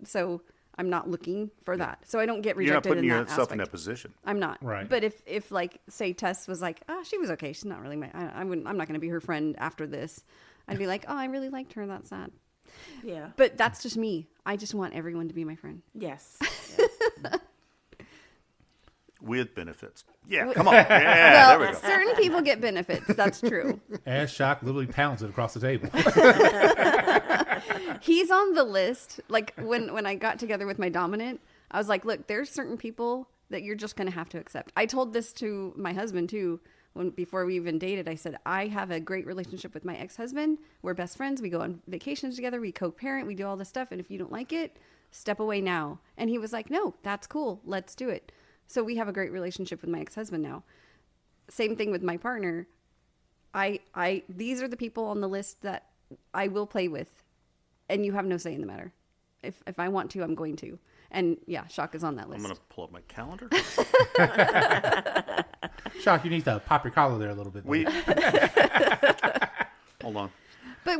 So I'm not looking for that. So I don't get You're not rejected putting in that yourself aspect. in that position. I'm not. Right. But if like, say Tess was like, she was okay. She's not really I'm not going to be her friend after this. I'd be like, I really liked her. That's sad. Yeah. But that's just me. I just want everyone to be my friend. Yes. With benefits. Yeah, come on. Yeah, there we go. Certain people get benefits. That's true. As Shock literally pounds it across the table. He's on the list. Like when I got together with my dominant, I was like, look, there's certain people that you're just going to have to accept. I told this to my husband too. Before we even dated, I said, I have a great relationship with my ex-husband. We're best friends. We go on vacations together. We co-parent. We do all this stuff. And if you don't like it, step away now. And he was like, no, that's cool. Let's do it. So we have a great relationship with my ex-husband now. Same thing with my partner. These are the people on the list that I will play with, and you have no say in the matter. If I want to, I'm going to. And yeah, Shock is on that list. I'm going to pull up my calendar. Shock, you need to pop your collar there a little bit. Hold on. But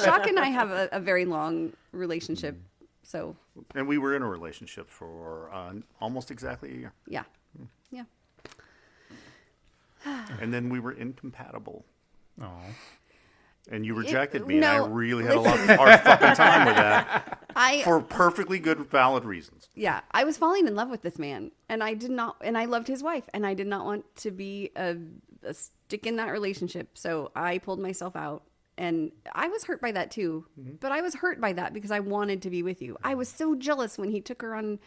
Shock and I have a very long relationship. So. And we were in a relationship for almost exactly a year. Yeah. Yeah. And then we were incompatible. Oh. And you rejected me, and I no, really had a hard fucking time with that for perfectly good, valid reasons. Yeah, I was falling in love with this man, and I did not, and I loved his wife, and I did not want to be a stick in that relationship, so I pulled myself out, and I was hurt by that too, but I was hurt by that because I wanted to be with you. I was so jealous when he took her on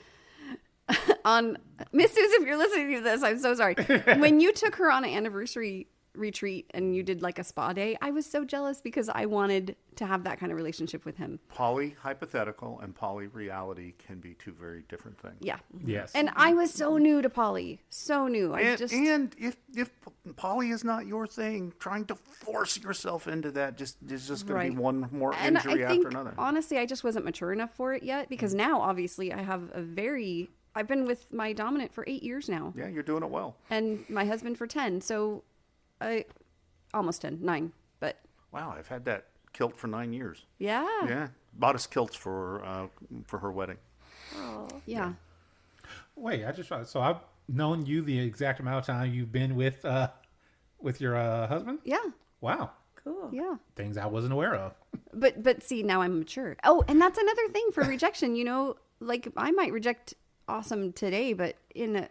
Miss Suze, if you're listening to this, I'm so sorry. When you took her on an anniversary retreat and you did like a spa day, I was so jealous because I wanted to have that kind of relationship with him. Poly hypothetical and poly reality can be two very different things. Yeah. Yes. And I was so new to poly. So new. And if poly is not your thing, trying to force yourself into that is just going to be one more and injury I think, after another. Honestly, I just wasn't mature enough for it yet because now obviously I have I've been with my dominant for 8 years now. Yeah, you're doing it well. And my husband for 10. So almost 10, 9, but wow, I've had that kilt for 9 years. yeah. Yeah, bought us kilts for her wedding. Yeah. Wait, so I've known you the exact amount of time you've been with your husband? Yeah. Wow. Cool. Yeah. Things I wasn't aware of. But see, now I'm mature. Oh, and that's another thing for rejection. You know, like I might reject Awesome today, but in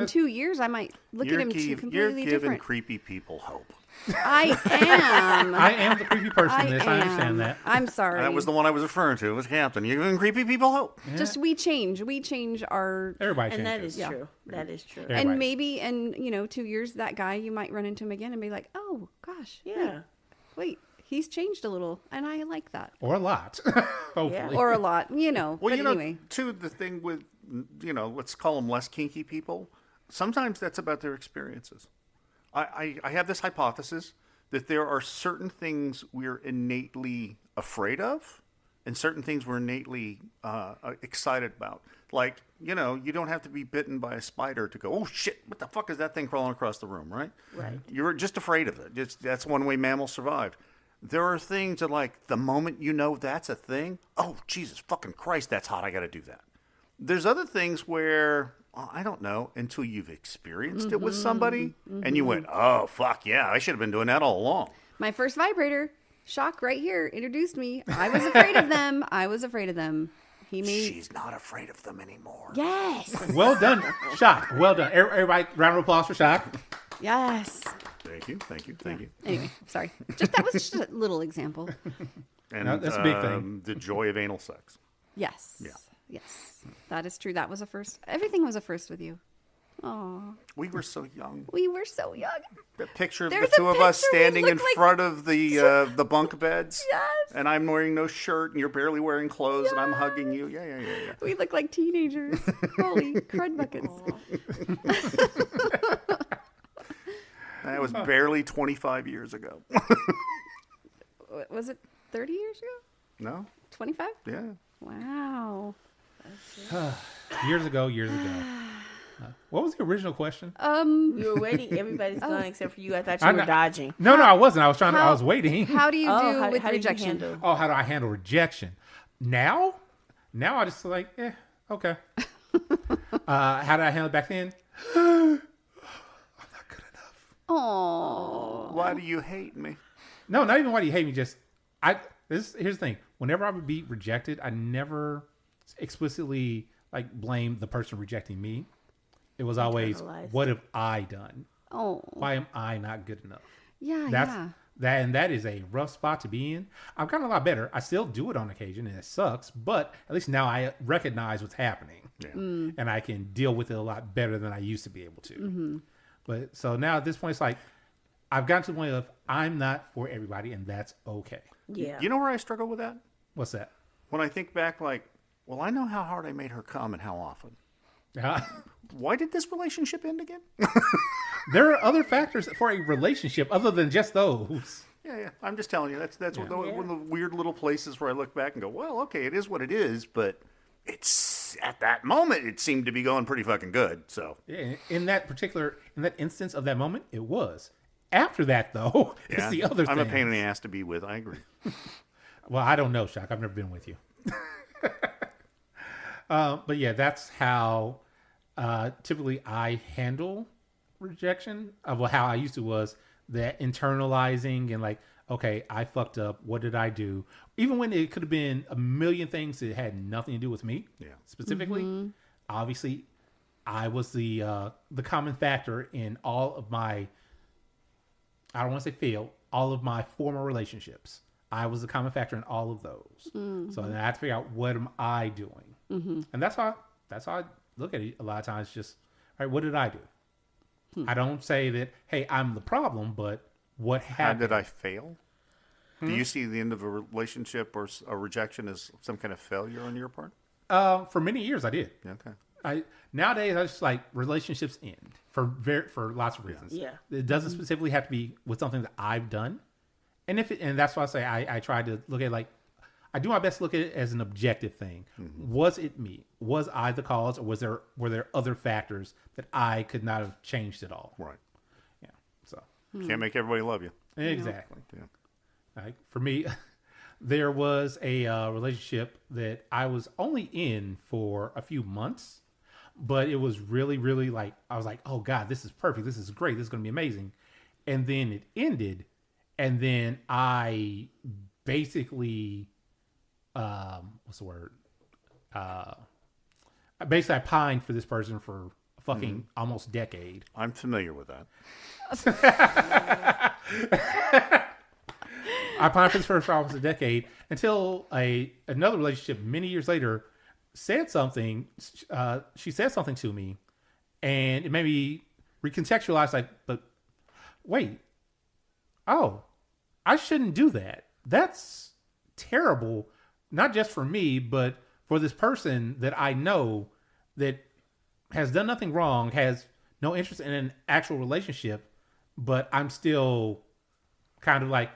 2 years I might look at him completely You're giving different. creepy people hope. I am. I am the creepy person in this. I am. understand that. I'm sorry. That was the one I was referring to. It was Captain. You're giving creepy people hope. Just we change our Everybody changes. And that is Yeah. true. That is true. Yeah. and Right. maybe in 2 years that guy you might run into him again and be like, oh gosh, Yeah. wait he's changed a little, and I like that. Or a lot. Hopefully. Or a lot, Well, but you know, anyway. too, the thing with, let's call them less kinky people, sometimes that's about their experiences. I have this hypothesis that there are certain things we're innately afraid of and certain things we're innately excited about. Like, you don't have to be bitten by a spider to go, oh, shit, what the fuck is that thing crawling across the room, right? Right. You're just afraid of it. That's one way mammals survived. There are things that, like, the moment you know that's a thing, oh, Jesus fucking Christ, that's hot, I got to do that. There's other things where, I don't know, until you've experienced it with somebody, and you went, oh, fuck, yeah, I should have been doing that all along. My first vibrator, Shock right here, introduced me. I was afraid of them. She's not afraid of them anymore. Yes. Well done, Shock. Well done. Everybody, round of applause for Shock. Yes. Thank you. Anyway, sorry. That was just a little example. And No, that's a big thing. The joy of anal sex. Yes. Yeah. Yes. That is true. That was a first. Everything was a first with you. Oh, We were so young. we were so young. The picture of There's the two a of us picture we standing in look like- front of the bunk beds. Yes. And I'm wearing no shirt, and you're barely wearing clothes, and I'm hugging you. Yeah. We look like teenagers. Holy crud buckets. That was barely 25 years ago. Was it 30 years ago? No? 25? Yeah. Wow. Years ago. What was the original question? We were waiting. Everybody's gone except for you. I thought you were dodging. No, I wasn't. I was How- waiting. How do you do how with do you rejection? handle? Oh, how do I handle rejection? Now I just like, okay. How did I handle it back then? I'm not good enough. Oh. Why do you hate me? No, not even why do you hate me. Just here's the thing. Whenever I would be rejected, I never explicitly like blame the person rejecting me. It was always, Internalized. what have I done? Oh. Why am I not good enough? Yeah, That's yeah. that is a rough spot to be in. I've gotten a lot better. I still do it on occasion, and it sucks. But at least now I recognize what's happening, and I can deal with it a lot better than I used to be able to. But so now at this point, it's like I've gotten to the point of I'm not for everybody, and that's okay. Yeah. You know where I struggle with that? What's that? When I think back, like, well, I know how hard I made her come and how often. Uh, Why did this relationship end again? there are other factors for a relationship other than just those. Yeah. I'm just telling you. That's one of the weird little places where I look back and go, well, okay, it is what it is, but it's at that moment it seemed to be going pretty fucking good. So Yeah, in that instance of that moment, it was. After that, though, it's the other thing. I'm a pain in the ass to be with. I agree. Well, I don't know, Shock. I've never been with you. But yeah, that's how typically I handle rejection. Well, how I used to was that internalizing and like, okay, I fucked up. What did I do? Even when it could have been a million things that had nothing to do with me specifically. Obviously, I was the common factor in all of my, I don't want to say failed, all of my former relationships. I was the common factor in all of those. So then I had to figure out, what am I doing? And that's how I look at it a lot of times. Just, all right, what did I do? I don't say that, hey, I'm the problem, but what How happened? did I fail? Do you see the end of a relationship or a rejection as some kind of failure on your part? For many years, I did. Okay. Nowadays, I just like relationships end for lots of reasons. Yeah. It doesn't specifically have to be with something that I've done. And that's why I say I try to look at it like, I do my best to look at it as an objective thing. Was it me? Was I the cause, or were there other factors that I could not have changed at all? Right. Yeah. So Can't make everybody love you. exactly. Yeah. Like, for me, there was a relationship that I was only in for a few months, but it was really, really like, I was like, oh God, this is perfect. This is great. This is going to be amazing. And then it ended. And then I basically, what's the word? Basically, I pined for this person for a fucking almost decade. I'm familiar with that. I pined for this person for almost a decade until another relationship many years later said something. She said something to me, and it made me recontextualize. Like, but wait, oh, I shouldn't do that. That's terrible, not just for me, but for this person that I know that has done nothing wrong, has no interest in an actual relationship, but I'm still kind of like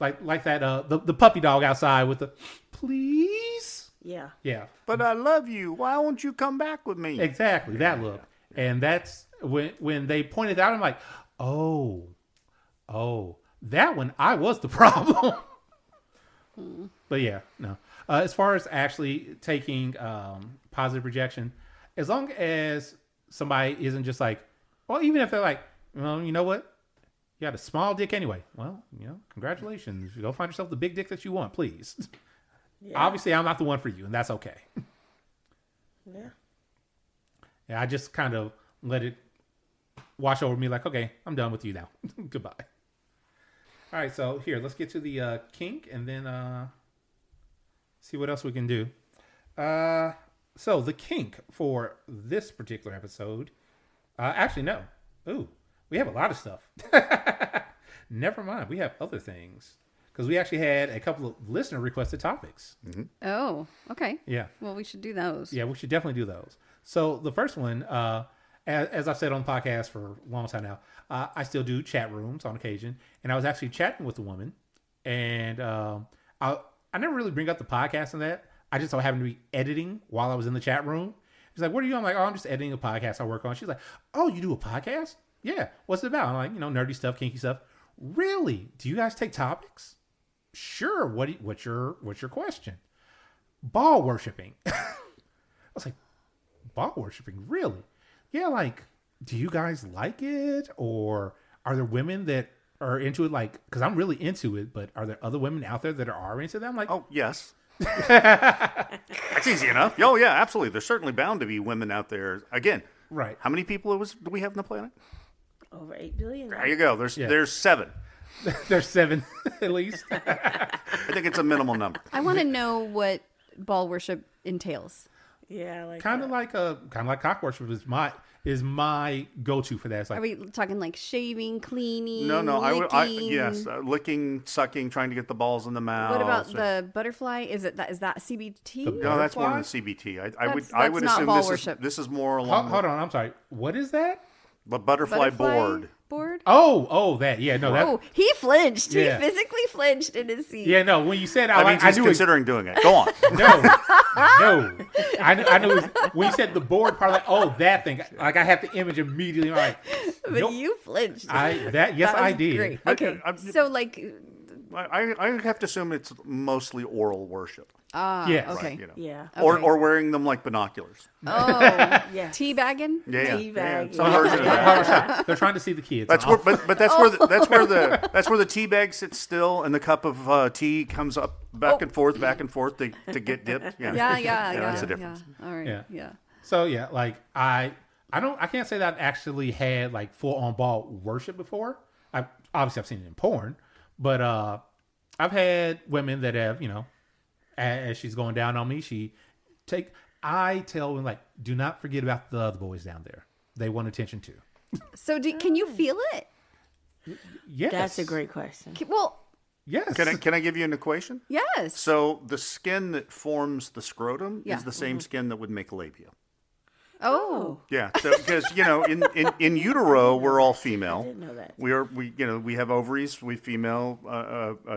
that the puppy dog outside with the please. Yeah. Yeah. But I love you. Why won't you come back with me? Exactly, that look. And that's when they pointed out, I'm like, oh, that one, I was the problem. But yeah, no. As far as actually taking positive rejection, as long as somebody isn't just like, well, even if they're like, well, you know what? You got a small dick anyway. Well, congratulations. Go find yourself the big dick that you want, please. Yeah. Obviously, I'm not the one for you, and that's okay. Yeah. Yeah, I just kind of let it wash over me like, okay, I'm done with you now. Goodbye. All right, so here, let's get to the kink and then see what else we can do. So the kink for this particular episode, actually, no. Ooh, we have a lot of stuff. Never mind, we have other things. Because we actually had a couple of listener requested topics. Mm-hmm. Oh, okay. Yeah. Well, we should do those. Yeah, we should definitely do those. So the first one, as I've said on the podcast for a long time now, I still do chat rooms on occasion. And I was actually chatting with a woman. And I never really bring up the podcast and that. I just so happened to be editing while I was in the chat room. She's like, what are you? I'm like, oh, I'm just editing a podcast I work on. She's like, oh, you do a podcast? Yeah. What's it about? I'm like, nerdy stuff, kinky stuff. Really? Do you guys take topics? Sure. What's your question? Ball worshiping. I was like, ball worshiping? Really? Yeah. Like, do you guys like it? Or are there women that are into it? Like, because I'm really into it, but are there other women out there that are into that? I'm like, oh, yes. That's easy enough. Oh, yeah, absolutely. There's certainly bound to be women out there. Again, right. How many people do we have on the planet? Over 8 billion. There you go. There's 7. There's 7 at least. I think it's a minimal number. I want to know what ball worship entails. Yeah, like kind of like cock worship is my go-to for that. It's like, are we talking like shaving, cleaning? No, licking? yes, licking, sucking, trying to get the balls in the mouth. What about the butterfly? Is that CBT? No, that's more than the CBT. I would not assume ball worship. this is more along. Hold on, I'm sorry. What is that? The butterfly board. Oh, that. Yeah, no, that. Oh, he flinched. Yeah. He physically flinched in his seat. Yeah, no. When you said, I mean, he's considering doing it. Go on. No. I knew when you said the board part, like, oh, that thing. Like, I have the image immediately. Like, but you flinched. Yes, I did. Great. Okay, so like, I have to assume it's mostly oral worship. Yes. Okay. Right, Yeah. Or wearing them like binoculars. Oh, yeah. Teabagging. Yeah. Teabag. Some version of that. They're trying to see the kids. That's where, but that's where the tea bag sits still, and the cup of tea comes up back and forth to get dipped. Yeah. That's the difference. Yeah. All right. Yeah. So yeah, like I can't say that I've actually had like full on ball worship before. I've seen it in porn, but I've had women that have, as she's going down on me, I tell them, like, do not forget about the other boys down there. They want attention too. So can you feel it? Yes. That's a great question. Well, yes. Can I give you an equation? yes. So the skin that forms the scrotum Yeah. is the same skin that would make labia. Oh. Yeah, so because in utero we're all female. I didn't know that. We have ovaries, we female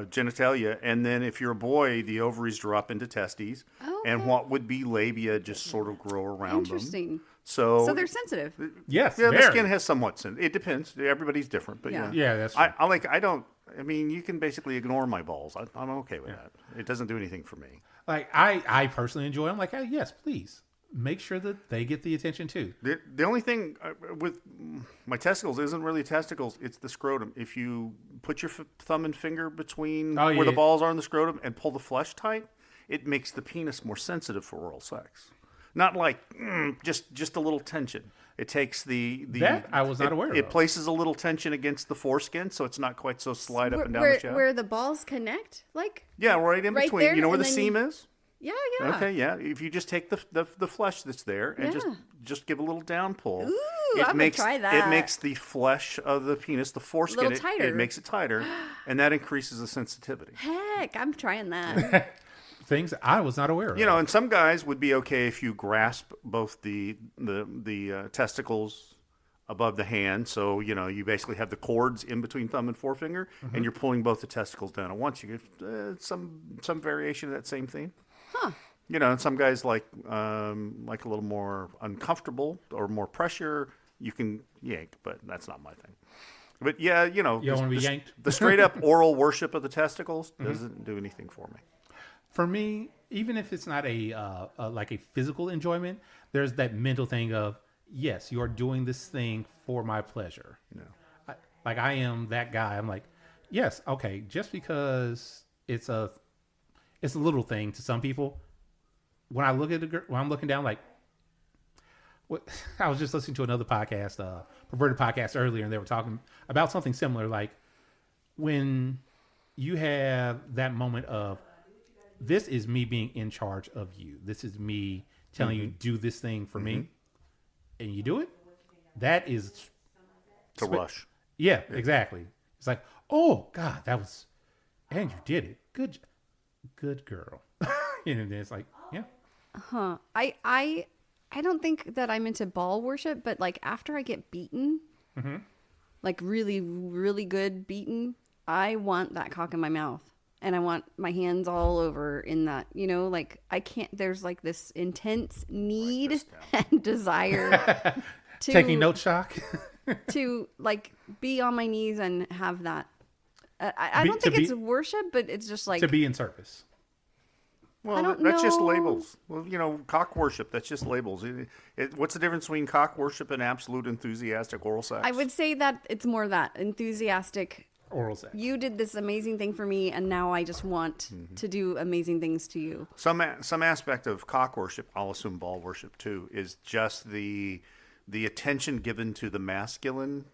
genitalia, and then if you're a boy, the ovaries drop into testes, and what would be labia just sort of grow around Interesting. them. So they're sensitive. Yes. Yeah, very. the skin has somewhat it depends. Everybody's different, but Yeah. Yeah, that's true. I mean, you can basically ignore my balls. I'm okay with that. It doesn't do anything for me. Like I personally enjoy. I'm like, oh, yes, please make sure that they get the attention too. The only thing with my testicles isn't really testicles; it's the scrotum. If you put your thumb and finger between where the balls are in the scrotum and pull the flesh tight, it makes the penis more sensitive for oral sex. Not like just a little tension. It takes that I was not aware of. It places a little tension against the foreskin, so it's not quite so slide up and down the chest. Where the balls connect, like? Yeah, right in right between. there, You know where and the then seam is? Yeah. Okay, yeah. If you just take the flesh that's there and just give a little down pull, I'm gonna try that. It makes the flesh of the penis, the foreskin, little tighter. It makes it tighter, and that increases the sensitivity. Heck, I'm trying that. Things I was not aware of. And some guys would be okay if you grasp both the testicles above the hand. So, you basically have the cords in between thumb and forefinger, and you're pulling both the testicles down at once. You get some variation of that same theme. Huh. And some guys like a little more uncomfortable or more pressure. You can yank, but that's not my thing. But yeah, you don't want to be yanked. The straight up oral worship of the testicles doesn't do anything for me. For me, even if it's not a physical enjoyment, there's that mental thing of, yes, you're doing this thing for my pleasure. No. I am that guy. I'm like, yes, okay, just because it's a little thing to some people. When I look at when I'm looking down, like, I was just listening to another podcast, perverted podcast earlier, and they were talking about something similar. Like, when you have that moment of, this is me being in charge of you. This is me telling you, do this thing for me, and you do it. That is it's a rush. Yeah, exactly. It's like, oh God, and you did it. Good girl. And it's like, yeah. Huh. I don't think that I'm into ball worship, but like after I get beaten, like really, really good beaten, I want that cock in my mouth. And I want my hands all over in that, like I can't, there's like this intense need and desire to taking note, Shock. to like be on my knees and have that. I don't think it's worship, but it's just like to be in service. Well, that's just labels. Well, cock worship, that's just labels. What's the difference between cock worship and absolute enthusiastic oral sex? I would say that it's more that enthusiastic oral sex. You did this amazing thing for me, and now I just want to do amazing things to you. Some aspect of cock worship, I'll assume ball worship too, is just the attention given to the masculine.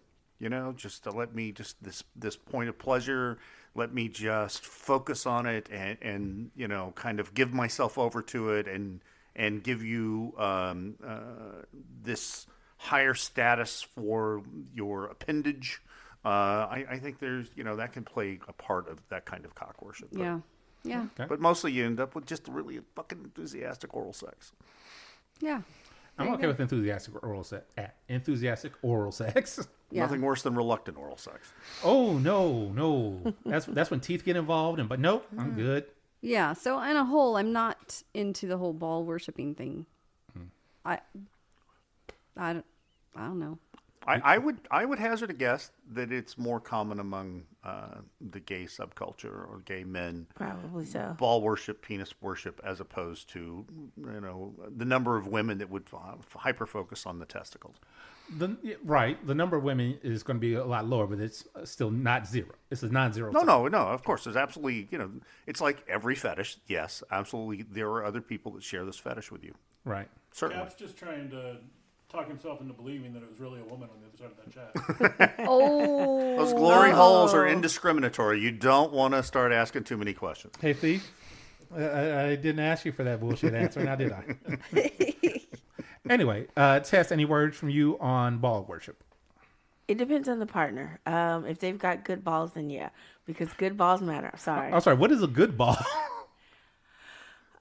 Just to let me this point of pleasure. Let me just focus on it and kind of give myself over to it and give you this higher status for your appendage. I think there's, that can play a part of that kind of cock worship. Yeah. Yeah. Okay. But mostly you end up with just really fucking enthusiastic oral sex. Yeah. I'm okay with enthusiastic oral sex. Yeah. Nothing worse than reluctant oral sex. Oh, no. That's when teeth get involved. But nope, I'm good. Yeah. So in a whole, I'm not into the whole ball worshiping thing. I don't know. I would hazard a guess that it's more common among the gay subculture or gay men. Probably so. Ball worship, penis worship, as opposed to the number of women that would hyper focus on the testicles. Right. The number of women is going to be a lot lower, but it's still not zero. It's a non-zero. No. Of course, there's absolutely it's like every fetish. Yes, absolutely. There are other people that share this fetish with you. Right. Certainly. Cap's just trying to talk himself into believing that it was really a woman on the other side of that chat. Oh, those glory holes are indiscriminatory. You don't want to start asking too many questions. Hey, thief, I didn't ask you for that bullshit answer, now did I? Anyway, Tess, any words from you on ball worship? It depends on the partner. If they've got good balls, then yeah, because good balls matter. Sorry. I'm sorry. What is a good ball?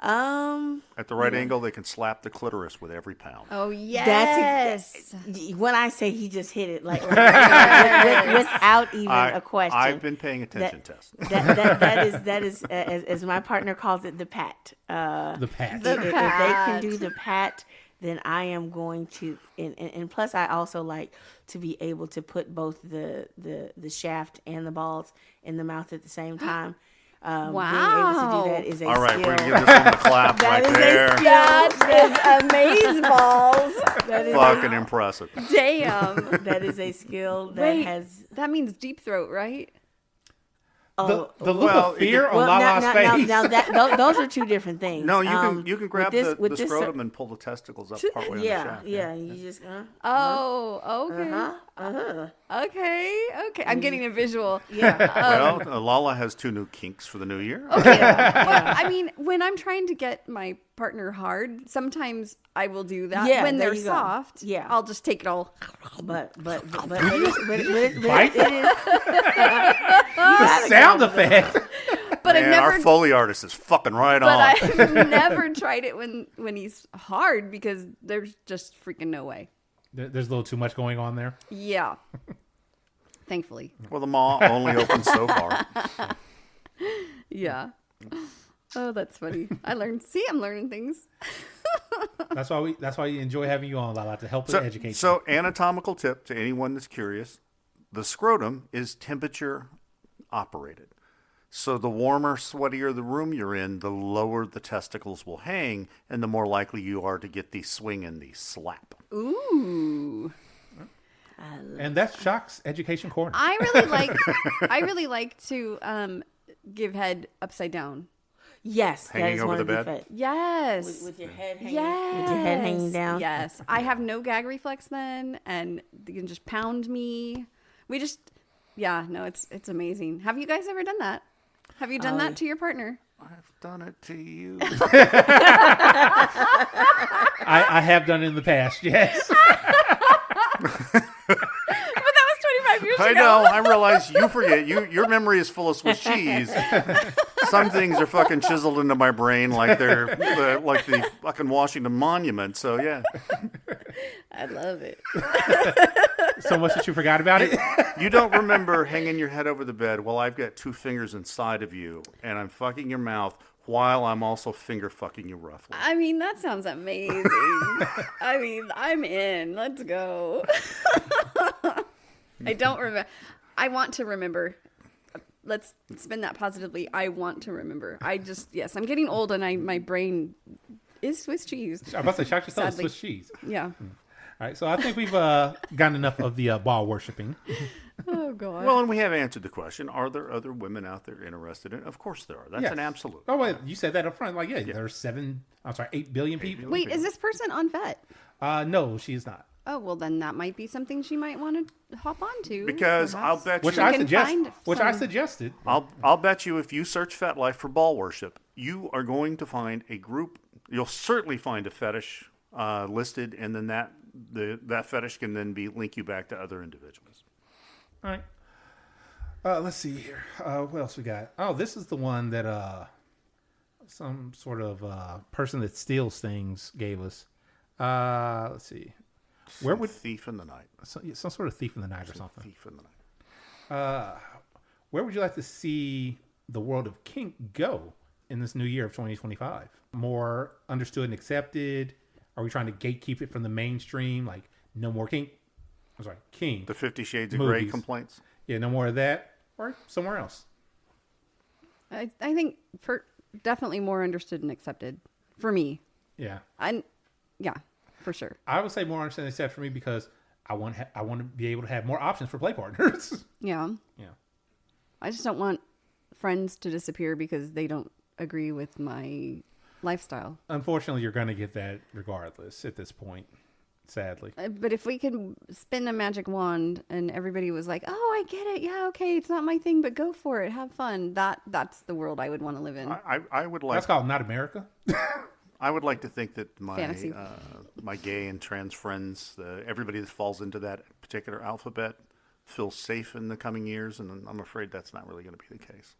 At the right angle, they can slap the clitoris with every pound. Oh yes. When I say he just hit it without even a question. I've been paying attention, Tess. That is as my partner calls it, the pat. The pat. If they can do the pat, then I am going to. And plus, I also like to be able to put both the shaft and the balls in the mouth at the same time. Wow. Being able to do that is a All right, skill. we're going to give this one a clap right there. That is amazeballs. That is Fucking impressive. Damn. That is a skill that that means deep throat, right? The look of fear on Lala's face. Now those are two different things. No, you can grab the scrotum this, and pull the testicles up partway on the shaft. Yeah, you just. Oh, okay. Okay. I'm getting a visual. Yeah. Well, Lala has 2 new kinks for the new year. Okay. Well, I mean, when I'm trying to get my partner hard, sometimes I will do that. Yeah, when there they're you go. soft, Yeah. I'll just take it all. But Bite? it is. Sound effect. But Man, I've never our Foley artist is fucking right But on. I've never tried it when he's hard because there's just freaking no way. There's a little too much going on there. Yeah. Thankfully. Well, the maw only opens so far. Yeah. Oh, that's funny. I'm learning things. That's why you enjoy having you on, Lala, to help with education. So, anatomical tip to anyone that's curious: the scrotum is temperature operated. So the warmer, sweatier the room you're in, the lower the testicles will hang, and the more likely you are to get the swing and the slap. Ooh. And that's Shock's Education Corner. I really like to give head upside down. Yes, that Hanging is over one the of the bed? fit. Yes. With your head hanging. Yes. With your head hanging down. Yes. I have no gag reflex then, and you can just pound me. It's amazing. Have you guys ever done that? Have you done that to your partner? I've done it to you. I have done it in the past, yes. But that was 25 years ago. I know. I realize you forget. Your memory is full of Swiss cheese. Some things are fucking chiseled into my brain like they're like the fucking Washington Monument. So yeah. I love it. So much that you forgot about it. You don't remember hanging your head over the bed while I've got 2 fingers inside of you and I'm fucking your mouth while I'm also finger fucking you roughly. I mean, that sounds amazing. I mean, I'm in. Let's go. I don't remember. I want to remember. Let's spin that positively. I want to remember. I'm getting old and my brain is Swiss cheese. I'm about to say, Shock yourself with Sadly. Swiss cheese. Yeah. All right, so I think we've gotten enough of the ball worshipping. Oh, God. Well, and we have answered the question, are there other women out there interested in it? Of course there are. That's Yes. an absolute. Oh, wait, you said that up front. Like, there's 8 billion people. Wait, is this person on vet? No, she is not. Oh, well, then that might be something she might want to hop onto. Because perhaps. I'll bet Which you... I can suggest. find Which I some- suggested. I'll bet you if you search FetLife for ball worship, you are going to find a group. You'll certainly find a fetish listed, and then that fetish can then link you back to other individuals. All right. Let's see here. What else we got? Oh, this is the one that some sort of person that steals things gave us. Let's see. Where would Thief in the Night? some sort of thief in the night or something? Thief in the Night. Where would you like to see the world of kink go in this new year of 2025? More understood and accepted? Are we trying to gatekeep it from the mainstream? Like, no more kink? I'm sorry, king. The 50 Shades of Grey Movies. complaints. Yeah, no more of that. Or somewhere else. I think definitely more understood and accepted for me. Yeah. Yeah, for sure. I would say more understood and accepted for me because I want to be able to have more options for play partners. Yeah. Yeah. I just don't want friends to disappear because they don't agree with my lifestyle. Unfortunately, you're going to get that regardless at this point, sadly. But if we could spin a magic wand and everybody was like, "Oh, I get it. Yeah, okay, it's not my thing, but go for it. Have fun." That's the world I would want to live in. I would like. That's called Not America. I would like to think that my Fantasy. my gay and trans friends, everybody that falls into that particular alphabet, feels safe in the coming years, and I'm afraid that's not really going to be the case.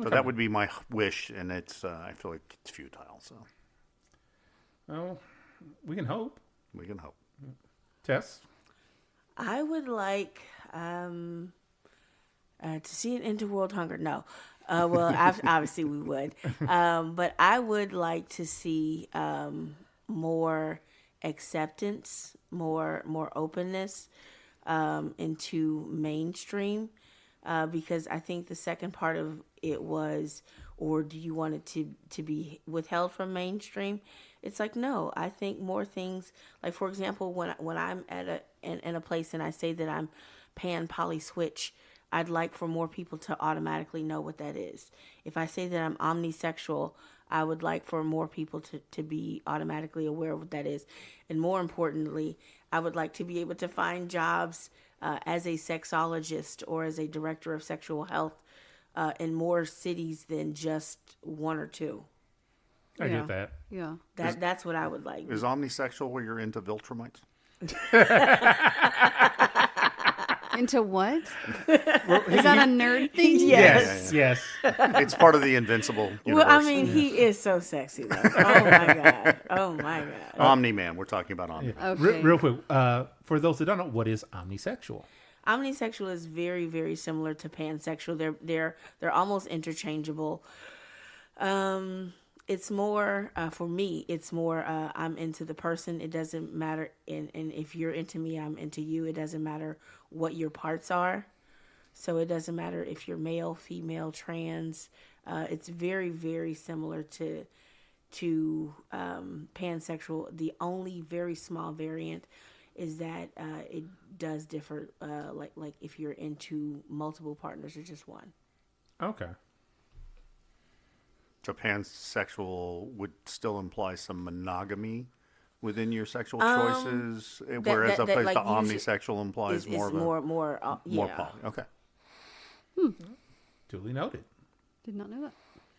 So that would be my wish, and it's I feel like it's futile. So Well, we can hope. we can hope. Tess? I would like to see an end to world hunger. No. Well, obviously we would. But I would like to see more acceptance, more openness into mainstream. Because I think the second part of it was, or do you want it to be withheld from mainstream? It's like, no, I think more things, like for example, when I'm at in a place and I say that I'm pan poly switch, I'd like for more people to automatically know what that is. If I say that I'm omnisexual, I would like for more people to be automatically aware of what that is. And more importantly, I would like to be able to find jobs as a sexologist or as a director of sexual health in more cities than just one or two. I get that. Yeah. That's what I would like. Is omnisexual where you're into Viltrumites? Into what? Is that a nerd thing? Yes. It's part of the Invincible universe. Well, I mean, he is so sexy, though. Oh, my God. Oh, my God. Omni-Man. We're talking about Omni-Man. Okay. Real quick, for those that don't know, what is omnisexual? Omnisexual is very, very similar to pansexual. They're almost interchangeable. It's more for me. It's more I'm into the person. It doesn't matter, and if you're into me, I'm into you. It doesn't matter what your parts are. So it doesn't matter if you're male, female, trans. It's very, very similar to pansexual. The only very small variant is that it does differ. Like if you're into multiple partners or just one. Okay. So pansexual would still imply some monogamy within your sexual choices, whereas that, opposed like, to usually omnisexual implies is more of a more poly. Okay. Duly noted. Did not know that.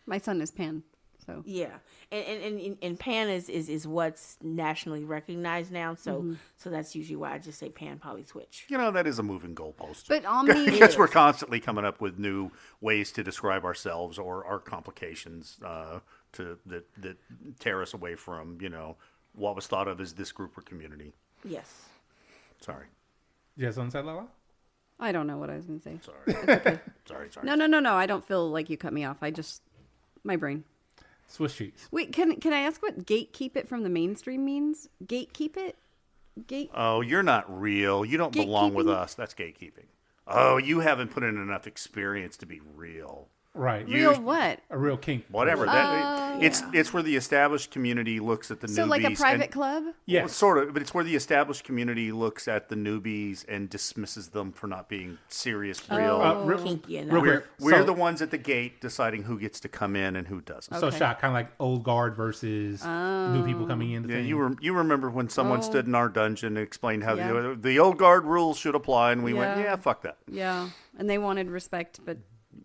My son is pan, so Yeah, and pan is what's nationally recognized now. So so that's usually why I just say pan poly switch. You know, that is a moving goalpost. but omni. Because we're constantly coming up with new ways to describe ourselves or our complications that tear us away from, what was thought of as this group or community. Yes. Sorry. Yes, on that, Lala? I don't know what I was going to say. Sorry. Sorry. No. I don't feel like you cut me off. My brain. Swiss cheese. Wait, can I ask what gatekeep it from the mainstream means? Gatekeep it? Oh, you're not real. You don't belong with Gatekeeping? us. That's gatekeeping. Oh, you haven't put in enough experience to be real. Right. Real what? A real kink. Whatever. It's where the established community looks at the newbies. So like a private club? Yes. Well, sort of, but it's where the established community looks at the newbies and dismisses them for not being serious, real. Kinky enough. Real quick. We're So- the ones at the gate deciding who gets to come in and who doesn't. So Okay. shot kind of like old guard versus new people coming in. Yeah, you remember when someone stood in our dungeon and explained how Yeah. the old guard rules should apply, and we went, Yeah. yeah, fuck that. Yeah. And they wanted respect, but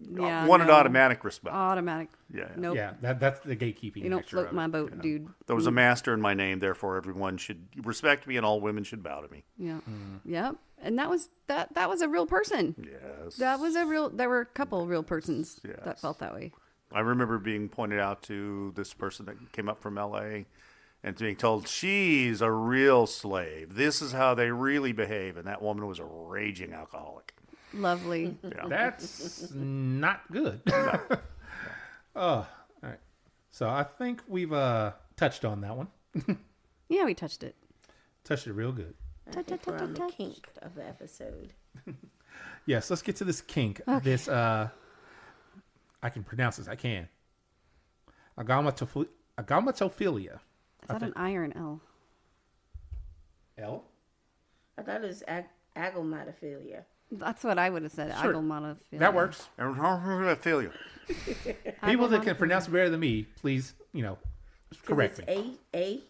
yeah. Wanted no. automatic respect. Automatic. Yeah. Nope. Yeah, that's the gatekeeping. You don't nature float of my it. boat, dude. There was a master in my name, therefore everyone should respect me, and all women should bow to me. Yeah. Yep. And that was a real person. Yes. There were a couple real persons that Yes. felt that way. I remember being pointed out to this person that came up from L.A. and being told, she's a real slave. This is how they really behave. And that woman was a raging alcoholic. Lovely. Yeah. That's not good. Oh, all right. So I think we've touched on that one. Yeah, we touched it. Touched it real good. I think we're on the kink of the episode. Yes, let's get to this kink. This I can pronounce this. I can. Agamatophilia. Is that an I or an L? L. I thought it was agomatophilia. That's what I would have said. Sure. Agomatophilia. That works. I feel you. People that can pronounce better than me, please, correct me. It's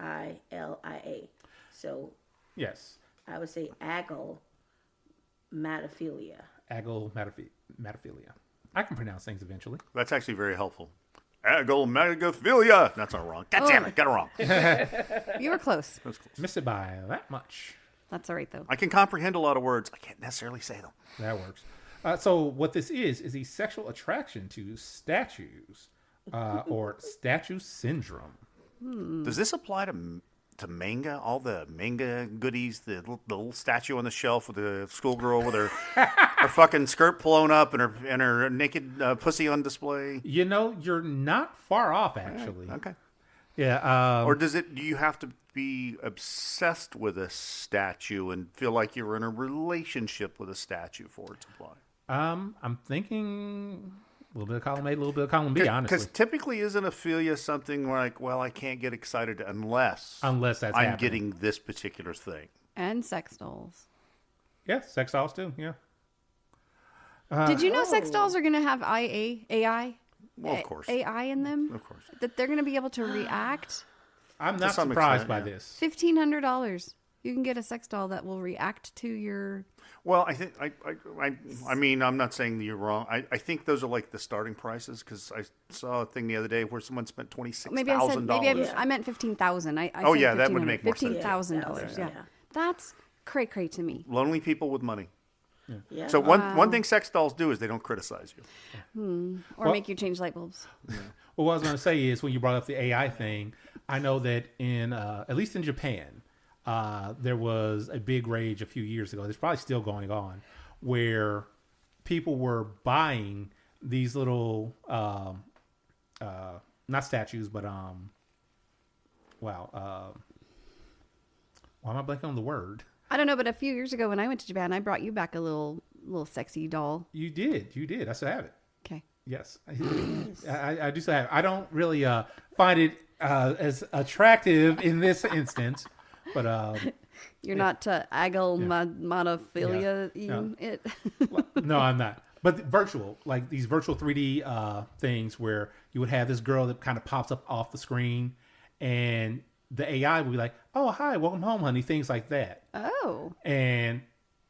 Agamatophilia. So Yes. I would say agomatophilia. Agomatophilia. I can pronounce things eventually. That's actually very helpful. Agomagophilia. That's not wrong. God damn it. Got it wrong. You were close. That's close. Missed it by that much. That's all right, though. I can comprehend a lot of words. I can't necessarily say them. That works. So what this is a sexual attraction to statues or statue syndrome. Does this apply to manga? All the manga goodies, the little statue on the shelf with the schoolgirl with her fucking skirt blown up and her naked pussy on display. You're not far off, actually. Okay. Yeah. Or do you have to be obsessed with a statue and feel like you're in a relationship with a statue for it to apply? I'm thinking a little bit of column A, a little bit of column B, honestly. Because typically isn't aphilia something like, well, I can't get excited unless That's I'm happening. getting this particular thing. And sex dolls. Yeah, sex dolls too, yeah. Did you know sex dolls are going to have AI? Well, of course. AI in them? Of course. That they're going to be able to react? I'm not some surprised extent, by yeah. this. $1,500. You can get a sex doll that will react to your... Well, I think I mean, I'm not saying that you're wrong. I think those are like the starting prices because I saw a thing the other day where someone spent $26,000. I meant 15,000. Oh, yeah, that would make more sense. $15,000. Yeah. That's cray to me. Lonely people with money. Yeah. So one thing sex dolls do is they don't criticize you. Or make you change light bulbs. Well, what I was going to say is when you brought up the AI thing, I know that in at least in Japan, there was a big rage a few years ago. It's probably still going on, where people were buying these little, not statues, but why am I blanking on the word? I don't know, but a few years ago when I went to Japan, I brought you back a little sexy doll. You did. I still have it. Okay. Yes, I do still have it. I don't really find it as attractive in this instance, but You're not monophilia No. it. no, I'm not. But virtual, like these virtual 3D things where you would have this girl that kind of pops up off the screen, and the AI would be like, "Oh, hi, welcome home, honey," things like that. Oh. And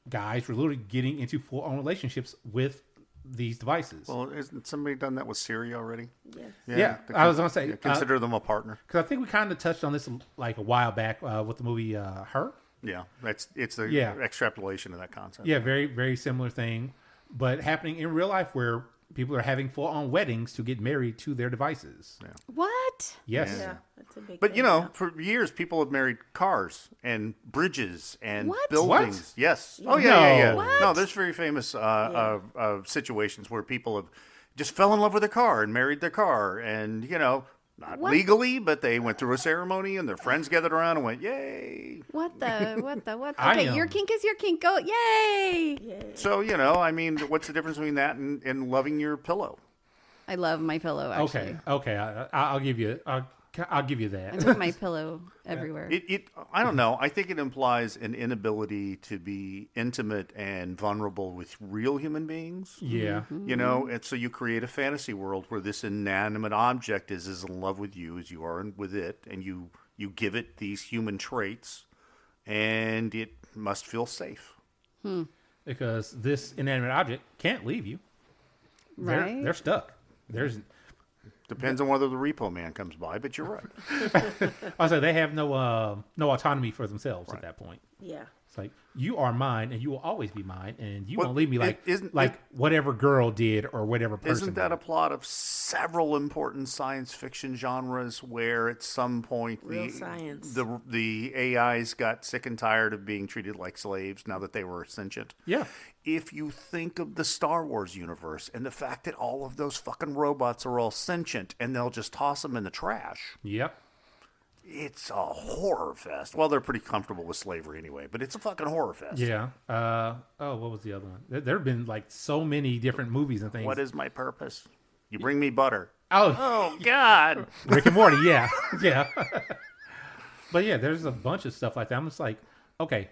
guys were literally getting into full-on relationships with these devices. Well, isn't somebody done that with Siri already? Yeah, I was gonna say consider them a partner. because I think we kind of touched on this like a while back with the movie Her. Yeah, it's the extrapolation of that concept. Yeah, very very similar thing, but happening in real life where people are having full-on weddings to get married to their devices. Yeah. What? Yes. Yeah, that's a big But thing you know, now. for years, people have married cars and bridges and What? buildings. What? Yes. Oh yeah. What? No, there's very famous situations where people have just fell in love with a car and married their car, and not What? legally, but they went through a ceremony, and their friends gathered around and went, "Yay!" What the? I Okay, am- your kink is your kink. Go, yay! So I mean, what's the difference between that and loving your pillow? I love my pillow, actually. Okay. I'll give you. I'll give you I that. put my pillow everywhere. I don't know. I think it implies an inability to be intimate and vulnerable with real human beings. Yeah. And so you create a fantasy world where this inanimate object is as in love with you as you are with it, and you give it these human traits, and it must feel safe. Because this inanimate object can't leave you. Right? They're stuck. Depends on whether the repo man comes by, but you're right. Also, they have no autonomy for themselves at that point. Yeah. It's like, you are mine, and you will always be mine, and you Well, won't leave me isn't whatever girl did or whatever person Isn't that did. a plot of several important science fiction genres where at some point Real science. the AIs got sick and tired of being treated like slaves now that they were sentient? Yeah. If you think of the Star Wars universe and the fact that all of those fucking robots are all sentient and they'll just toss them in the trash, Yep. it's a horror fest. Well, they're pretty comfortable with slavery anyway, but it's a fucking horror fest. Yeah. What was the other one? There have been like so many different movies and things. What is my purpose? You bring me butter. Oh, God. Rick and Morty. Yeah. Yeah. But yeah, there's a bunch of stuff like that. I'm just like, okay.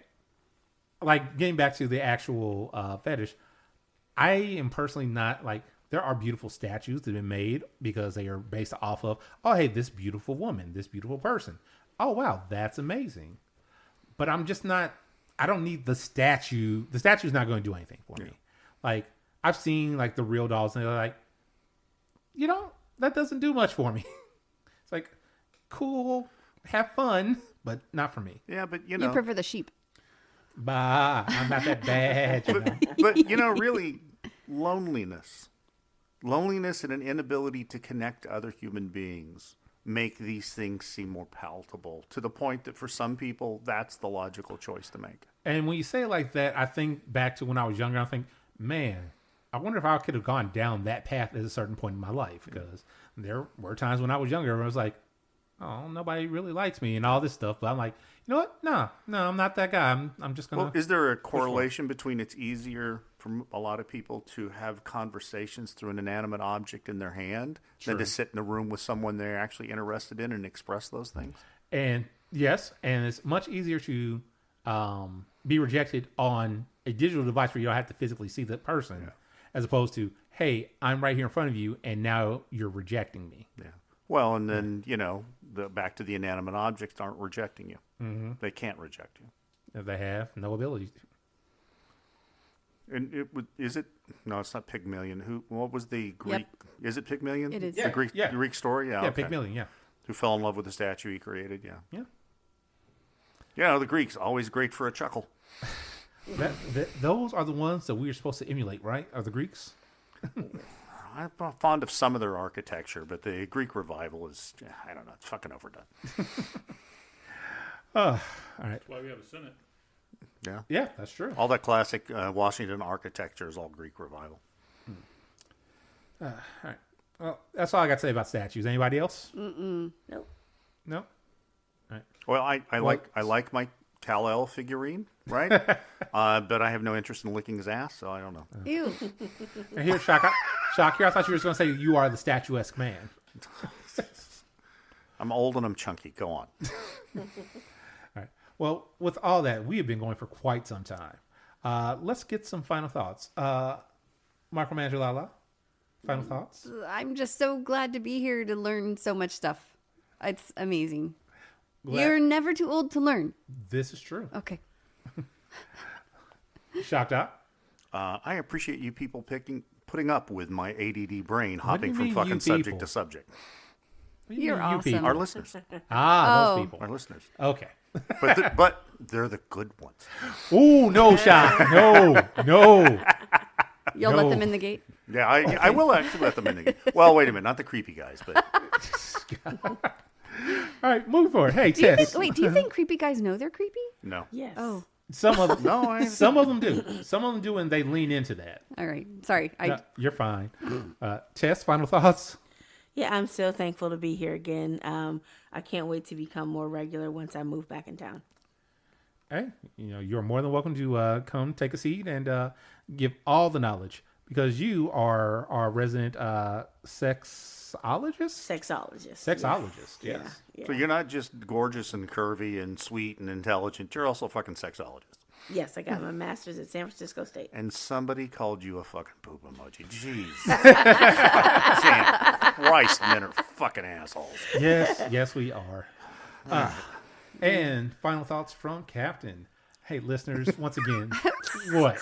Like getting back to the actual fetish, I am personally not like, there are beautiful statues that have been made because they are based off of, oh, hey, this beautiful woman, this beautiful person. Oh, wow, that's amazing. But I'm just not, I don't need the statue. The statue's not going to do anything for me. Like, I've seen like the real dolls and they're like, that doesn't do much for me. It's like, cool, have fun, but not for me. Yeah, but You prefer the sheep. Bah, I'm not that bad. But really, loneliness and an inability to connect to other human beings make these things seem more palatable to the point that for some people, that's the logical choice to make. And when you say it like that, I think back to when I was younger. I think, man, I wonder if I could have gone down that path at a certain point in my life. Because there were times when I was younger where I was like, oh, nobody really likes me and all this stuff. But I'm like, you know what? No, I'm not that guy. I'm just going to. Well, is there a correlation between it's easier for a lot of people to have conversations through an inanimate object in their hand than to sit in a room with someone they're actually interested in and express those things? And yes, and it's much easier to be rejected on a digital device where you don't have to physically see the person as opposed to, hey, I'm right here in front of you, and now you're rejecting me. Yeah. Well, and then, back to the inanimate objects aren't rejecting you. Mm-hmm. They can't reject you. If they have no ability to. And is it? No, it's not Pygmalion. What was the Greek? Yep. Is it Pygmalion? It is. The Greek story? Yeah, Yeah, okay. Pygmalion, yeah. Who fell in love with the statue he created, yeah. Yeah. Yeah, the Greeks, always great for a chuckle. Those are the ones that we are supposed to emulate, right? Are the Greeks? I'm fond of some of their architecture, but the Greek revival is, I don't know, it's fucking overdone. All right. That's why we have a Senate. Yeah. Yeah, that's true. All that classic Washington architecture is all Greek revival. All right. Well, that's all I got to say about statues. Anybody else? Nope. No? All right. Well, I like my Kal-El figurine, right? But I have no interest in licking his ass, so I don't know. Ew. And here, Shock, here, I thought you were going to say you are the statuesque man. I'm old and I'm chunky. Go on. All right. Well, with all that, we have been going for quite some time. Let's get some final thoughts. Micromanager Lala, final thoughts? I'm just so glad to be here to learn so much stuff. It's amazing. Glad- You're never too old to learn. This is true. Okay. ShockDoc? I appreciate you people putting up with my ADD brain do hopping you from mean, fucking you subject people? to subject. What do you You're mean, you awesome. people? Our listeners. Those Oh. people. Our listeners. Okay. But they're the good ones. Ooh, no, Shock. No. You'll No. let them in the gate? Yeah, I will actually let them in again. Well, wait a minute, not the creepy guys, but All right, moving forward. Hey, Do you Tess. think creepy guys know they're creepy? no. Yes. Oh, Some of them, No, some of them do. Some of them do, and they lean into that. all right. Sorry. No, you're fine. Tess, final thoughts? Yeah, I'm so thankful to be here again. I can't wait to become more regular once I move back in town. Hey, you're more than welcome to come take a seat and give all the knowledge because you are our resident sexologist. Sexologist, yes. Yeah. So you're not just gorgeous and curvy and sweet and intelligent. You're also a fucking sexologist. Yes, I got my master's at San Francisco State. And somebody called you a fucking poop emoji. Jeez. Damn Christ, men are fucking assholes. Yes, we are. And final thoughts from Captain. Hey, listeners, once again, what?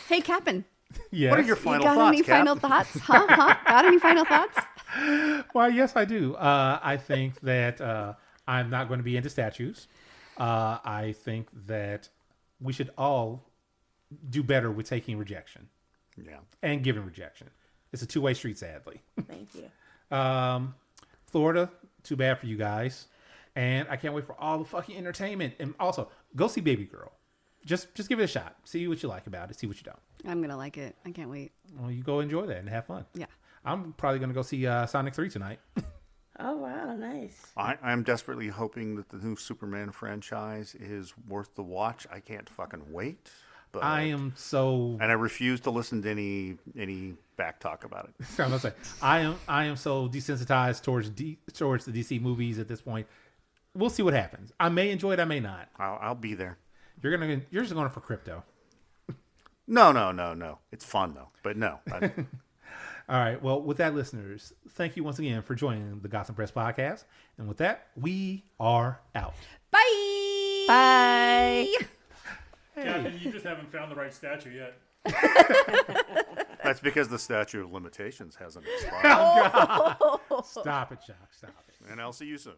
Hey, Captain. Yes. What are your You final got thoughts, any Cap? final thoughts? Huh? Got any final thoughts? Well, yes, I do. I think that I'm not going to be into statues. I think that we should all do better with taking rejection Yeah. and giving rejection. It's a two-way street, sadly. Thank you. Florida, too bad for you guys. And I can't wait for all the fucking entertainment. And also, go see Baby Girl. Just give it a shot. See what you like about it. See what you don't. I'm going to like it. I can't wait. Well, you go enjoy that and have fun. Yeah. I'm probably going to go see Sonic 3 tonight. Oh, wow, nice. I'm desperately hoping that the new Superman franchise is worth the watch. I can't fucking wait. But I am so... And I refuse to listen to any back talk about it. I'm gonna say, I am so desensitized towards the DC movies at this point. We'll see what happens. I may enjoy it. I may not. I'll be there. You're just going for crypto. No. It's fun though. But no. All right. Well, with that, listeners, thank you once again for joining the Gotham Press podcast. And with that, we are out. Bye. Bye. Captain, you just haven't found the right statue yet. That's because the statute of limitations hasn't expired. Stop it, Shock. Stop it. And I'll see you soon.